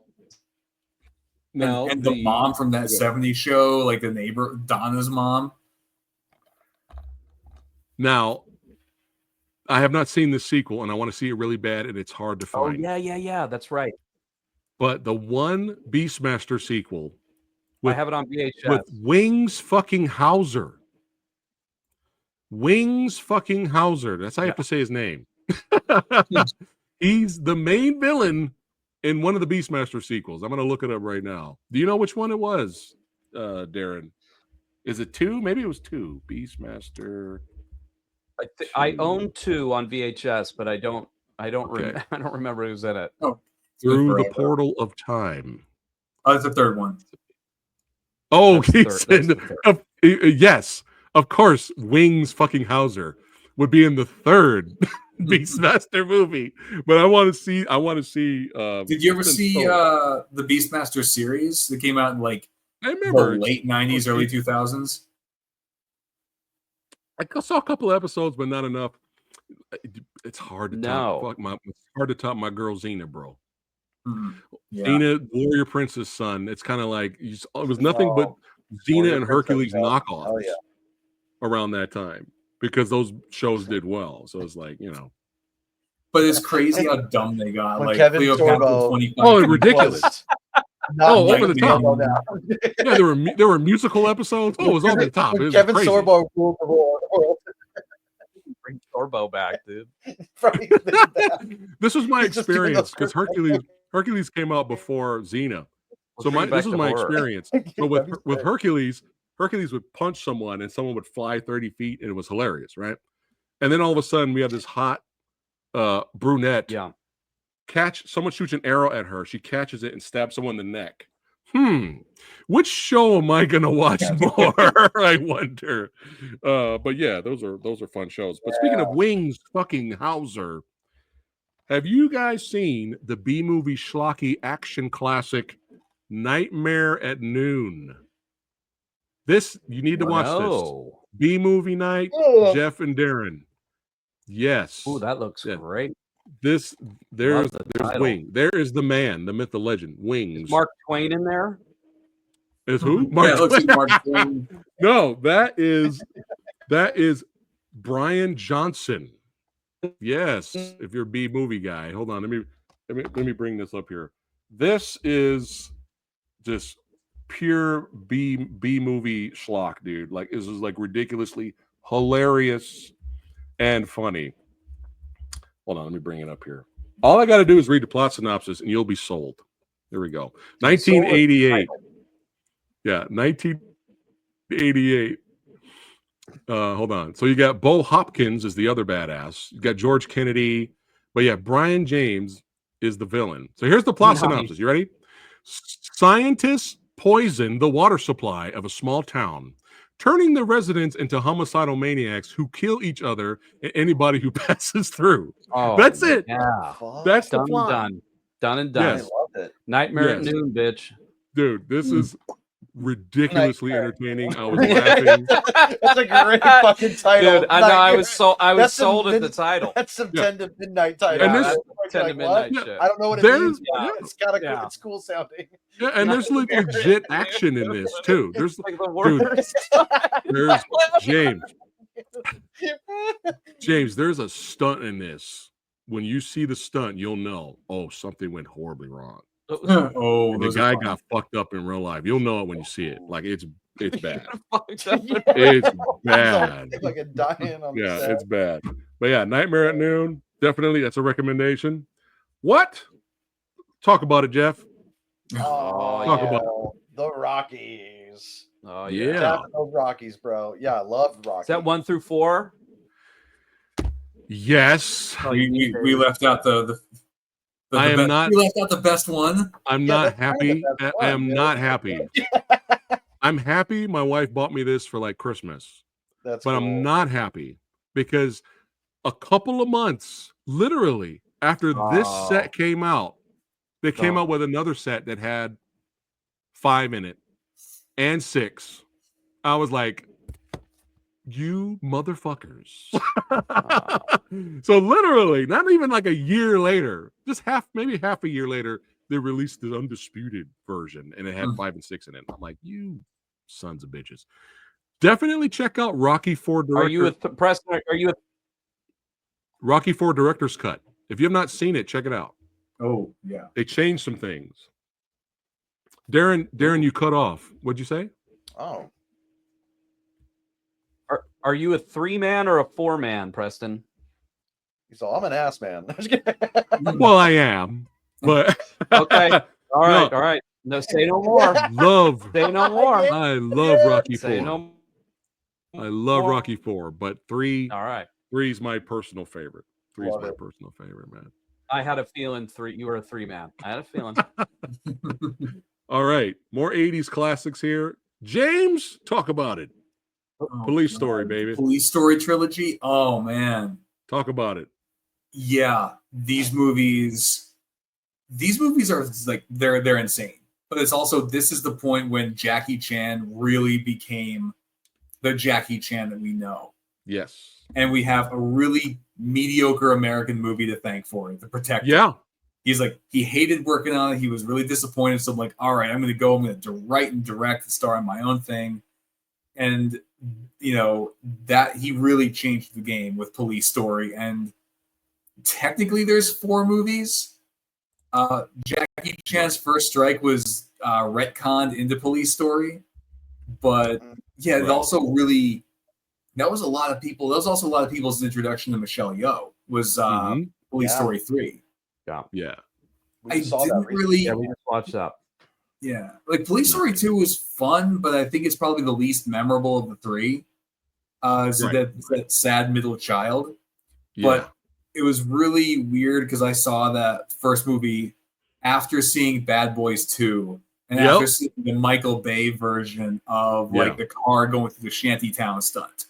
and the mom from that '70s show, like the neighbor Donna's mom. Now, I have not seen the sequel, and I want to see it really bad, and it's hard to find. Oh yeah, that's right. But the one Beastmaster sequel, I have it on VHS with Wings fucking Hauser. Wings fucking Hauser. That's how I have to say his name. He's the main villain in one of the Beastmaster sequels. I'm going to look it up right now. Do you know which one it was, Darren? Is it 2? Maybe it was 2. Beastmaster. I own 2 on VHS, but I don't remember who's in it. Oh, Through the Portal of Time. Oh, that's the third one. Oh, yes, of course. Wings fucking Hauser would be in the third Beastmaster movie, but I want to see. Did you ever see the Beastmaster series that came out in like I remember the late '90s, early 2000s? I saw a couple of episodes, but not enough. It's hard to top. It's hard to top my girl Xena, bro. Xena, Warrior Prince's son. It's kind of like it was nothing but Xena and Hercules knockoffs around that time because those shows did well. So it's like, you know. But it's crazy how dumb they got. When like Kevin Cleopatra Sorbo, 25 ridiculous. Over the top. Yeah, there were musical episodes. Oh, it was over the top. It was Kevin crazy. Sorbo ruled the world. Bring Sorbo back, dude. This was my experience because Hercules came out before Xena. So this was my experience. But with Hercules would punch someone and someone would fly 30 feet and it was hilarious, right? And then all of a sudden we have this hot brunette. Yeah. Someone shoots an arrow at her. She catches it and stabs someone in the neck. Which show am I gonna watch more? I wonder. But yeah, those are fun shows. But speaking of Wings fucking Hauser, have you guys seen the B-movie schlocky action classic Nightmare at Noon? This you need to watch this. B-movie night, Jeff and Darren. Yes. Oh, that looks great. There's Wing. There is the man, the myth, the legend. Wings. Is Mark Twain in there? Is who? Mark Twain. No, that is Brian Johnson. Yes, if you're a B movie guy. Hold on, let me bring this up here. This is just pure B movie schlock, dude. Like this is like ridiculously hilarious and funny. Hold on, let me bring it up here. All I got to do is read the plot synopsis and you'll be sold. Here we go. 1988. Yeah, 1988. Hold on. So you got Bo Hopkins is the other badass. You got George Kennedy. But yeah, Brian James is the villain. So here's the plot synopsis. You ready? Scientists poison the water supply of a small town, turning the residents into homicidal maniacs who kill each other and anybody who passes through. That's it. Yeah. That's the plot. Done and done. Yes. I love it. Nightmare at Noon, bitch. Dude, this is ridiculously entertaining. I was laughing. That's a great fucking title. Dude, I know. I was sold at the title. That's some 10 to midnight title. And this 10 to midnight shit. I don't know what it means. It's got it's cool sounding. Yeah, and there's like legit action in this too. There's like the worst. Dude, there's James, there's a stunt in this. When you see the stunt, you'll know, something went horribly wrong. The guy got fucked up in real life. You'll know it when you see it. Like it's bad. It's bad. Like a dying on the set. It's bad. But yeah, Nightmare at Noon, definitely that's a recommendation. What? Talk about it, Jeff. Talk about it. The Rockies. Oh yeah, those Rockies, bro. Yeah, I love Rockies. Is that 1 through 4? Yes. We left out the I am not. You left out the best one. I'm not happy. I am not happy. I'm happy my wife bought me this for like Christmas. But cool. I'm not happy because a couple of months, literally, after this set came out, they came out with another set that had 5 in it and 6. I was like, you motherfuckers. So literally, not even like a year later, just maybe half a year later, they released the undisputed version and it had 5 and 6 in it. I'm like, you sons of bitches. Definitely check out Rocky IV Director. Are you a Preston? Are you a Rocky IV Director's Cut? If you have not seen it, check it out. Oh yeah, they changed some things. Darren, you cut off. What'd you say? Oh, are you a 3-man or a 4-man, Preston? So I'm an ass man. Well, I am, but okay. All right, all right. No, say no more. Say no more. I love Rocky IV. Say no. I love Rocky IV, but 3. All right. 3 is my personal favorite. 3 is my personal favorite, man. I had a feeling you were a 3-man. I had a feeling. All right, more 80s classics here. James, talk about it. Police Story, baby. Police Story trilogy. Oh man, talk about it. Yeah, these movies are like they're insane. But it's also, this is the point when Jackie Chan really became the Jackie Chan that we know. Yes. And we have a really mediocre American movie to thank for it, The Protector. Yeah. He's like, he hated working on it. He was really disappointed. So I'm like, all right, I'm going to write and direct and star in my own thing. And, you know, that he really changed the game with Police Story. And technically there's 4 movies. Jackie Chan's first strike was retconned into Police Story. But yeah, it also really, that was a lot of people. That was also a lot of people's introduction to Michelle Yeoh was Police Story 3. Yeah. I didn't really. Yeah, we just watched that. Yeah, like Police Story 2 was fun, but I think it's probably the least memorable of the 3. So that sad middle child. Yeah. But it was really weird because I saw that first movie after seeing Bad Boys 2 and after seeing the Michael Bay version of like the car going through the shantytown stunt.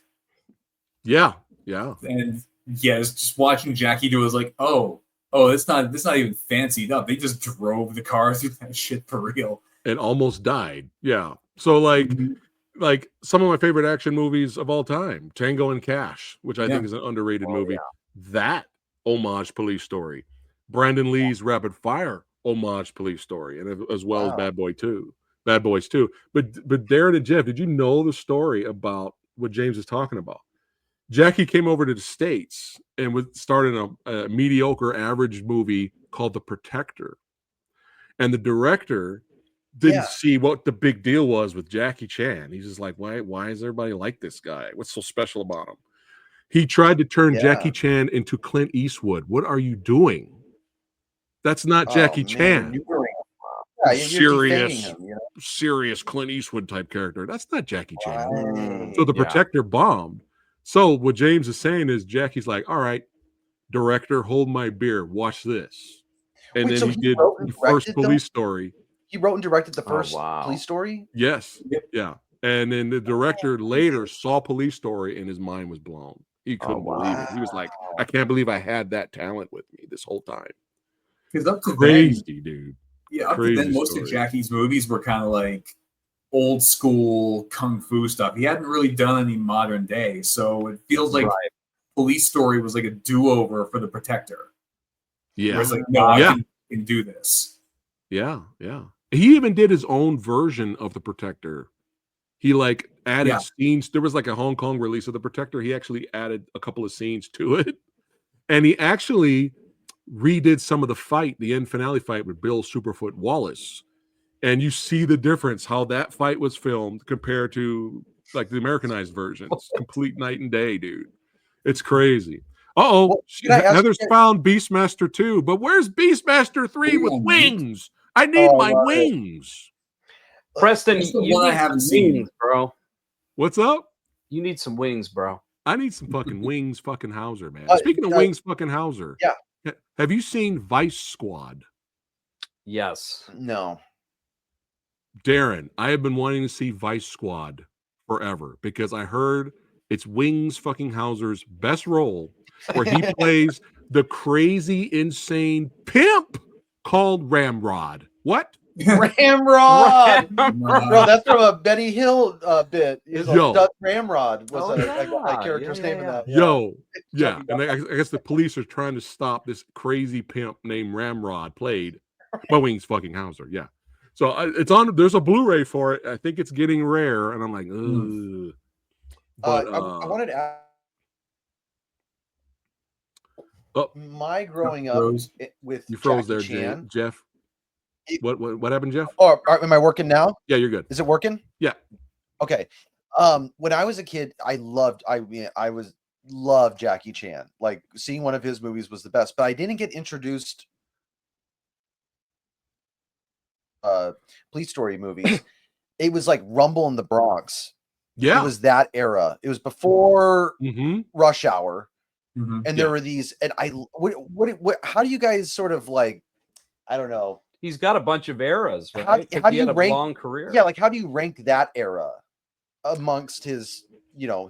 Yeah, yeah. And yeah, just watching Jackie do it was like, oh, it's not even fancied up. They just drove the car through that shit for real. And almost died. Yeah. So like some of my favorite action movies of all time, Tango and Cash, which I think is an underrated movie. Yeah. That homage Police Story. Brandon Lee's Rapid Fire homage Police Story, and as well as Bad Boys 2. But Darren and Jeff, did you know the story about what James is talking about? Jackie came over to the States and started a mediocre average movie called The Protector. And the director didn't see what the big deal was with Jackie Chan. He's just like, why is everybody like this guy? What's so special about him? He tried to turn Jackie Chan into Clint Eastwood. What are you doing? That's not Jackie Chan. Serious Clint Eastwood type character. That's not Jackie Chan. So The Protector bombed. So what James is saying is Jackie's like, all right, director, hold my beer. Watch this. And then he did the first Police Story. He wrote and directed the first Police Story? Yes. Yeah. And then the director later saw Police Story and his mind was blown. He couldn't believe it. He was like, I can't believe I had that talent with me this whole time. Because up to crazy, then, dude. Yeah, up to then, most of Jackie's movies were kind of like old school kung fu stuff. He hadn't really done any modern day, so it feels like Police Story was like a do-over for The Protector. Yeah, where it's like, no, I can do this. Yeah, yeah. He even did his own version of The Protector. He like added scenes. There was like a Hong Kong release of The Protector. He actually added a couple of scenes to it, and he actually redid some of the end finale fight with Bill Superfoot Wallace. And you see the difference, how that fight was filmed compared to like the Americanized versions. Complete night and day, dude. It's crazy. Heather's found Beastmaster 2, but where's Beastmaster 3 with wings? I need my wings. Preston, you I haven't seen, bro. What's up? You need some wings, bro. I need some fucking wings, fucking Hauser, man. Speaking of wings, fucking Hauser. Yeah. Have you seen Vice Squad? Yes. No. Darren, I have been wanting to see Vice Squad forever because I heard it's Wings fucking Hauser's best role where he plays the crazy, insane pimp called Ramrod. What? Ramrod! Bro, that's from a Benny Hill bit. He's Yo. Doug Ramrod was a character's name in that. Yo, yeah. And I guess the police are trying to stop this crazy pimp named Ramrod, played by Wings fucking Hauser. Yeah. So it's on. There's a Blu-ray for it. I think it's getting rare, and I'm like, ugh. But I wanted to ask. My growing up with you froze Jackie there, Chan. Jeff. What happened, Jeff? Oh, am I working now? Yeah, you're good. Is it working? Yeah. Okay. When I was a kid, I loved Jackie Chan. Like seeing one of his movies was the best, but I didn't get introduced police story movies. It was like Rumble in the Bronx. Yeah. It was that era. It was before Rush Hour. And there were these, and how do you guys sort of like, I don't know. He's got a bunch of eras, right? How do you rank, a long career? Yeah, like how do you rank that era amongst his,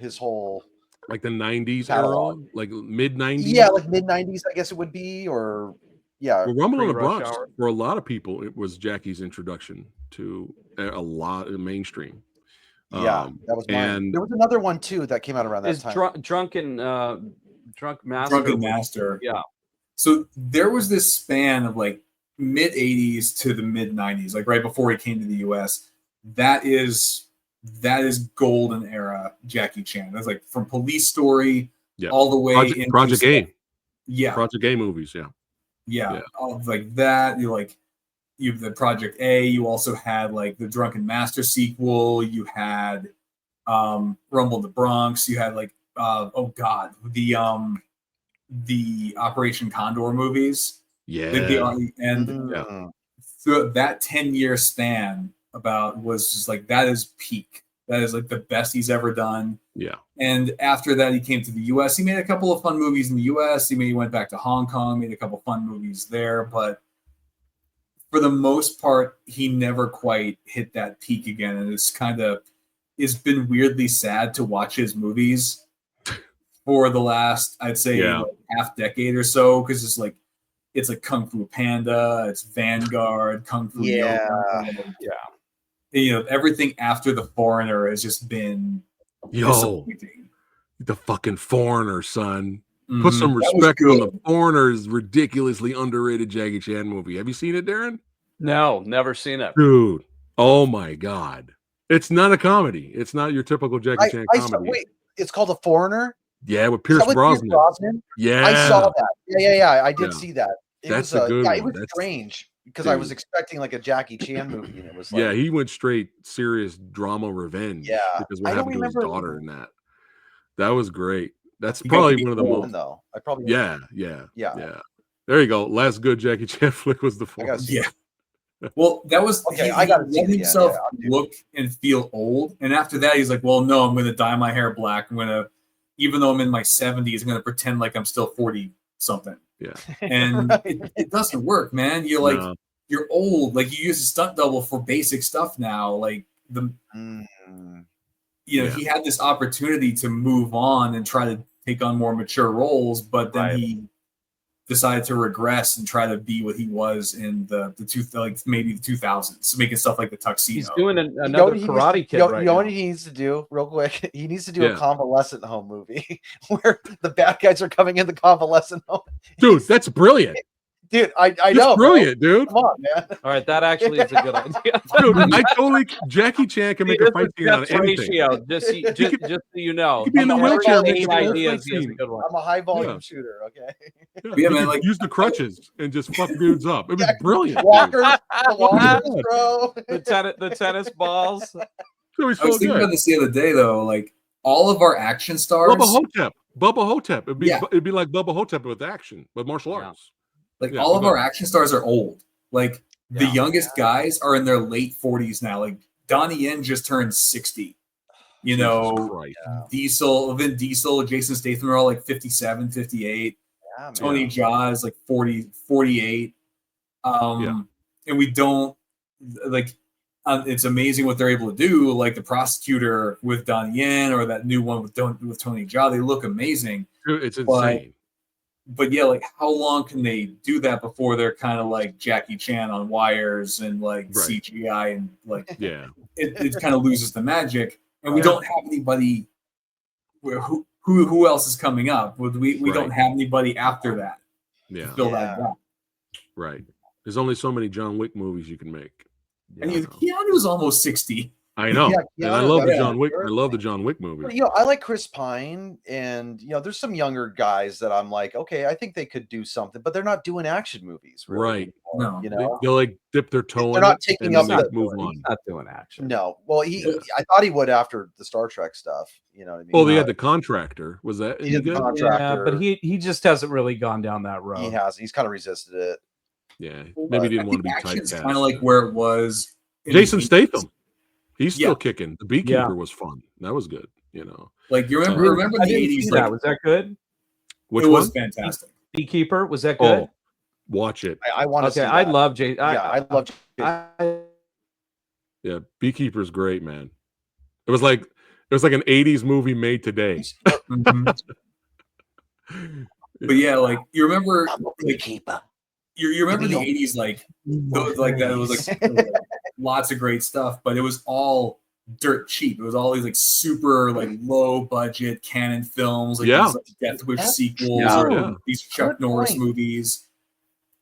his whole like the 90s catalog. era, like mid 90s? Yeah, like mid 90s, I guess it would be, or yeah. Well, Rumble in the Bronx for a lot of people, it was Jackie's introduction to a lot of mainstream. Yeah, that was mine. And there was another one too that came out around that time. Drunken Master. Drunken Master. Yeah. So there was this span of like mid 80s to the mid 90s, like right before he came to the US. That is golden era Jackie Chan. That's like from Police Story all the way into Project A. Yeah. Project A movies, yeah. All like that. You have the Project A, you also had like the Drunken Master sequel, you had Rumble in the Bronx, you had like the Operation Condor movies. Yeah. Through that 10-year span was just like, that is peak. That is like the best he's ever done. Yeah. And after that, he came to the US. He made a couple of fun movies in the US. He went back to Hong Kong, made a couple fun movies there. But for the most part, he never quite hit that peak again. And it's been weirdly sad to watch his movies for the last, I'd say, half decade or so, because it's like Kung Fu Panda, it's Vanguard, Kung Fu Yoga. And, everything after The Foreigner has just been disappointing. The fucking Foreigner, son. Put some respect on The Foreigner. Is ridiculously underrated Jackie Chan movie. Have you seen it, Darren? No, never seen it. Dude, oh my God. It's not a comedy. It's not your typical Jackie Chan comedy. Wait, it's called The Foreigner? Yeah, with Pierce Brosnan. Yeah. I saw that. Yeah. I did see that. It was strange because I was expecting like a Jackie Chan movie, and it was like, he went straight serious drama revenge. Yeah, because what happened to his daughter in that. That was great. That's probably one of the most. Though I probably yeah. There you go. Last good Jackie Chan flick was The Foreigner. Yeah. Well, that was okay. I got to let himself look and feel old, and after that, he's like, "Well, no, I'm going to dye my hair black. I'm going to, even though I'm in my 70s, I'm going to pretend like I'm still 40 something." Yeah, and it doesn't work, man. You're like, you're old. Like you use a stunt double for basic stuff now. Like he had this opportunity to move on and try to take on more mature roles, but then he decided to regress and try to be what he was in maybe the 2000s, making stuff like The Tuxedo. He's doing another Karate Kid right now. You know what he needs to do, real quick? He needs to do a convalescent home movie where the bad guys are coming in the convalescent home. Dude, that's brilliant. Dude, I know. Brilliant, dude. Come on, man. All right, that actually is a good idea. Dude, Jackie Chan can make a fight scene out of anything. Just so you know. He could be in the wheelchair. I'm a high volume shooter, okay? Yeah, man, like use the crutches and just fuck dudes up. It was brilliant. Walkers, bro. The tennis balls. I was thinking about this the other day, though. Like all of our action stars. Bubba Hotep. It'd be like Bubba Hotep with action, with martial arts. Like all of our action stars are old. Like the youngest guys are in their late 40s now. Like Donnie Yen just turned 60. Vin Diesel, Jason Statham are all like 57, 58. Tony Jaa is like 40, 48. And we don't like. It's amazing what they're able to do. Like the prosecutor with Donnie Yen or that new one with Tony Jaa, they look amazing. It's insane. But yeah, like how long can they do that before they're kind of like Jackie Chan on wires and like CGI and like it kind of loses the magic. And we don't have anybody who else is coming up. We don't have anybody after that. Yeah. To fill that gap. Right. There's only so many John Wick movies you can make. And Keanu's almost 60. I know. And I love the John Wick. I love the John Wick movies. You know, I like Chris Pine, and you know, there's some younger guys that I'm like, okay, I think they could do something, but they're not doing action movies, really, right? Anymore, you know, they'll like dip their toe. They're not taking up the move on. Not doing action. No, well, I thought he would after the Star Trek stuff. You know what I mean? Well, they had the Contractor. Was that he did the Contractor? Yeah, but he just hasn't really gone down that road. He has. He's kind of resisted it. Yeah, maybe he didn't want to be typecast. Kind of like where it was. Jason Statham. He's still kicking. The Beekeeper was fun. That was good. You know, like you remember the 80s. Like, was that good? It was fantastic. Beekeeper, was that good? Oh, watch it. I want to. Okay, I love Jason. I love. Yeah, Beekeeper's great, man. It was like an '80s movie made today. But yeah, like you remember, Beekeeper. You remember the 80s, like that. It was like lots of great stuff, but it was all dirt cheap. It was all these like super like low budget canon films, like these like Death Wish sequels or these Chuck Norris movies.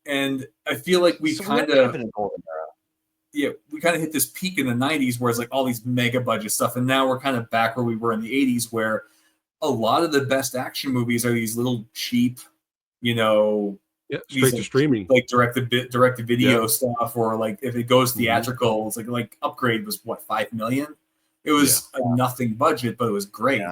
And I feel like we kind of hit this peak in the 90s where it's like all these mega budget stuff, and now we're kind of back where we were in the 80s, where a lot of the best action movies are these little cheap, you know. Yeah, straight to streaming, like direct to video stuff, or like if it goes theatrical, it's like Upgrade was what, $5 million. It was a nothing budget, but it was great.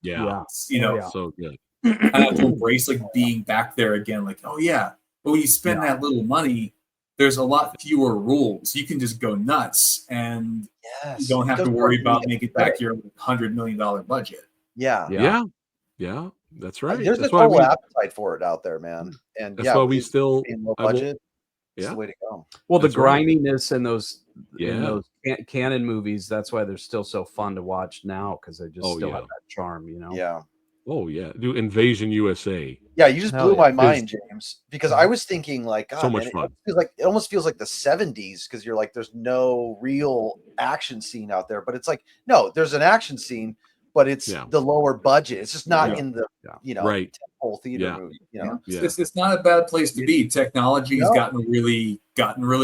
Yeah. You know, so good. I have to embrace like being back there again. Like, oh yeah, but when you spend that little money, there's a lot fewer rules. You can just go nuts, and you don't have to worry about making back your $100 million budget. Yeah. That's right. There's a total appetite for it out there, man. And that's why we still low budget. It's the way to go. Well, that's the grindiness in those canon movies. That's why they're still so fun to watch now, because they just still have that charm, you know. Yeah. Oh yeah, do Invasion USA. Yeah, you just blew my mind, James, because I was thinking like, God, so much fun. It almost feels like the 70s, because you're like, there's no real action scene out there, but it's like, no, there's an action scene, but it's the lower budget. It's just not in the whole theater movie. You know, it's not a bad place to be. Technology has gotten really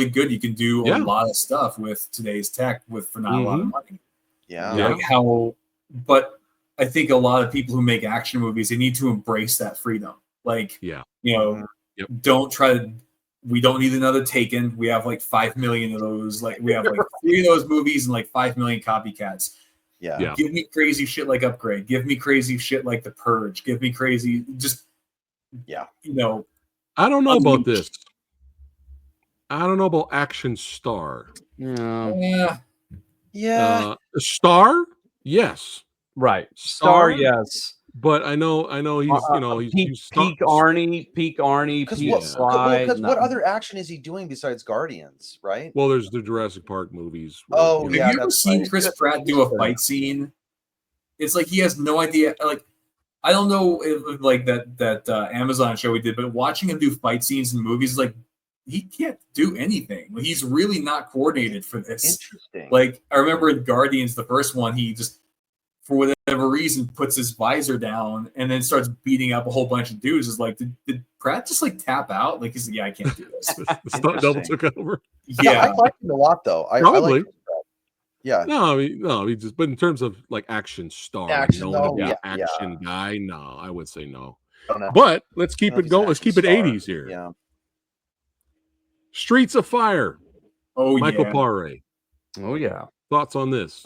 good. You can do a lot of stuff with today's tech for not a lot of money. But I think a lot of people who make action movies, they need to embrace that freedom. Like, you know, don't try to. We don't need another Taken. We have like 5 million of those. Like, we have like 3 of those movies and like 5 million copycats. Yeah. Give me crazy shit like Upgrade. Give me crazy shit like The Purge. Give me crazy, you know. I don't know about this. I don't know about Action Star. Yeah. Star? Yes. Right. Star, yes. But I know he's peak Arnie, peak Sly. Because what other action is he doing besides Guardians, right? Well, there's the Jurassic Park movies. Have you ever seen Chris Pratt do a fight scene? It's like he has no idea. Like, I don't know if like that Amazon show we did, but watching him do fight scenes in movies, like, he can't do anything. He's really not coordinated for this. Interesting. Like, I remember in Guardians, the first one, he just, for whatever reason, puts his visor down and then starts beating up a whole bunch of dudes. Is like, did Pratt just like tap out? Like, he's like, I can't do this. The stunt double took over. I like him a lot, though. Probably. I like No, he just. But in terms of like action star, action guy, no, I would say no. But let's keep it going. Let's keep it 80s here. Yeah. Streets of Fire. Oh, Michael Paré. Oh yeah. Thoughts on this?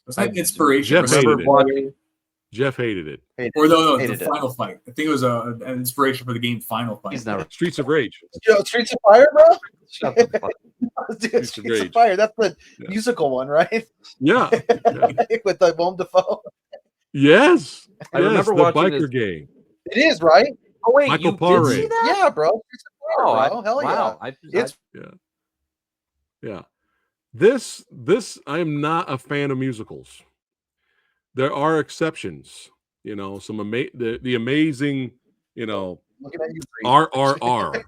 Was that inspiration? Jeff hated it. Or no, the Final Fight. I think it was an inspiration for the game Final Fight. He's never Streets of Rage. Streets of Fire, bro. Streets of Fire. That's the musical one, right? Yeah. With the Willem Dafoe. Yes. I remember watching biker game. It is, right? Oh wait, Michael you Paré. did see that? Yeah, bro. Oh, Hell wow. yeah. Yeah. This I am not a fan of musicals. There are exceptions, you know, the amazing, you know, Looking at you, RRR.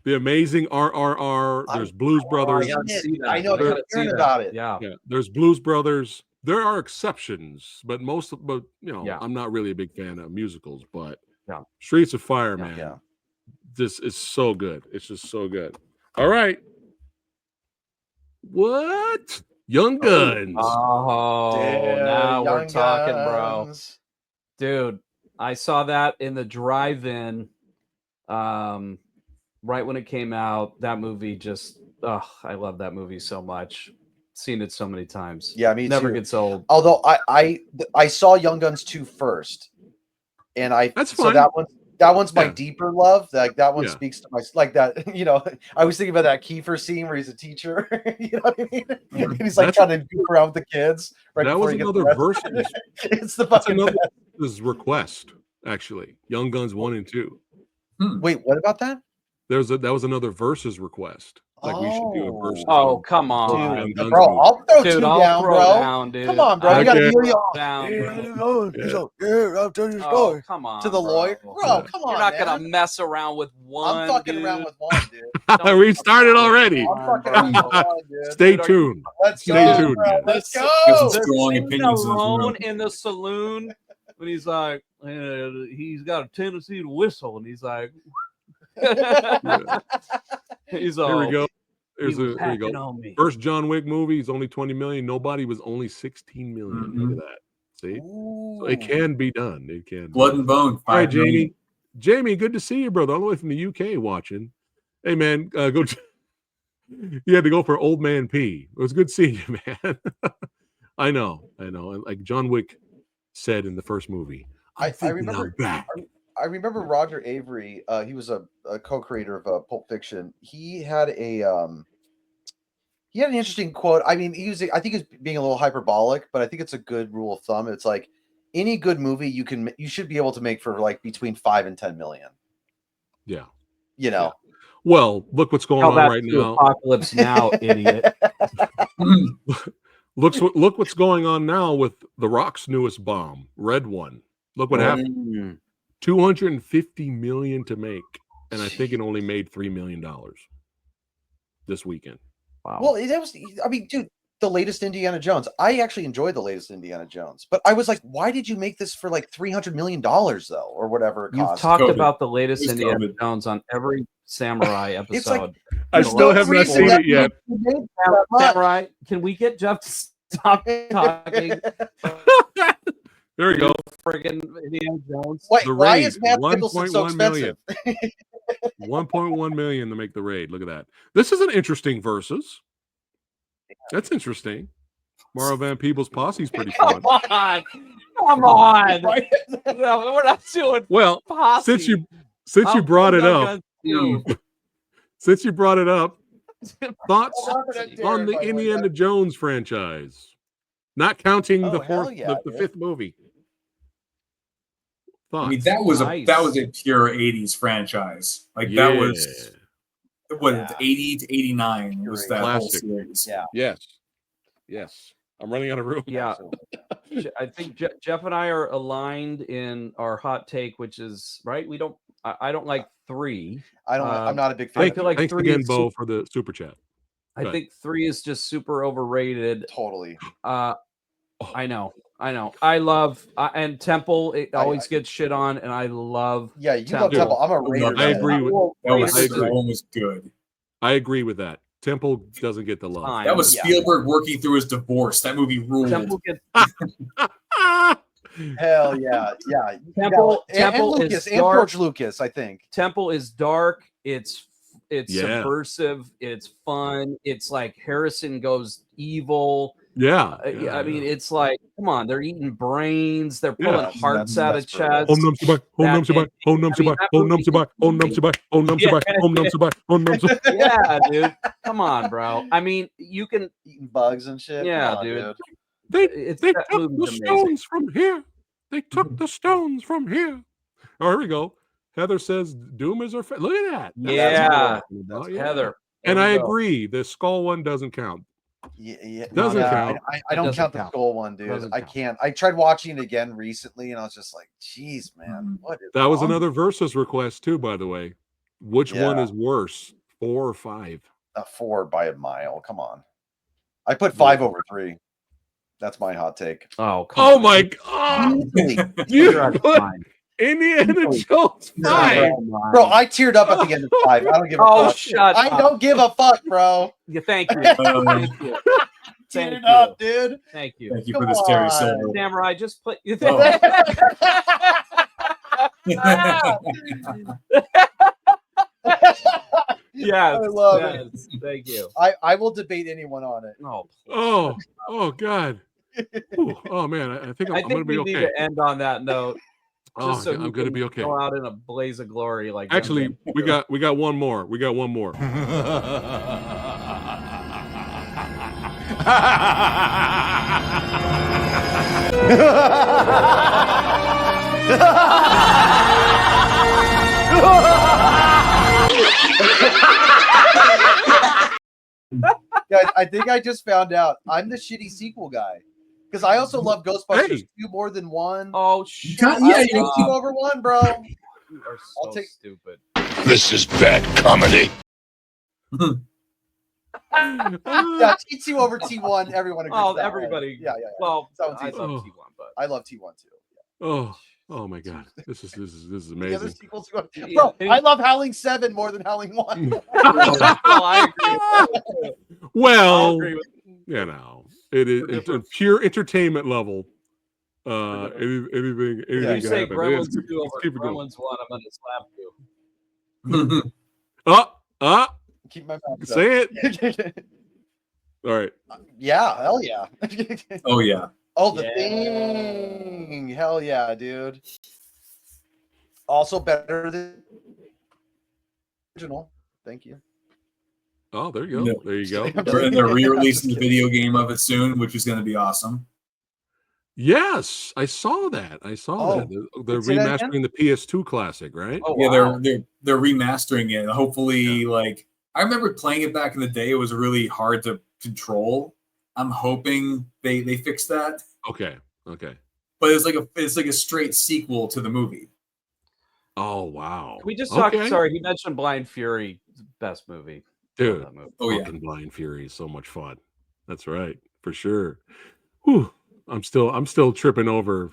The amazing RRR. There's Blues Brothers. I know. They're hearing about it. Yeah. There's Blues Brothers. There are exceptions, but you know, Yeah. I'm not really a big fan of musicals, but Yeah. Streets of Fire, Yeah. man. Yeah. This is so good. It's just so good. All right. What? Young Guns. Oh, now we're Young talking, bro. Guns. Dude, I saw that in the drive-in right when it came out. That movie just I love that movie so much. Seen it so many times. Yeah, me Never too. gets old. Although I saw Young Guns 2 first. And That's so fine. that one's my deeper love. Like that one speaks to my like that, you know. I was thinking about that Kiefer scene where he's a teacher, you know what I mean? And he's like trying to goof around with the kids right that before was he gets another versus. It's the fucking another request, actually. Young Guns 1 and 2. Wait, what about that? That was another versus request. Like we should do a versus. Oh, come on. Dude, bro, I'll throw two down, throw bro. down, dude. Come on, bro. You gotta be down. I'll tell you a story. Come on. To the lawyer. Bro, come on. You're not gonna mess around with one. I'm fucking around with one, dude. We started already. I'm fucking around with one, dude. Stay tuned. Stay tuned. Bro. Let's go. Strong opinions alone in the saloon when he's like, he's got a tendency to whistle, and he's like, he's all. Here we go. Here we go. On me. First John Wick movie is only 20 million. Nobody was only 16 million. Look at that. See, so it can be done. It can. Blood and Bone. All right, Jamie. Jamie, good to see you, brother. All the way from the UK watching. Hey, man, go. You had to go for Old Man P. It was good seeing you, man. I know. Like John Wick said in the first movie. I remember Roger Avery. He was a co-creator of Pulp Fiction. He had an interesting quote. I mean, I think he's being a little hyperbolic, but I think it's a good rule of thumb. It's like any good movie you should be able to make for like between 5 and 10 million. Yeah. You know. Yeah. Well, look what's going on right now. Apocalypse Now, idiot. Look what's going on now with The Rock's newest bomb, Red One. Look what happened. 250 million to make, and I think it only made $3 million this weekend. Wow. Well, I mean, dude, the latest Indiana Jones. I actually enjoyed the latest Indiana Jones, but I was like, why did you make this for like $300 million though, or whatever it cost? You've talked about the latest Indiana Jones on every Samurai episode. I still have not seen it yet. Samurai, can we get Jeff to stop talking? There we go. Friggin' Indiana Jones. Wait, why is Matt Nicholson so expensive? 1.1 million to make the raid. Look at that. This is an interesting versus. That's interesting. Mauro Van Peebles' posse's pretty fun. Come on. No, we're not doing well, posse. since you brought it up, thoughts on the Indiana Jones franchise, not counting the fifth movie. Thoughts? I mean, that was a pure 80s franchise. Like that was 80 to 89 was that whole series. Yeah. Yes. I'm running out of room. Yeah. I think Jeff and I are aligned in our hot take, which is right. I don't like 3. I'm not a big fan. I feel like thanks 3 again, Bo, for the super chat. I think 3 is just super overrated. Totally. I know. I love and Temple. It always gets shit on, and I love. Yeah, you love Temple. I'm a Raider. I agree with that one was good. I agree with that. Temple doesn't get the love. That was Spielberg working through his divorce. That movie ruled. Temple gets. Hell yeah. Temple and Lucas and George Lucas, I think. Temple is dark. It's subversive. It's fun. It's like Harrison goes evil. Yeah. I mean, it's like, come on, they're eating brains. They're pulling hearts out of chests. Yeah, dude. Come on, bro. I mean, you can eating bugs and shit. Yeah, dude. They took the stones from here. They took the stones from here. Oh, here we go. Heather says Doom is her favorite. Look at that. Yeah, that's Heather. And I agree. The skull one doesn't count. Doesn't count. I don't count the skull one, dude. I can't. I tried watching it again recently, and I was just like, "Geez, man, what is?" That was another versus request too, by the way. Which one is worse, 4 or 5? 4 by a mile. Come on. I put 5 over 3. That's my hot take. Oh, my God! You put Indiana Jones 5, bro. I teared up at the end of 5. I don't give a fuck. Shut I don't give a fuck, bro. Yeah, thank you. Thank you. Teared up, dude. Thank you. Thank you for this Terry Silver. Samurai, just put you. Yes, I love it. Thank you. I will debate anyone on it. Oh God. Ooh, oh man, I think I'm going to be we okay. need to end on that note. Just so I'm going to be okay. Go out in a blaze of glory, like actually, we got one more. We got one more. Guys, I think I just found out I'm the shitty sequel guy. Because I also love Ghostbusters 2 more than 1. Oh, shit. Yeah, you 2 over 1, bro. You are so stupid. This is bad comedy. Yeah, T2 over T1. Everyone agrees. Oh, everybody. Yeah. Well, I love T1, but I love T1 too. Yeah. Oh my God, this is amazing. The other sequels, bro, I love Howling 7 more than Howling 1. I agree. Well, you know, it is pure entertainment level. Anything You say can happen. Gremlins 2 over Gremlins 1, I'm gonna slap you. Keep my mouth say it. All right. Yeah, hell yeah. Oh yeah. Oh, the Thing. Hell yeah, dude. Also better than original. Thank you. Oh, there you go. No. There you go. And they're re-releasing the video game of it soon, which is going to be awesome. Yes, I saw that. That. They're remastering the PS2 classic, right? Oh, yeah, they're remastering it. Hopefully, like I remember playing it back in the day. It was really hard to control. I'm hoping they fix that. Okay. But it's like a straight sequel to the movie. Oh wow. Can we just talk? Sorry, he mentioned Blind Fury, best movie. Dude, fucking Blind Fury is so much fun. That's right, for sure. Whew. I'm still tripping over.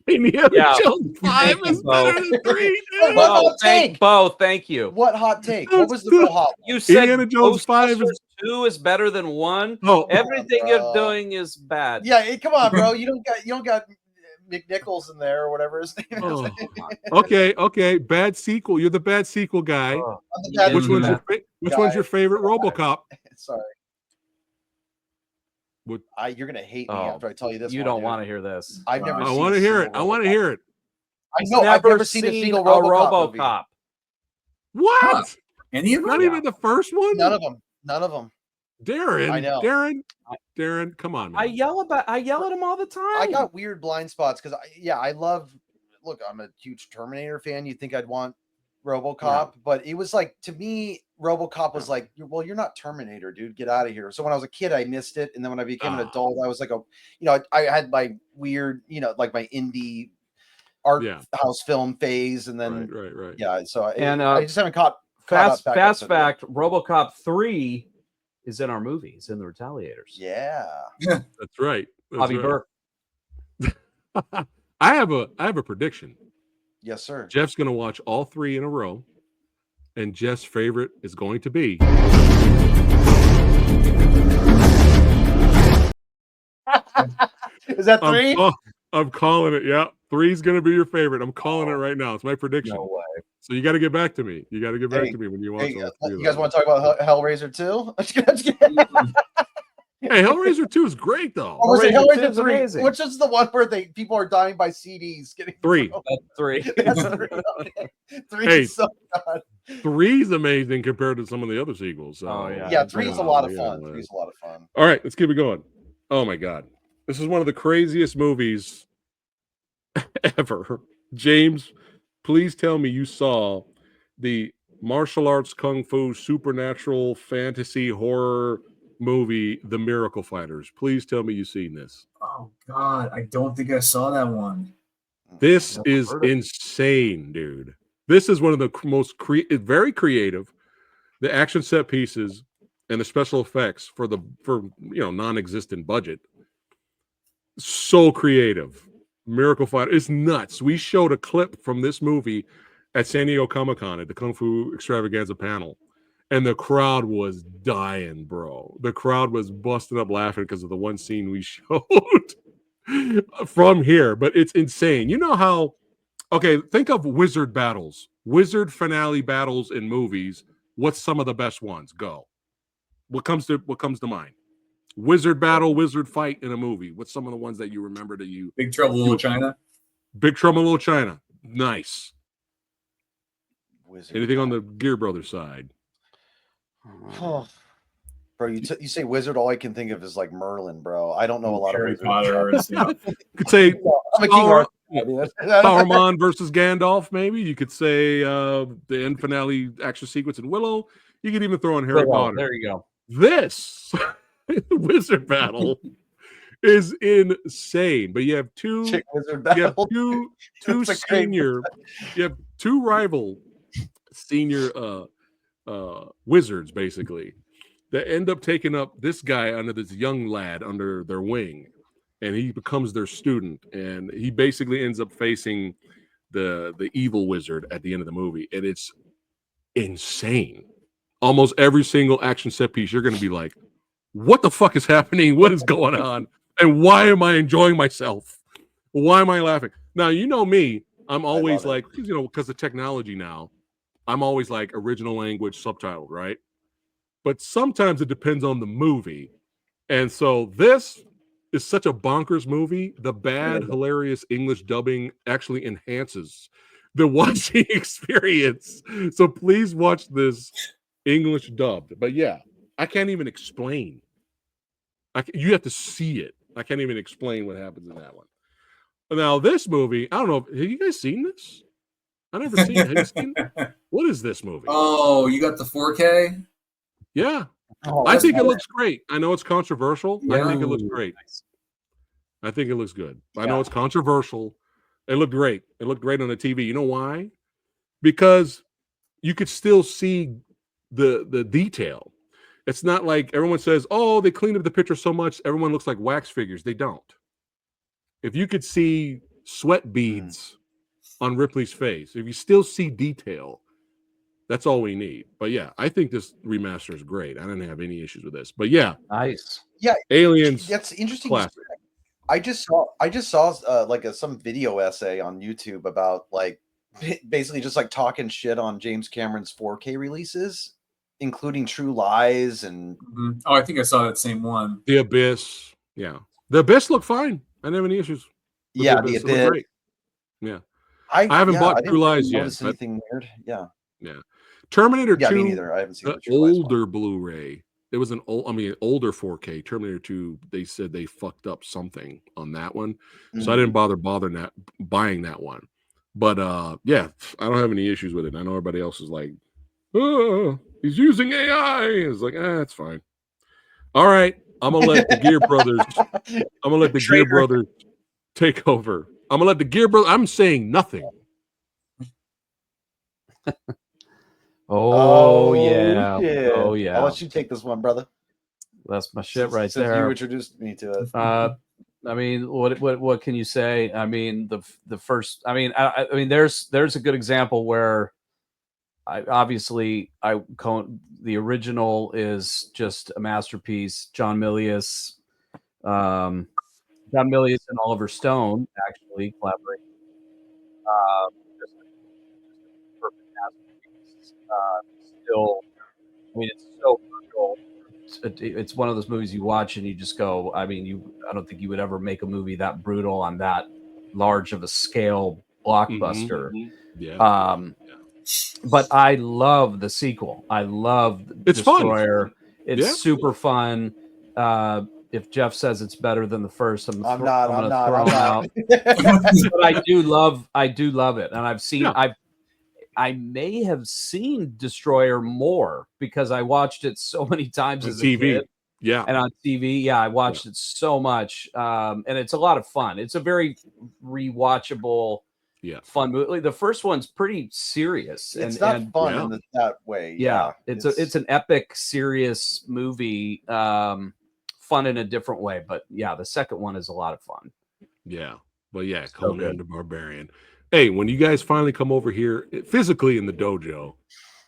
Indiana Jones 5 is better than 3. Thank you. What hot take? What was the real hot? You said Indiana Jones 5 is 2 is better than 1. Oh, everything you're doing is bad. Yeah, come on, bro. You don't got McNichols in there or whatever his name is. Okay. Bad sequel. You're the bad sequel guy. Which one's your favorite RoboCop? Sorry. You're gonna hate me after I tell you this. You don't want to hear this. I've never. I want to hear it. I want to hear it. I know. I've never seen a single RoboCop. What? Huh. Any of them? Not even the first one. None of them. Darren. I know. Darren, come on, man. I yell at him all the time. I got weird blind spots because I love. Look, I'm a huge Terminator fan. You'd think I'd want RoboCop, but it was like, to me, RoboCop was like, well, you're not Terminator, dude. Get out of here. So when I was a kid, I missed it, and then when I became an adult, I was like, I had my weird, like my indie art house film phase, and then right. Yeah, so I just haven't caught fast fact. RoboCop 3 is in our movie. It's in The Retaliators. Yeah, that's right. Bobby Burke. I have a prediction. Yes, sir. Jeff's going to watch all 3 in a row, and Jeff's favorite is going to be. Is that 3? I'm calling it. Yeah, 3 is going to be your favorite. I'm calling it right now. It's my prediction. No way. So you got to get back to me. You got to get back to me when you watch. You guys want to talk about Hellraiser 2? Hey, Hellraiser 2 is great though. Or was it Hellraiser 3? Amazing. Which is the one where people are dying by CDs getting 3. That's 3. That's 3. Okay. 3 is so good. 3 is amazing compared to some of the other sequels. So. Yeah, 3 is a lot of fun. 3 is a lot of fun. All right, let's keep it going. Oh my God. This is one of the craziest movies ever. James, please tell me you saw the martial arts, kung fu, supernatural, fantasy, horror movie, The Miracle Fighters. Please tell me you've seen this. Oh God, I don't think I saw that one. This is insane, dude. This is one of the most very creative. The action set pieces and the special effects for non-existent budget. So creative. Miracle Fighter is nuts. We showed a clip from this movie at San Diego Comic-Con at the Kung Fu Extravaganza panel, and the crowd was dying, bro. The crowd was busting up laughing because of the one scene we showed from here, but it's insane. You know how, okay, think of wizard battles, wizard finale battles in movies. What's some of the best ones? Go. What comes to mind? Wizard battle, wizard fight in a movie. What's some of the ones that you remember that you... Big Trouble in Little China? Big Trouble in Little China. Nice. Wizard Anything on the Geare Brothers side? Oh. Bro, you say wizard, all I can think of is like Merlin, bro. I don't know a lot Harry of Potter. You could say I'm a King Arthur. Saruman versus Gandalf, maybe. You could say the end finale action sequence in Willow. You could even throw in Harry Potter. There you go. This wizard battle is insane. But you have two senior, you have two rival senior wizards, basically, that end up taking up this guy under this young lad under their wing, and he becomes their student, and he basically ends up facing the evil wizard at the end of the movie, and it's insane. Almost every single action set piece, you're going to be like, what the fuck is happening? What is going on? And why am I enjoying myself? Why am I laughing? Now, you know me, I'm always like, because of technology now, I'm always like original language subtitled, right? But sometimes it depends on the movie. And so this is such a bonkers movie. The bad, hilarious English dubbing actually enhances the watching experience. So please watch this English dubbed. But yeah, I can't even explain. You have to see it. I can't even explain what happens in that one. Now, this movie, I don't know. Have you guys seen this? I never seen it. Have you seen it? What is this movie? Oh, you got the 4K? Yeah. I think it looks great. I know it's controversial. Yeah. I think it looks great. I think it looks good. Yeah. I know it's controversial. It looked great. It looked great on the TV. You know why? Because you could still see the detail. It's not like everyone says, oh, they cleaned up the picture so much, everyone looks like wax figures. They don't. If you could see sweat beads on Ripley's face, if you still see detail, that's all we need. But yeah, I think this remaster is great. I don't have any issues with this. But yeah. Nice. Yeah. Aliens. That's interesting. Classic. I just saw like some video essay on YouTube about like basically just like talking shit on James Cameron's 4K releases, including True Lies and Oh, I think I saw that same one. The Abyss. Yeah. The Abyss looked fine. I didn't have any issues. Yeah, The Abyss. Great. Yeah. I haven't bought True Lies yet. Anything weird. Yeah. Yeah. Terminator 2. Me neither. I haven't seen the older Blu-ray. It was older 4K. Terminator 2, they said they fucked up something on that one. So I didn't bother buying that one. But yeah, I don't have any issues with it. I know everybody else is like, oh, he's using AI. It's like, it's fine. All right. I'm gonna let the Geare brothers take over. I'm gonna let the Geare brothers. I'm saying nothing. Oh yeah. Oh yeah. I'll let you take this one, brother. That's my shit right there. You introduced me to it. I mean, what can you say? I mean, the first. I mean, there's a good example where the original is just a masterpiece. John Milius and Oliver Stone actually collaborate. Just a perfect masterpiece. Still, I mean, it's so brutal. It's one of those movies you watch and you just go, I mean, I don't think you would ever make a movie that brutal on that large of a scale blockbuster. Yeah. But I love the sequel. I love it's Destroyer. Fun. It's super fun. if Jeff says it's better than the first, I'm I'm gonna not. throw him out. But I do love it, and I've seen I may have seen Destroyer more because I watched it so many times as a kid. Yeah. And on TV, yeah, I watched it so much. And it's a lot of fun. It's a very rewatchable, fun movie. The first one's pretty serious. It's not fun in that way. Yeah. It's an epic, serious movie. Fun in a different way. But yeah, the second one is a lot of fun. Yeah. But yeah, Conan the Barbarian. Hey, when you guys finally come over here physically in the dojo,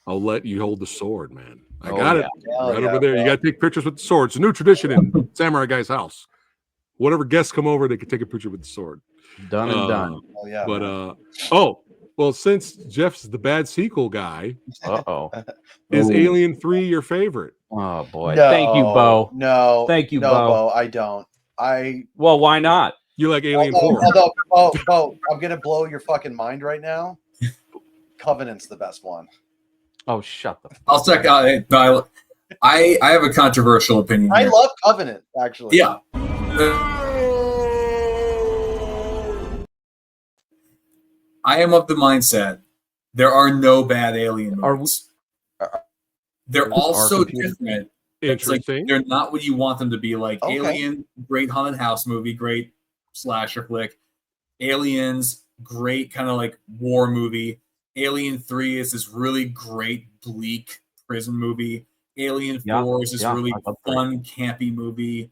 I'll let you hold the sword, man. I got it right over there. Bro. You got to take pictures with the sword. It's a new tradition in Samurai Guy's house. Whatever guests come over, they can take a picture with the sword. Done and done. Oh yeah. But well, since Jeff's the bad sequel guy, is Ooh. Alien 3 your favorite? Oh boy. No, thank you, Bo. No. Thank you, Bo. I don't. Well, why not? You like Alien 4? Bo, I'm gonna blow your fucking mind right now. Covenant's the best one. Oh, shut the. I'll check out. I have a controversial opinion. I love Covenant, actually. Yeah. I am of the mindset there are no bad Alien movies. They're all so different. It's like they're not what you want them to be. Like Alien, great haunted house movie, great slasher flick. Aliens, great kind of like war movie. Alien 3 is this really great bleak prison movie. Alien 4 is this really fun campy movie.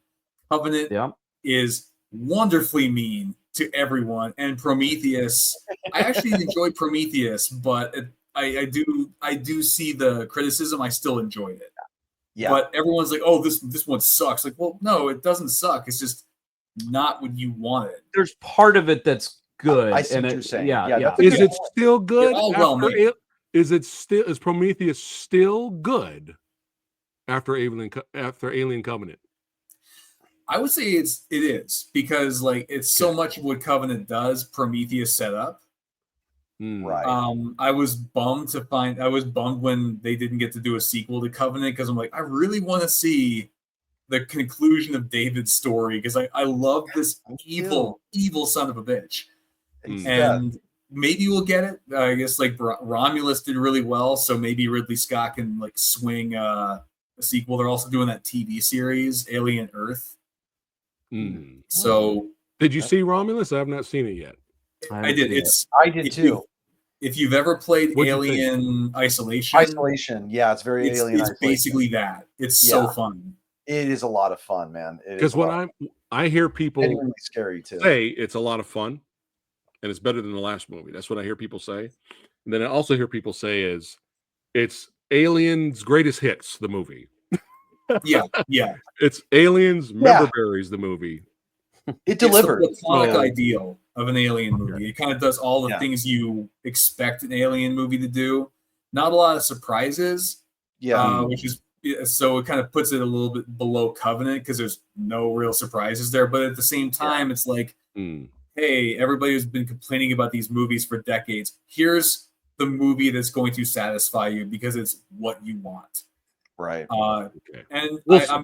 Covenant is wonderfully mean to everyone, and Prometheus. I actually enjoyed Prometheus, but I do see the criticism. I still enjoyed it. Yeah. But everyone's like, "Oh, this one sucks." Like, well, no, it doesn't suck. It's just not what you wanted. There's part of it that's good. I see what you're saying. Yeah. Is it still good? Is Prometheus still good after Alien Covenant? I would say it is because like it's so much of what Covenant does, Prometheus set up. Right. I was bummed when they didn't get to do a sequel to Covenant because I'm like, I really want to see the conclusion of David's story because I love this evil son of a bitch. And maybe we'll get it. I guess like Romulus did really well, so maybe Ridley Scott can like swing a sequel. They're also doing that TV series, Alien Earth. So did you see Romulus? I have not seen it yet. I did. I did too. If you've ever played Alien Isolation, it's very Alien. It's basically that. It's so fun. It is a lot of fun, man. Because when I hear people scary too. say it's a lot of fun and it's better than the last movie. That's what I hear people say. And then I also hear people say it's Alien's greatest hits, the movie. Yeah. It's Aliens Member Berries, the movie. It delivers. It's the platonic ideal of an Alien movie. It kind of does all the things you expect an Alien movie to do. Not a lot of surprises. Which is so it kind of puts it a little bit below Covenant because there's no real surprises there. But at the same time, it's like, hey, everybody who's been complaining about these movies for decades, here's the movie that's going to satisfy you because it's what you want. Right. And I'm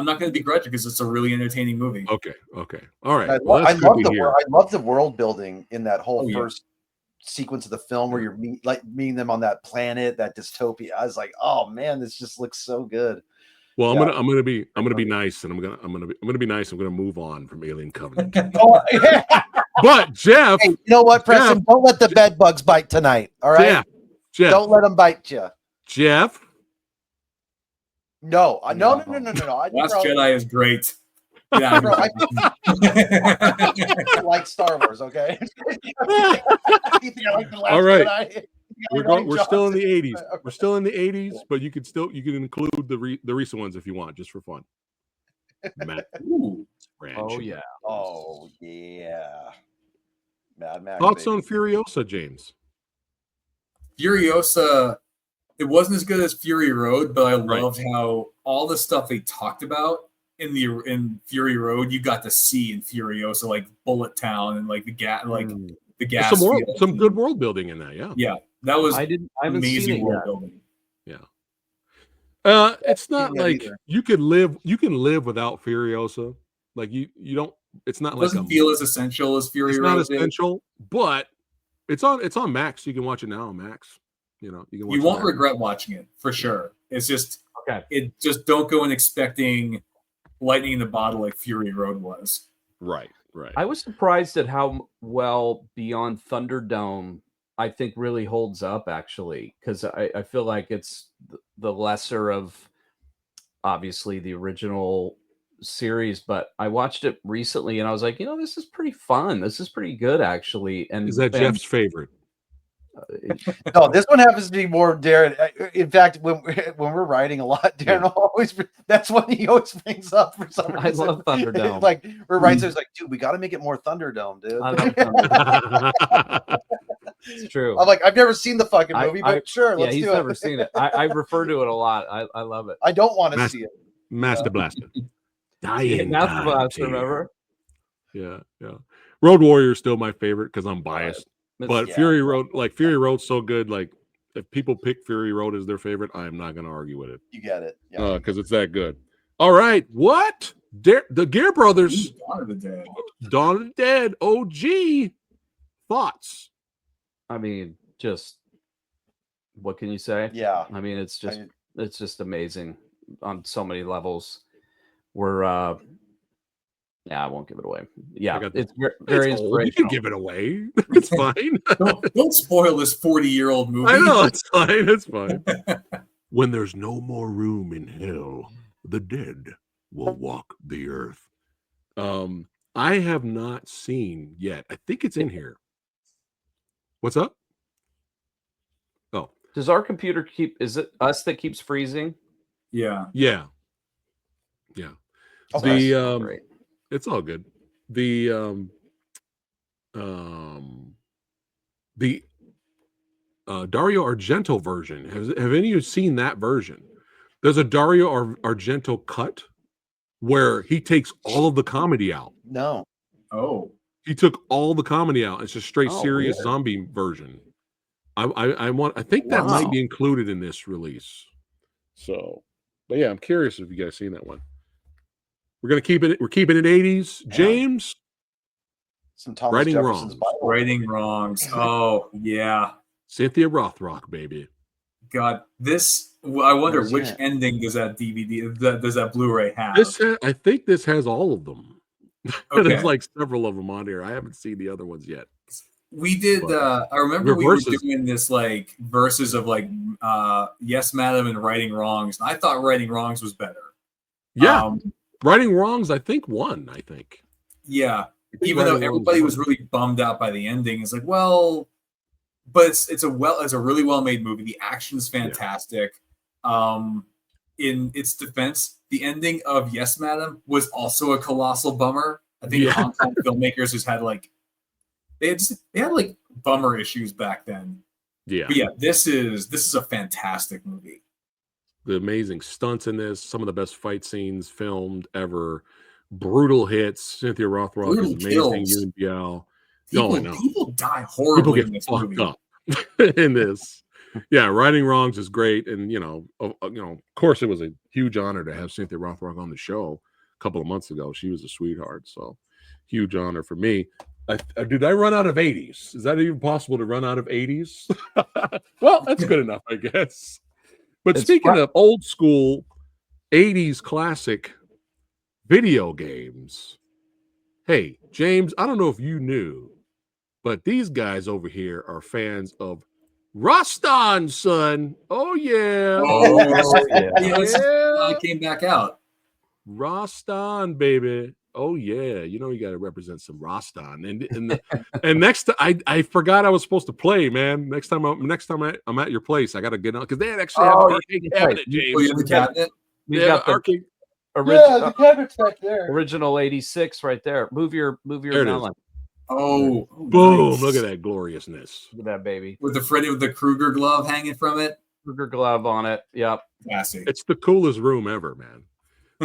not gonna begrudge it because it's a really entertaining movie. Okay. All right. I love the world building in that whole first sequence of the film where you're meeting them on that planet, that dystopia. I was like, oh man, this just looks so good. Well, I'm gonna be nice, and I'm gonna be nice. I'm gonna move on from Alien Covenant. But Jeff, hey, you know what, Preston? Don't let the bed bugs bite tonight. All right, Jeff, don't let them bite you, Jeff. No. Last Jedi is great. Yeah, bro, I like Star Wars. Okay. All right. We're still in the 80s. We're still in the 80s, but you can include the recent ones if you want, just for fun. Matt. Oh yeah. Mad Max. Thoughts on Furiosa, James? Furiosa. It wasn't as good as Fury Road, but I loved how all the stuff they talked about in Fury Road you got to see in Furiosa, like Bullet Town and like the gas, some good world building in that. Yeah, that was amazing world building. Yeah. It's not like you can live without Furiosa. Like you don't. It's not It like doesn't feel as essential as Fury It's Road. not essential, but it's on Max. You can watch it now on Max. You know, you can watch. You won't regret watching it for sure. It's just it just don't go in expecting lightning in the bottle like Fury Road was. Right. I was surprised at how well Beyond Thunderdome I think really holds up, actually, because I feel like it's the lesser of obviously the original series, but I watched it recently and I was like, this is pretty fun. This is pretty good, actually. And is that Jeff's favorite? No, this one happens to be more Darren. In fact, when we're writing a lot, Darren always that's what he always brings up for some reason. I love Thunderdome. Like we're writing, so he's like, dude, we got to make it more Thunderdome, dude. I love Thunderdome. It's true. I'm like, I've never seen the fucking movie, but sure, let's do it. He's never seen it. I refer to it a lot. I love it. I don't want to see it. Master Blaster. Dying. Master Blaster, remember? Yeah. Road Warrior is still my favorite because I'm biased. But Fury Road's so good. Like if people pick Fury Road as their favorite, I am not going to argue with it. You get it. Because it's that good. All right. What? The Gear Brothers. Dawn of the Dead. Dawn of the Dead. OG. Thoughts? I mean, just what can you say? Yeah. I mean, it's just amazing on so many levels. We're I won't give it away. Yeah, it's very inspirational. You can give it away. It's fine. Don't spoil this 40-year-old movie. I know, it's fine. It's fine. When there's no more room in hell, the dead will walk the earth. I have not seen yet. I think it's in here. What's up? Oh. Does our computer is it us that keeps freezing? Yeah. Okay. Great. It's all good. The Dario Argento version. Have any of you seen that version? There's a Dario Argento cut where he takes all of the comedy out. No. Oh. He took all the comedy out. It's a straight serious zombie version. I think that might be included in this release. So, but yeah, I'm curious if you guys seen that one. We're gonna keep it. We're keeping it 80s. Yeah. James, some Thomas Jefferson's Bible. Righting Wrongs. Oh yeah, Cynthia Rothrock, baby. God, this. I wonder which ending does that DVD, does that Blu-ray have? I think this has all of them. Okay. There's like several of them on here. I haven't seen the other ones yet. We did. I remember we were doing this like verses of like Yes, Madam and Righting Wrongs. And I thought Righting Wrongs was better. Yeah. Righting Wrongs, I think, won. I think. Yeah, even though everybody was really bummed out by the ending, it's like, well, but it's a really well made movie. The action's fantastic. Yeah. In its defense, the ending of Yes, Madam was also a colossal bummer. I think Hong Kong filmmakers just had like they had like bummer issues back then. Yeah, but yeah, this is a fantastic movie. The amazing stunts in this, some of the best fight scenes filmed ever, brutal hits. Cynthia Rothrock is amazing. People die horribly in this movie. Up in this. Yeah, Righting Wrongs is great, and of course, it was a huge honor to have Cynthia Rothrock on the show a couple of months ago. She was a sweetheart, so huge honor for me. Did I run out of 80s? Is that even possible to run out of 80s? Well, that's good enough, I guess. But speaking of old school 80s classic video games, hey, James, I don't know if you knew, but these guys over here are fans of Rastan, son. Oh, yeah. I came back out. Rastan, baby. Oh, yeah. You got to represent some Rastan. And next, I forgot I was supposed to play, man. Next time I'm at your place, I got to get on because they actually have an arcade cabinet, James. Oh, you have the cabinet? We've got the arcade. The cabinet's back there. Original 86 right there. Move your melon. Oh, boom! Nice. Look at that gloriousness. Look at that baby with the Kruger glove hanging from it. Kruger glove on it. Yep. Classic. It's the coolest room ever, man.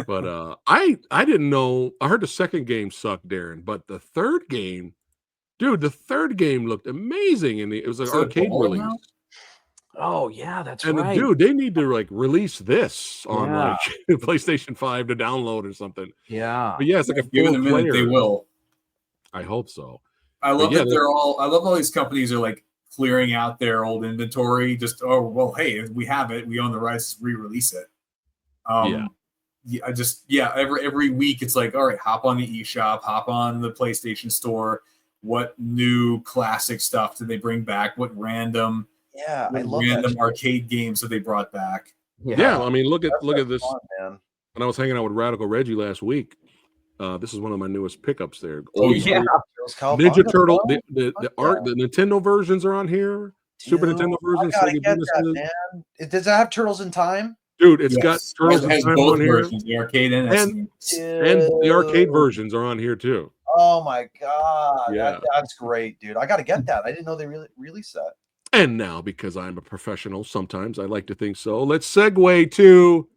But I didn't know. I heard the second game sucked, Darren, but the third game, dude, looked amazing, and it was an arcade release. Oh yeah, that's and right. Dude, they need to like release this on like PlayStation 5 to download or something. Yeah. But yeah, it's like a Give it a minute, player. they will. I hope so. I love that I love all these companies are like clearing out their old inventory. Just, oh, well, hey, we have it. We own the rights to re-release it. Every week it's like, all right, hop on the eShop, hop on the PlayStation Store. What new classic stuff did they bring back? What random arcade games have they brought back? Yeah, I mean, look at this. Fun, man. When I was hanging out with Radical Reggie last week, this is one of my newest pickups there. Ninja Turtle, the Nintendo versions are on here. Super Nintendo versions. I gotta get that, man. Does it have Turtles in Time? Dude, it's got Turtles in Time both on versions, here. The arcade and the arcade versions are on here too. Oh my god, that's great, dude. I gotta get that. I didn't know they released that. And now, because I'm a professional, sometimes I like to think so. Let's segue to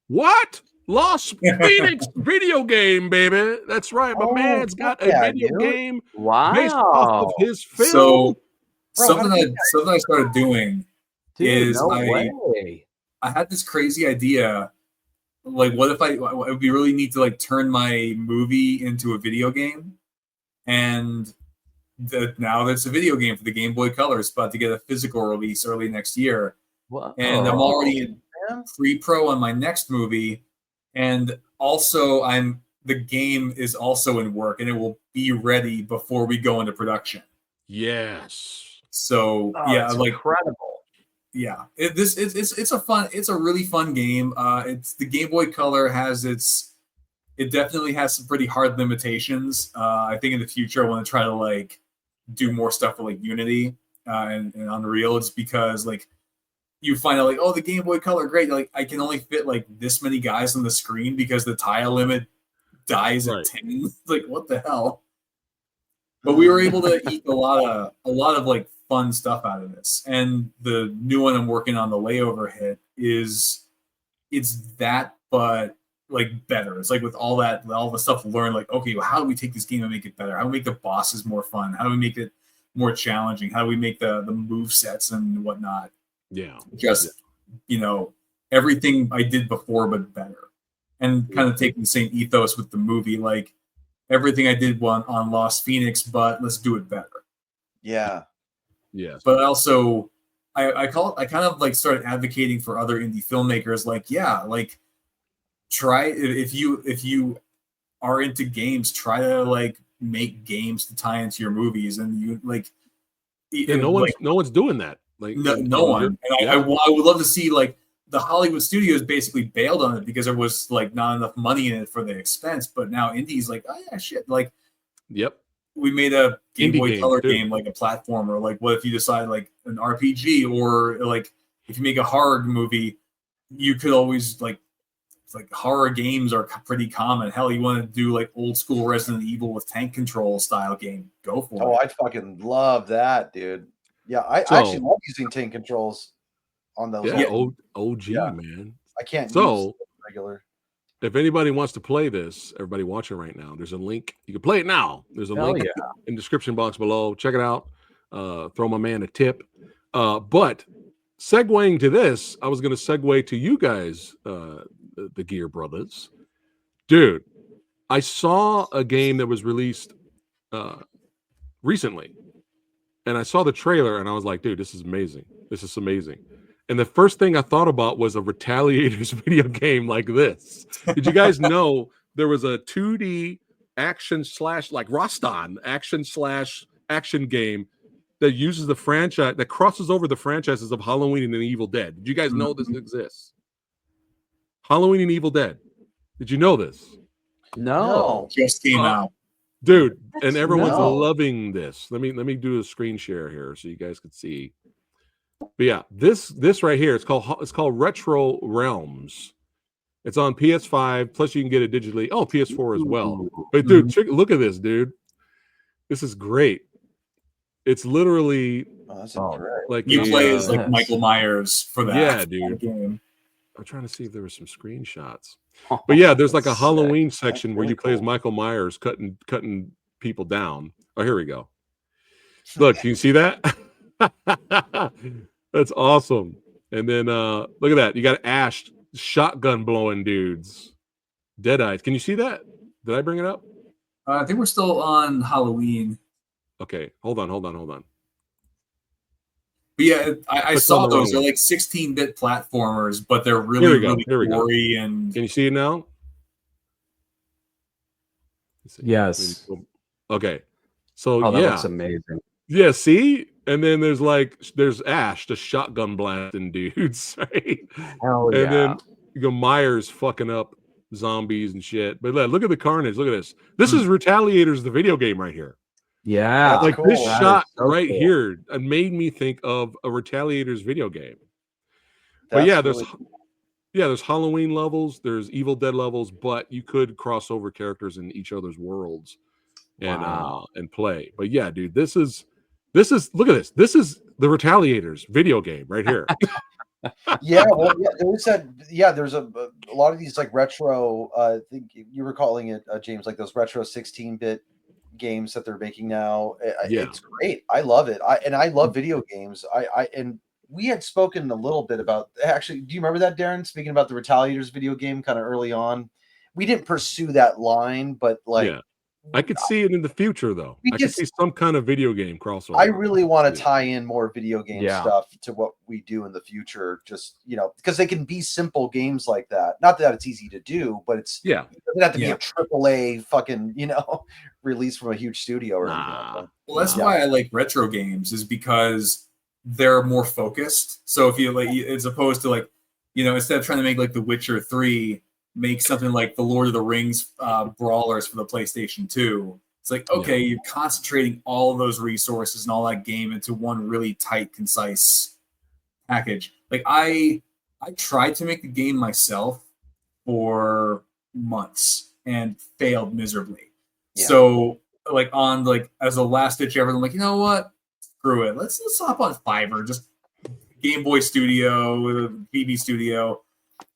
what? Lost Phoenix video game, baby. That's right. My man's got a video game based off of his film. So something I started doing is I had this crazy idea. Like, what if it would be really neat to like turn my movie into a video game? And now that's a video game for the Game Boy Color. It's about to get a physical release early next year. Wow. And I'm already in pre-pro on my next movie. And also the game is also in work and it will be ready before we go into production. Yes. So like incredible. Yeah. It's a really fun game. It's the Game Boy Color it definitely has some pretty hard limitations. I think in the future I want to try to like do more stuff with like Unity and Unreal. It's because like you find out like, oh, the Game Boy Color, great. Like I can only fit like this many guys on the screen because the tile limit dies at 10. Like what the hell? But we were able to eke a lot of like fun stuff out of this. And the new one I'm working on, the Layover Hit, it's that, but like better. It's like with all the stuff learned, like, okay, well, how do we take this game and make it better? How do we make the bosses more fun? How do we make it more challenging? How do we make the move sets and whatnot? Yeah. Just, everything I did before, but better. And kind of taking the same ethos with the movie, like everything I did on Lost Phoenix, but let's do it better. Yeah. Yes. But also I kind of like started advocating for other indie filmmakers, like, like try if you are into games, try to like make games to tie into your movies, and you like no one's doing that. Like no one. And I would love to see like the Hollywood studios basically bailed on it because there was like not enough money in it for the expense. But now indies like, oh yeah, shit, like we made a Game Boy Color game, like a platformer. Like, what if you decide like an RPG, or like if you make a horror movie, you could always like horror games are pretty common. Hell, you want to do like old school Resident Evil with tank control style game? Go for it. Oh, I fucking love that, dude. Yeah, I actually love using tank controls on those. OG, man. I can't use regular. If anybody wants to play this, everybody watching right now, there's a link. You can play it now. There's a link in the description box below. Check it out. Throw my man a tip. But segueing to this, I was going to segue to you guys, the Gear brothers. Dude, I saw a game that was released recently. And I saw the trailer and I was like, dude, this is amazing. This is amazing. And the first thing I thought about was a Retaliators video game like this. Did you guys know there was a 2D action / like Roston action game that uses the franchise, that crosses over the franchises of Halloween and Evil Dead? Did you guys know this exists? Halloween and Evil Dead. Did you know this? No. Just came out. Dude, and everyone's loving this. Let me do a screen share here so you guys can see. But yeah, this right here, it's called Retro Realms. It's on PS5, plus you can get it digitally. Oh, PS4 as well. But dude, look at this, dude. This is great. It's literally like you play as like Michael Myers for that. Yeah, dude. Game. I'm trying to see if there were some screenshots. But yeah, there's like a Halloween section where you play as Michael Myers cutting people down. Oh, here we go. Look, can you see that? That's awesome. And then look at that. You got Ash shotgun blowing dudes. Dead Eyes. Can you see that? Did I bring it up? I think we're still on Halloween. Okay, hold on. But yeah, I saw those. They're like 16-bit platformers, but they're really, really gory. And can you see it now? Yes. Okay. So that looks amazing. Yeah, see? And then there's Ash, the shotgun blasting dudes, right? Hell and then you go Myers fucking up zombies and shit. But look at the carnage. Look at this. This is Retaliators, the video game right here. Yeah. Like cool. This shot right here made me think of a Retaliators video game. But yeah, there's Halloween levels, there's Evil Dead levels, but you could cross over characters in each other's worlds and play. But yeah, dude, this is look at this. This is the Retaliators video game right here. There's a lot of these like retro. I think you were calling it James, like those retro 16-bit games that they're making now. It's great. I love it. I love video games. And we had spoken a little bit about, actually, do you remember that, Darren? Speaking about the Retaliators video game kind of early on. We didn't pursue that line, but I could see it in the future, though. I could see some kind of video game crossover. I really want to tie in more video game stuff to what we do in the future. Just, because they can be simple games like that. Not that it's easy to do, but it doesn't have to be a AAA fucking, release from a huge studio or anything. Well, that's why I like retro games, is because they're more focused. So if you as opposed to instead of trying to make like The Witcher 3, make something like the Lord of the Rings brawlers for the PlayStation 2. It's like, okay, you're concentrating all of those resources and all that game into one really tight, concise package. Like I tried to make the game myself for months and failed miserably. Yeah. So as a last ditch effort, I'm like, you know what? Screw it. Let's hop on Fiverr, just Game Boy Studio, BB Studio.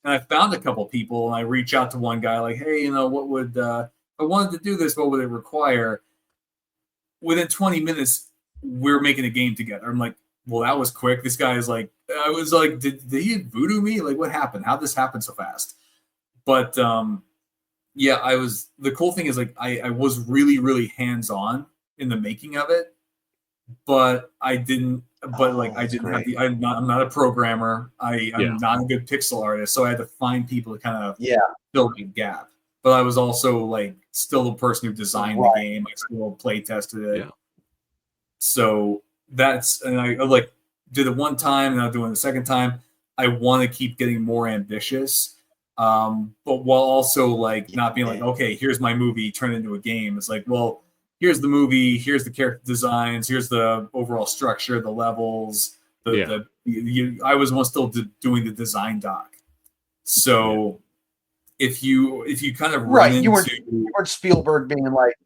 And I found a couple people, and I reach out to one guy like, hey, what would, if I wanted to do this, what would it require? Within 20 minutes, we're making a game together. I'm like, well, that was quick. This guy is like, I was like, did he voodoo me? Like, what happened? How'd this happen so fast? But the cool thing is I was really, really hands-on in the making of it, but I didn't have I'm not a programmer. I'm not a good pixel artist, so I had to find people to kind of fill the gap. But I was also still the person who designed the game. I still play tested it. Yeah. So and I did it one time, and I'm doing it the second time. I want to keep getting more ambitious, but while also not being okay, here's my movie, turn it into a game. It's like, well, here's the movie, here's the character designs, here's the overall structure, the levels. I was still doing the design doc. So if you kind of run into, you weren't Spielberg being like,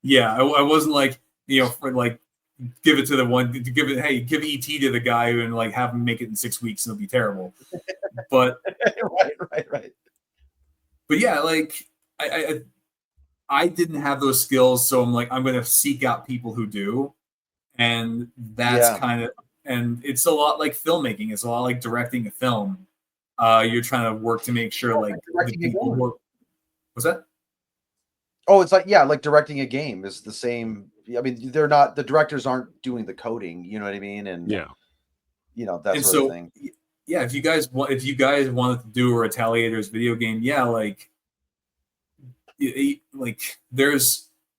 I wasn't give it to the one, give ET to the guy and have him make it in 6 weeks and it'll be terrible. But right. But yeah, I didn't have those skills, so I'm going to seek out people who do, and that's and it's a lot like filmmaking. It's a lot like directing a film. You're trying to work to make sure the people work. What's that? Oh, it's like directing a game is the same. I mean, the directors aren't doing the coding. You know what I mean? And that sort of thing. Yeah, if you guys wanted to do a Retaliators video game,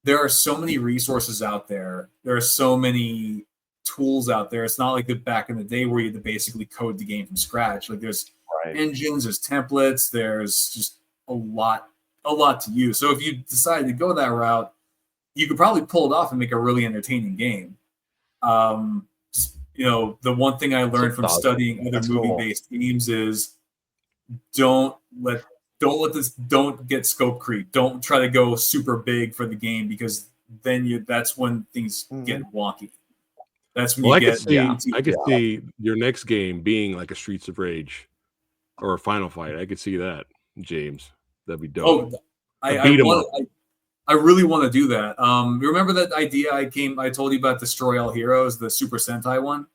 there are so many resources out there. There are so many tools out there. It's not like the back in the day where you had to basically code the game from scratch. There's engines, there's templates, there's just a lot to use. So if you decided to go that route, you could probably pull it off and make a really entertaining game. The one thing I learned from studying other movie-based games is don't get scope creep. Don't try to go super big for the game, because then that's when things get wonky. That's when I could see your next game being like a Streets of Rage or a Final Fight. I could see that, James. That'd be dope. I really want to do that. You remember that idea I told you about, Destroy All Heroes, the Super Sentai one?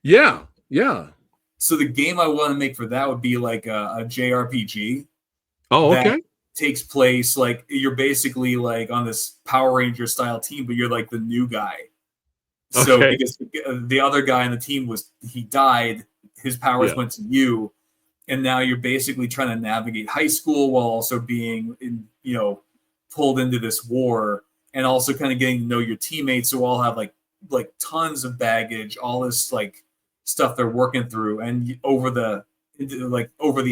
Yeah, yeah. So the game I want to make for that would be like a JRPG. Oh, okay. That takes place like you're basically like on this Power Ranger style team, but you're like the new guy. So Okay. because the other guy on the team he died, his powers went to you, and now you're basically trying to navigate high school while also being pulled into this war, and also kind of getting to know your teammates who all have like tons of baggage, all this like stuff they're working through, and over the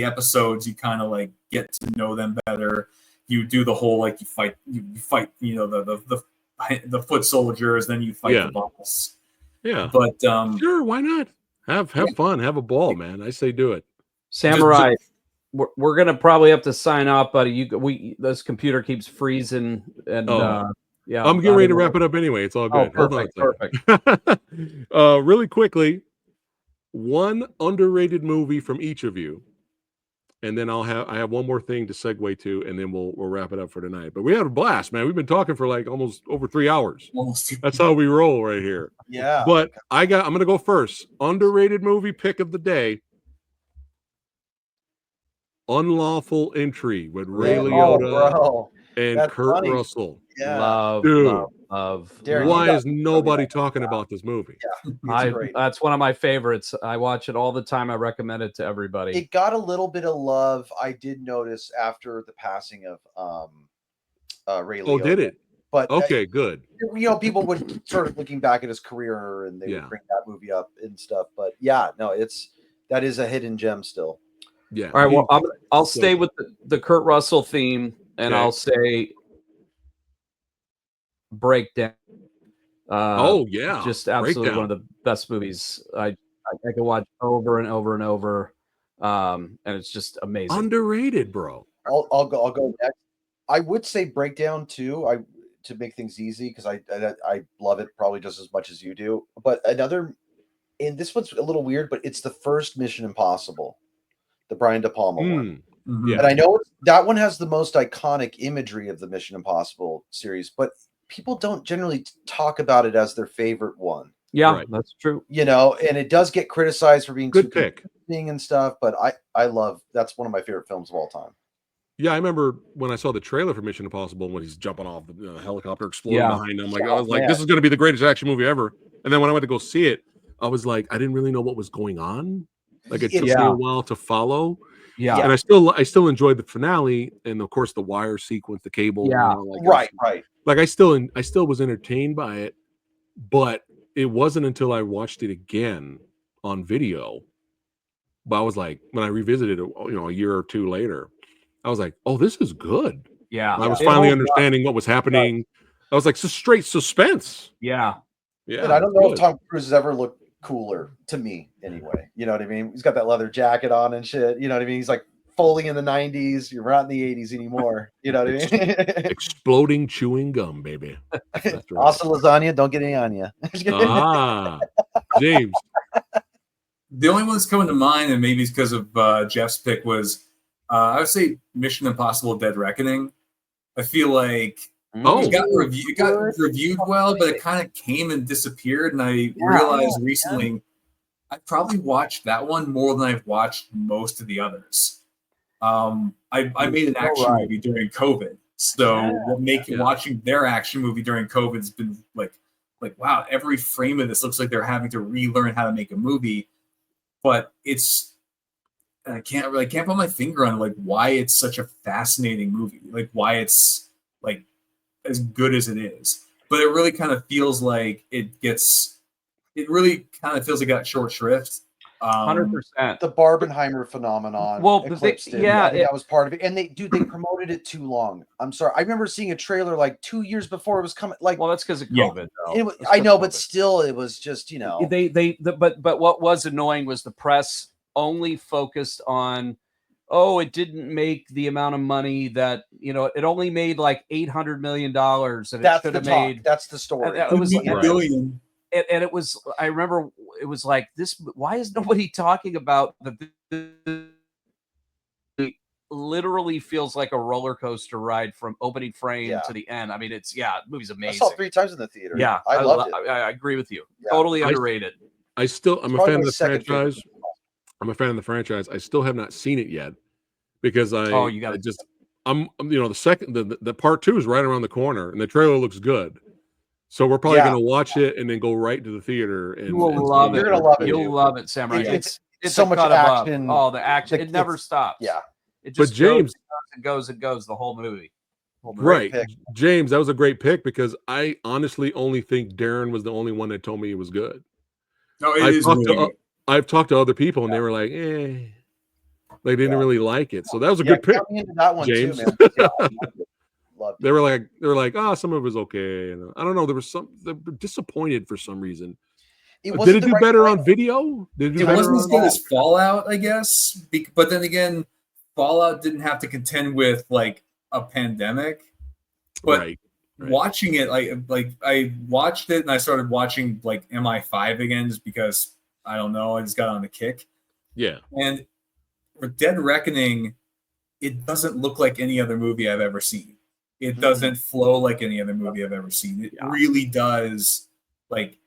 episodes you kind of like get to know them better. You do the whole like you fight the foot soldiers, then you fight the boss. Yeah, but sure, why not? Have fun, have a ball, man. I say do it. Samurai, we're gonna probably have to sign off, buddy. This computer keeps freezing, and yeah, I'm getting ready to wrap it up anyway. It's all good. Perfect, perfect. Really quickly, one underrated movie from each of you, and then I have one more thing to segue to, and then we'll wrap it up for tonight. But we had a blast, man. We've been talking for like almost over 3 hours. That's how we roll right here. Yeah. But I'm gonna go first. Underrated movie pick of the day. Unlawful Entry with Ray Liotta and Kurt Russell. Yeah. Love. Darren, why is nobody talking about this movie? Yeah, that's one of my favorites. I watch it all the time. I recommend it to everybody. It got a little bit of love. I did notice after the passing of Ray Liotta. Oh, did it? But okay, good. People would sort of looking back at his career, and they would bring that movie up and stuff. But yeah, no, that is a hidden gem still. Yeah. All right. Well, I'll stay with the Kurt Russell theme, and I'll say Breakdown. Oh yeah, just absolutely one of the best movies. I can watch over and over and over, and it's just amazing. Underrated, bro. I'll go next. I would say Breakdown too. To make things easy, because I love it probably just as much as you do. But another, and this one's a little weird, but it's the first Mission Impossible. The Brian De Palma one. Mm-hmm. And I know that one has the most iconic imagery of the Mission Impossible series, but people don't generally talk about it as their favorite one. Yeah, that's true. And it does get criticized for being good pick and stuff, but I love, that's one of my favorite films of all time. Yeah, I remember when I saw the trailer for Mission Impossible when he's jumping off the helicopter exploding behind him. I was like, this is going to be the greatest action movie ever. And then when I went to go see it, I was like, I didn't really know what was going on. Like it took me a while to follow. Yeah. And I still enjoyed the finale, and of course the wire sequence, the cable. Yeah. Right. Like I still was entertained by it, but it wasn't until I watched it again on video. But I was like, when I revisited it, a year or two later, I was like, oh, this is good. Yeah. I was finally understanding what was happening. I was like, it's straight suspense. Yeah. And I don't know if Tom Cruise has ever looked cooler to me anyway. You know what I mean? He's got that leather jacket on and shit. You know what I mean? He's like fully in the 90s. You're not in the 80s anymore. You know what I mean? Exploding chewing gum, baby. Right. Also lasagna, don't get any on you. James. The only one that's coming to mind, and maybe it's because of Jeff's pick, was I would say Mission Impossible: Dead Reckoning. I feel like it got reviewed well, but it kind of came and disappeared. And I realized recently I probably watched that one more than I've watched most of the others. I made an action movie during COVID, so watching their action movie during COVID has been like wow, every frame of this looks like they're having to relearn how to make a movie. But I can't put my finger on why it's such a fascinating movie, like why it's like as good as it is. But it really kind of feels like it got short shrift. 100%. The Barbenheimer phenomenon. Well, that was part of it. And they promoted it too long. I'm sorry. I remember seeing a trailer like 2 years before it was coming. Well, that's because of COVID. I know, but still, it was just But what was annoying was the press only focused on, it didn't make the amount of money that it only made like $800 million, and it should have made. That's the story. It was $1 billion. And it was, I remember it was like this. Why is nobody talking about the? It literally feels like a roller coaster ride from opening frame to the end. I mean, the movie's amazing. I saw it 3 times in the theater. Yeah, I loved it. I agree with you. Yeah. Totally underrated. I'm a fan of the franchise. I'm a fan of the franchise. I still have not seen it yet because I'm the part 2 is right around the corner and the trailer looks good. So we're probably going to watch it and then go right to the theater. And you will love it. You're going to love it. You'll love it, Samurai. It's so much action. Oh, the action. It never stops. Yeah. It just goes the whole movie. Right. James, that was a great pick because I honestly only think Darren was the only one that told me it was good. No, I've talked to other people and they were like, they didn't really like it. So that was a good pick. That one James. too, man. They were like, some of it was okay. And I don't know. They were disappointed for some reason. Did it do better on video? It wasn't as good as Fallout, I guess. But then again, Fallout didn't have to contend with like a pandemic. But right. Watching it, like I watched it and I started watching like MI5 again just because I don't know, I just got on the kick. Yeah. And for Dead Reckoning, it doesn't look like any other movie I've ever seen. It doesn't flow like any other movie I've ever seen. It really does. Like,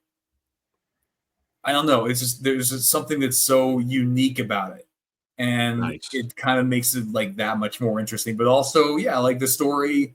I don't know. It's just there's just something that's so unique about it, and it kind of makes it like that much more interesting. But also, like the story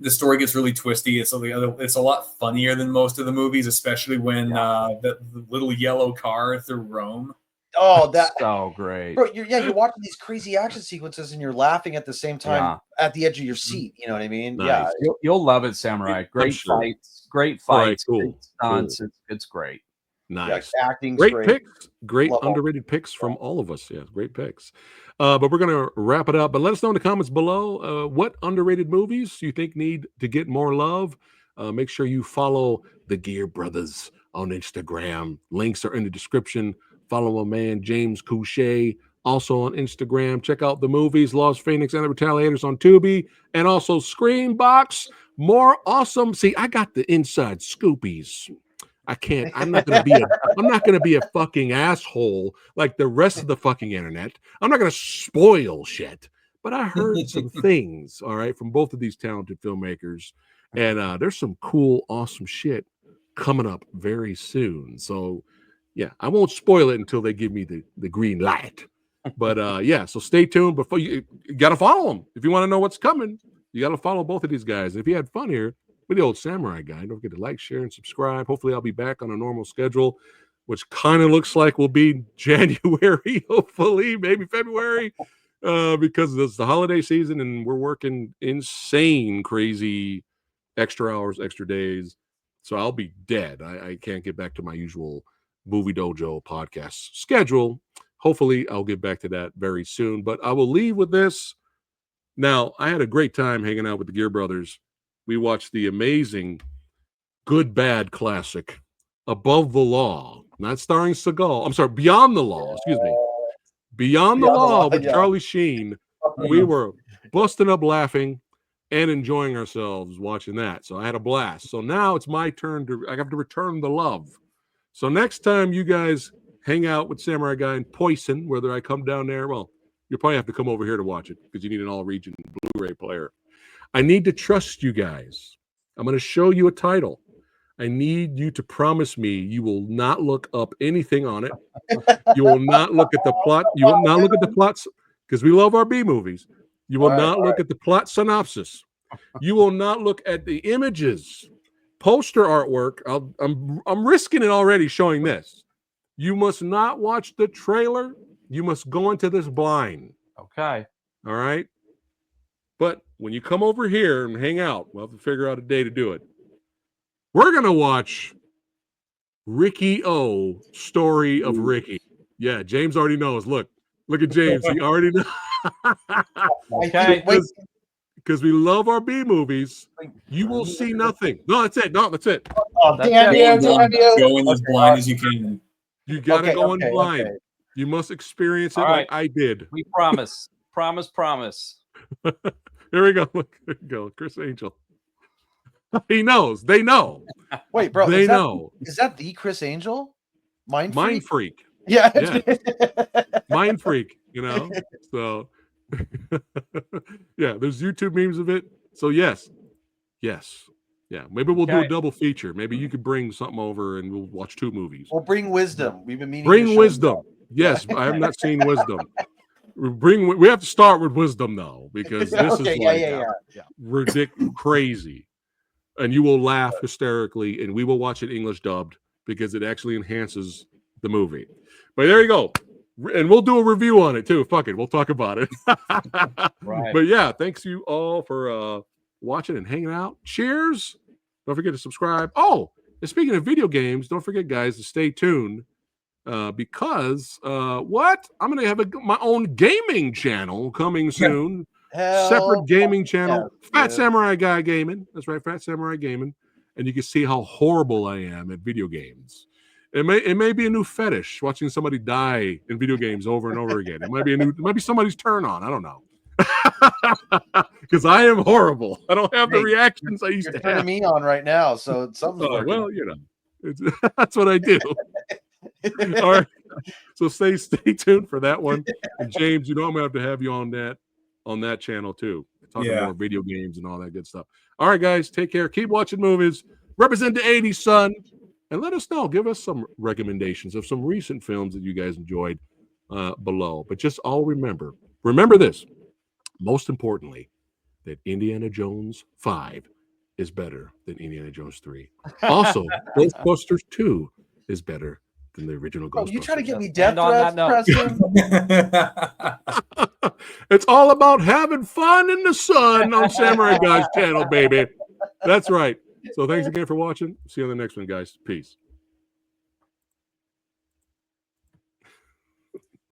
gets really twisty. It's a lot funnier than most of the movies, especially when the little yellow car through Rome. Oh, that's so great, bro! You're watching these crazy action sequences and you're laughing at the same time at the edge of your seat. You know what I mean? Nice. Yeah, you'll love it, Samurai. Great fights, great stunts. It's great. Nice, acting, great picks, great underrated picks from all of us. Yeah, great picks. But we're gonna wrap it up. But let us know in the comments below what underrated movies you think need to get more love. Make sure you follow the Geare Brothers on Instagram. Links are in the description. Follow my man James Couche also on Instagram. Check out the movies Lost Phoenix and the Retaliators on Tubi, and also Screenbox. More awesome. See, I got the inside scoopies. I'm not gonna be a fucking asshole like the rest of the fucking internet. I'm not gonna spoil shit. But I heard some things, all right, from both of these talented filmmakers, and there's some cool, awesome shit coming up very soon. So yeah, I won't spoil it until they give me the green light. But so stay tuned. Before you got to follow them if you want to know what's coming. You got to follow both of these guys. And if you had fun here with the old Samurai Guy, don't forget to like, share, and subscribe. Hopefully, I'll be back on a normal schedule, which kind of looks like will be January, hopefully, maybe February, because it's the holiday season and we're working insane, crazy extra hours, extra days. So I'll be dead. I can't get back to my usual Movie Dojo podcast schedule. Hopefully, I'll get back to that very soon. But I will leave with this. Now, I had a great time hanging out with the Geare Brothers. We watched the amazing Good Bad classic, Above the Law, not starring Seagal. I'm sorry, Beyond the Law. Excuse me. Beyond the Law with Charlie Sheen. We were busting up laughing and enjoying ourselves watching that. So I had a blast. So now it's my turn I have to return the love. So next time you guys hang out with Samurai Guy and Poison, whether I come down there, well, you'll probably have to come over here to watch it because you need an all-region Blu-ray player. I need to trust you guys. I'm going to show you a title. I need you to promise me you will not look up anything on it. You will not look at the plot. You will not look at the plots because we love our B movies. You will not look at the plot synopsis. You will not look at the images, poster artwork. I'm risking it already showing this. You must not watch the trailer. You must go into this blind. Okay. All right. But when you come over here and hang out, we'll have to figure out a day to do it. We're going to watch Ricky O, Story of Ricky. Yeah, James already knows. Look at James. He already knows. Okay. Because we love our B movies. You will see nothing. No, that's it. No, that's it. Oh, damn you. Go in as blind as you can. You got to go in blind. Okay. You must experience it like I did. We promise. Promise. Here we go. Look, there you go. Chris Angel. He knows. They know. Wait, bro. They know. Is that the Chris Angel? Mind Freak. Yeah. Mind Freak, you know? So, yeah, there's YouTube memes of it. So, yes. Yeah, maybe we'll do a double feature. Maybe you could bring something over and we'll watch 2 movies. We'll bring Wisdom. We've been meaning bring to show Wisdom. Yes, I have not seen Wisdom. We have to start with Wisdom though, because this is ridiculous, crazy, and you will laugh hysterically, and we will watch it English dubbed because it actually enhances the movie. But there you go, and we'll do a review on it too. Fuck it, we'll talk about it. Right. But yeah, thanks you all for watching and hanging out. Cheers! Don't forget to subscribe. Oh, and speaking of video games, don't forget, guys, to stay tuned. Because what? I'm going to have my own gaming channel coming soon. Separate gaming channel. Fat Samurai Guy Gaming. That's right, Fat Samurai Gaming. And you can see how horrible I am at video games. It may be a new fetish, watching somebody die in video games over and over again. It might be somebody's turn on. I don't know. Because I am horrible. I don't have the reactions I used to have. You're turning me on right now, so something's working. Well, that's what I do. All right, so stay tuned for that one. And James, I'm gonna have to have you on that channel too, talking more video games and all that good stuff. All right, guys, take care. Keep watching movies. Represent the 80s, son, and let us know. Give us some recommendations of some recent films that you guys enjoyed below. But just all remember this. Most importantly, that Indiana Jones 5 is better than Indiana Jones 3. Also, Ghostbusters 2 is better than the original Ghostbusters. You trying to get me death threats, Preston? It's all about having fun in the sun on Samurai Guy's channel, baby. That's right. So thanks again for watching. See you on the next one, guys. Peace.